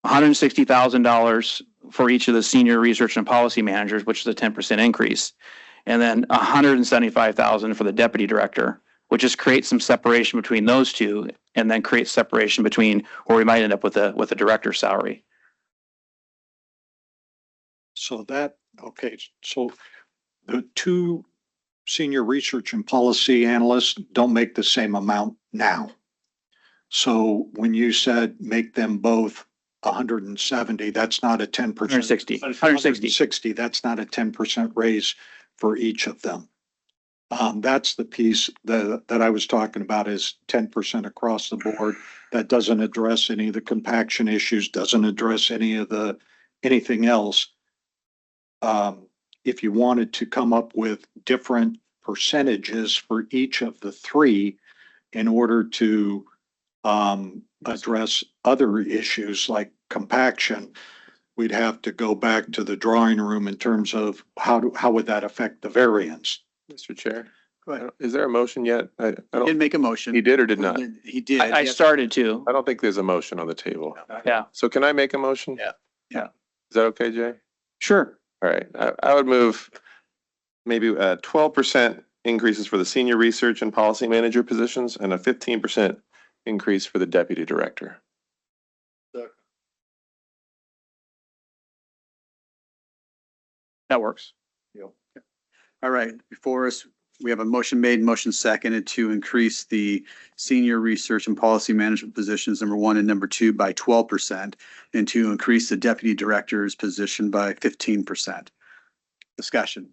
$160,000 for each of the senior research and policy managers, which is a 10% increase. And then $175,000 for the deputy director, which just creates some separation between those two and then creates separation between where we might end up with a director's salary. So so the 2 senior research and policy analysts don't make the same amount now. So when you said make them both 170, that's not a 10%. 160. That's not a 10% raise for each of them. That's the piece that I was talking about is 10% across the board. That doesn't address any of the compaction issues, doesn't address anything else. If you wanted to come up with different percentages for each of the 3 in order to address other issues like compaction, we'd have to go back to the drawing room in terms of how would that affect the variance? Mr. Chair, Go ahead. is there a motion yet? I He don't, did make a motion. he did or did not? He did. I started to. I don't think there's a motion on the table. Yeah. So can I make a motion? Yeah. Yeah. Is that okay, Jay? Sure. All right, I would move maybe 12% increases for the senior research and policy manager positions and a 15% increase for the deputy director. That works. All right, before us, we have a motion made, motion seconded to increase the senior research and policy management positions, number 1 and number 2 by 12% and to increase the deputy director's position by 15%. Discussion.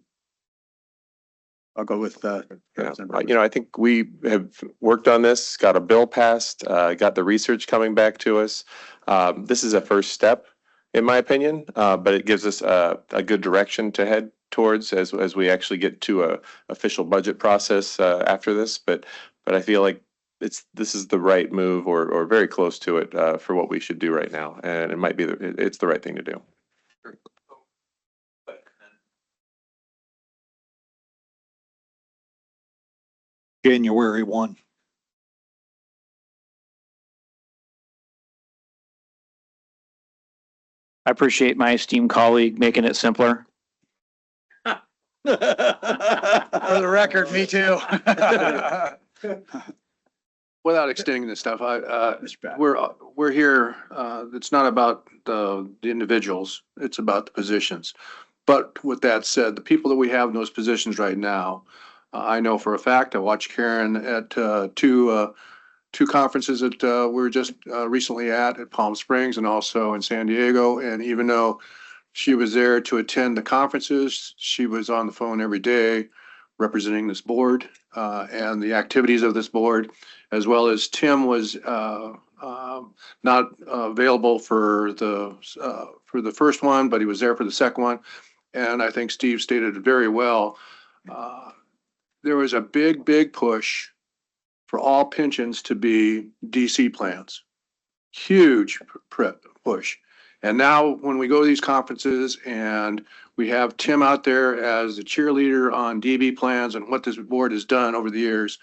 I'll go with, Yeah, I think we have worked on this, got a bill passed, got the research coming back to us. This is a first step in my opinion, but it gives us a good direction to head towards as we actually get to a official budget process after this. But I feel like this is the right move or very close to it for what we should do right now, and it might be it's the right thing to do. January 1. I appreciate my esteemed colleague making it simpler. For the record, me too. Without extending this stuff, we're here, it's not about the individuals, it's about the positions. But with that said, the people that we have in those positions right now, I know for a fact, I watched Karen at two conferences that we were just recently at Palm Springs and also in San Diego. And even though she was there to attend the conferences, she was on the phone every day representing this board and the activities of this board, as well as Tim was not available for the first one, but he was there for the second one. And I think Steve stated it very well. There was a big push for all pensions to be DC plans. Huge push. And now when we go to these conferences and we have Tim out there as the cheerleader on DB plans and what this board has done over the years,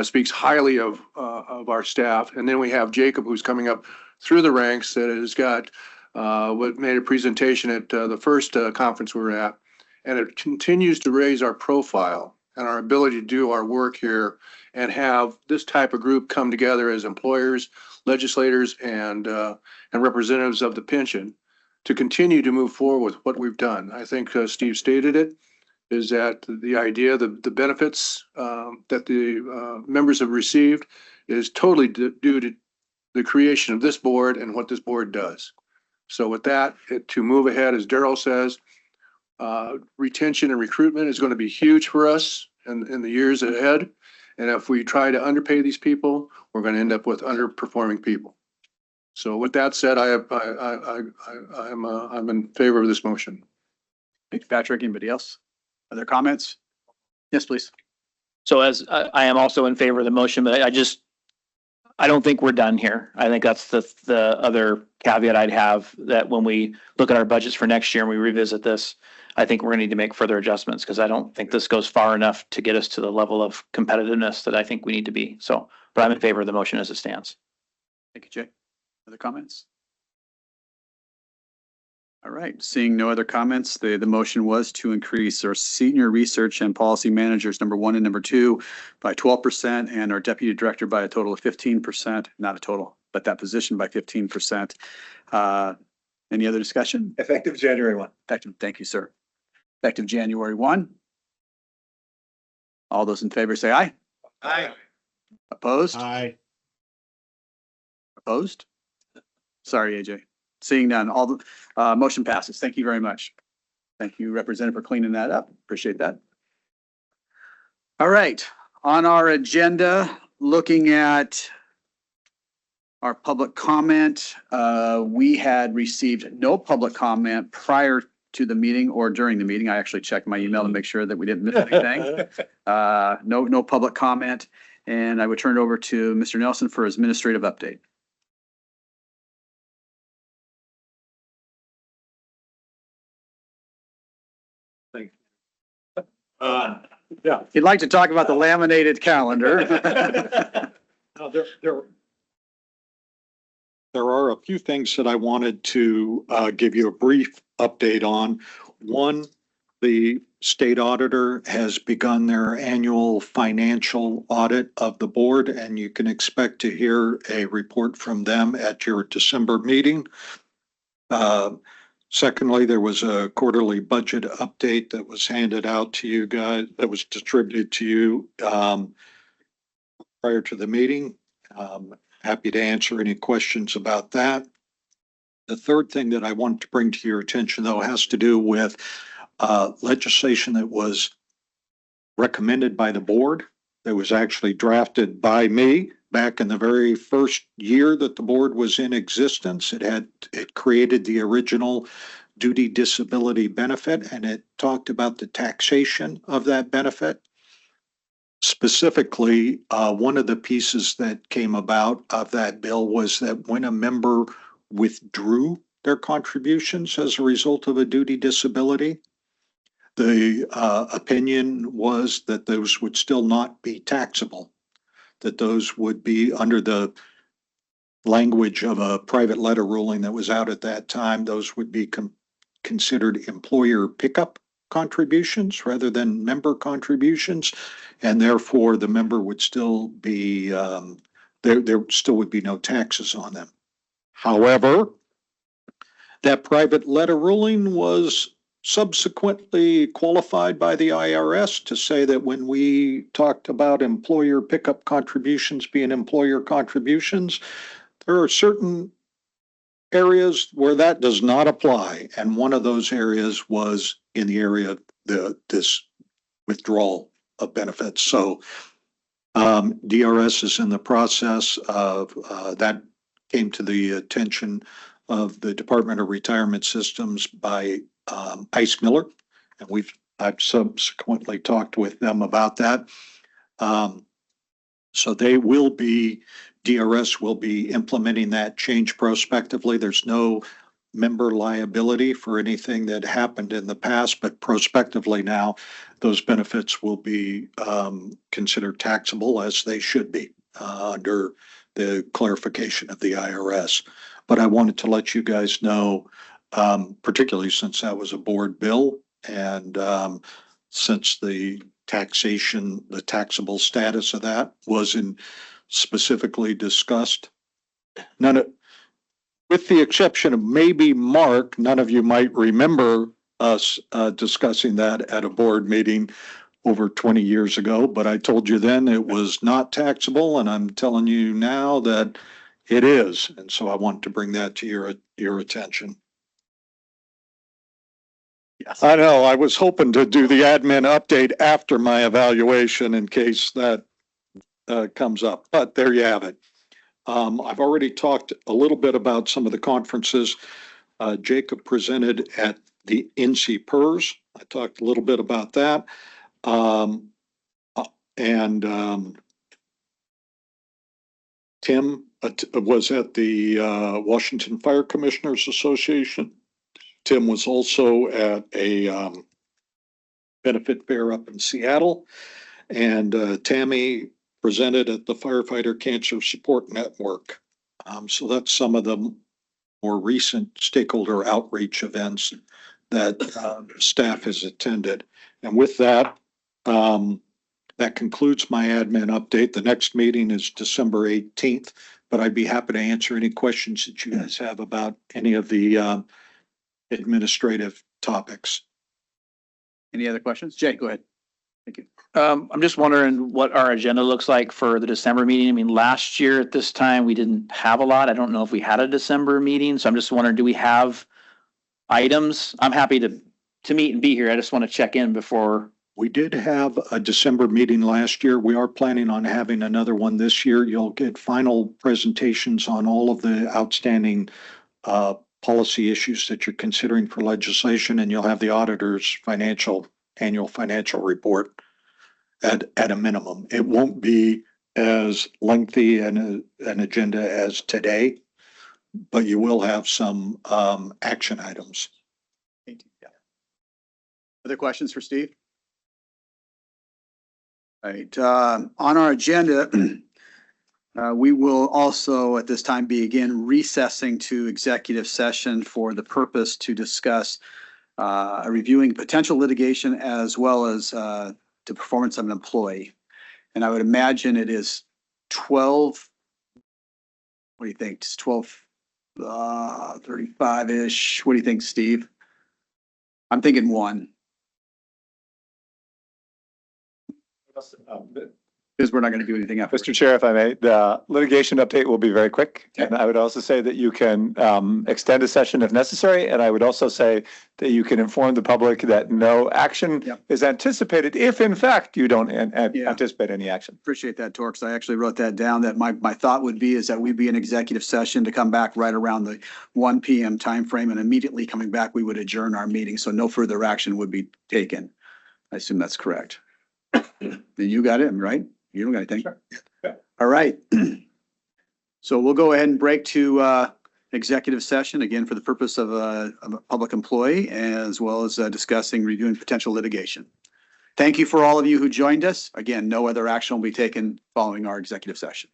speaks highly of our staff. And then we have Jacob, who's coming up through the ranks, that has got what made a presentation at the first conference we were at. And it continues to raise our profile and our ability to do our work here and have this type of group come together as employers, legislators, and representatives of the pension to continue to move forward with what we've done. I think Steve stated it, is that the idea, the benefits that the members have received is totally due to the creation of this board and what this board does. So with that, to move ahead, as Darrell says, retention and recruitment is going to be huge for us in the years ahead. And if we try to underpay these people, we're going to end up with underperforming people. So with that said, I'm in favor of this motion. Thanks, Patrick. Anybody else? Other comments? Yes, please. So as I am also in favor of the motion, but I don't think we're done here. I think that's the other caveat I'd have, that when we look at our budgets for next year and we revisit this, I think we're gonna need to make further adjustments, because I don't think this goes far enough to get us to the level of competitiveness that I think we need to be. So, but I'm in favor of the motion as it stands. Thank you, Jay. Other comments? All right, seeing no other comments, the motion was to increase our senior research and policy managers, number 1 and number 2, by 12%, and our deputy director by a total of 15%, not a total, but that position by 15%. Any other discussion? Effective January 1. Effective, thank you, sir. Effective January 1. All those in favor say aye. Aye. Opposed? Aye. Opposed? Sorry, AJ. Seeing none, all the motion passes. Thank you very much. Thank you, Representative, for cleaning that up. Appreciate that. All right, on our agenda, looking at our public comment, we had received no public comment prior to the meeting or during the meeting. I actually checked my email to make sure that we didn't miss anything. No public comment, and I would turn it over to Mr. Nelson for his administrative update. Yeah. He'd like to talk about the laminated calendar. No, there are a few things that I wanted to give you a brief update on. One, the state auditor has begun their annual financial audit of the board, and you can expect to hear a report from them at your December meeting. Secondly, there was a quarterly budget update that was handed out to you guys, that was distributed to you prior to the meeting. Happy to answer any questions about that. The third thing that I want to bring to your attention, though, has to do with legislation that was recommended by the board, that was actually drafted by me back in the very first year that the board was in existence. It created the original duty disability benefit, and it talked about the taxation of that benefit. Specifically, one of the pieces that came about of that bill was that when a member withdrew their contributions as a result of a duty disability, the opinion was that those would still not be taxable, that those would be under the language of a private letter ruling that was out at that time. Those would be considered employer pickup contributions rather than member contributions. And therefore the member would still be, there still would be no taxes on them. However, that private letter ruling was subsequently qualified by the IRS to say that when we talked about employer pickup contributions being employer contributions, there are certain areas where that does not apply. And one of those areas was in the area of this withdrawal of benefits. So DRS is in the process of that came to the attention of the Department of Retirement Systems by Ice Miller, and I've subsequently talked with them about that. So DRS will be implementing that change prospectively. There's no member liability for anything that happened in the past, but prospectively now, those benefits will be considered taxable as they should be under the clarification of the IRS. But I wanted to let you guys know, particularly since that was a board bill and since the taxable status of that wasn't specifically discussed. With the exception of maybe Mark, none of you might remember us discussing that at a board meeting over 20 years ago, but I told you then it was not taxable, and I'm telling you now that it is. And so I want to bring that to your attention. Yes. I know, I was hoping to do the admin update after my evaluation in case that comes up, but there you have it. I've already talked a little bit about some of the conferences. Jacob presented at the NC PERS. I talked a little bit about that. Tim was at the Washington Fire Commissioners Association. Tim was also at a benefit fair up in Seattle. And Tammy presented at the Firefighter Cancer Support Network. So that's some of the more recent stakeholder outreach events that staff has attended. And with that, that concludes my admin update. The next meeting is December 18th, but I'd be happy to answer any questions that you guys have about any of the administrative topics. Any other questions? Jay, go ahead. Thank you. I'm just wondering what our agenda looks like for the December meeting. I mean, last year at this time, we didn't have a lot. I don't know if we had a December meeting, so I'm just wondering, do we have items? I'm happy to meet and be here. I just want to check in before. We did have a December meeting last year. We are planning on having another one this year. You'll get final presentations on all of the outstanding policy issues that you're considering for legislation, and you'll have the auditor's annual financial report at a minimum. It won't be as lengthy an agenda as today, but you will have some action items. Yeah. Other questions for Steve? All right, on our agenda, we will also at this time be again recessing to executive session for the purpose to discuss reviewing potential litigation as well as the performance of an employee. And I would imagine it is 12, what do you think? It's 12:35-ish. What do you think, Steve? I'm thinking 1. Because we're not going to do anything after. Mr. Chair, if I may, the litigation update will be very quick. And I would also say that you can extend a session if necessary. And I would also say that you can inform the public that no action Yep. is anticipated if in fact you don't Yeah. anticipate any action. Appreciate that, Torx. I actually wrote that down, that my thought would be is that we'd be in executive session to come back right around the 1 PM timeframe, and immediately coming back, we would adjourn our meeting, so no further action would be taken. I assume that's correct. Then you got it, right? You don't got anything? Yeah. All right. So we'll go ahead and break to executive session, again, for the purpose of a public employee, as well as discussing, reviewing potential litigation. Thank you for all of you who joined us. Again, no other action will be taken following our executive session.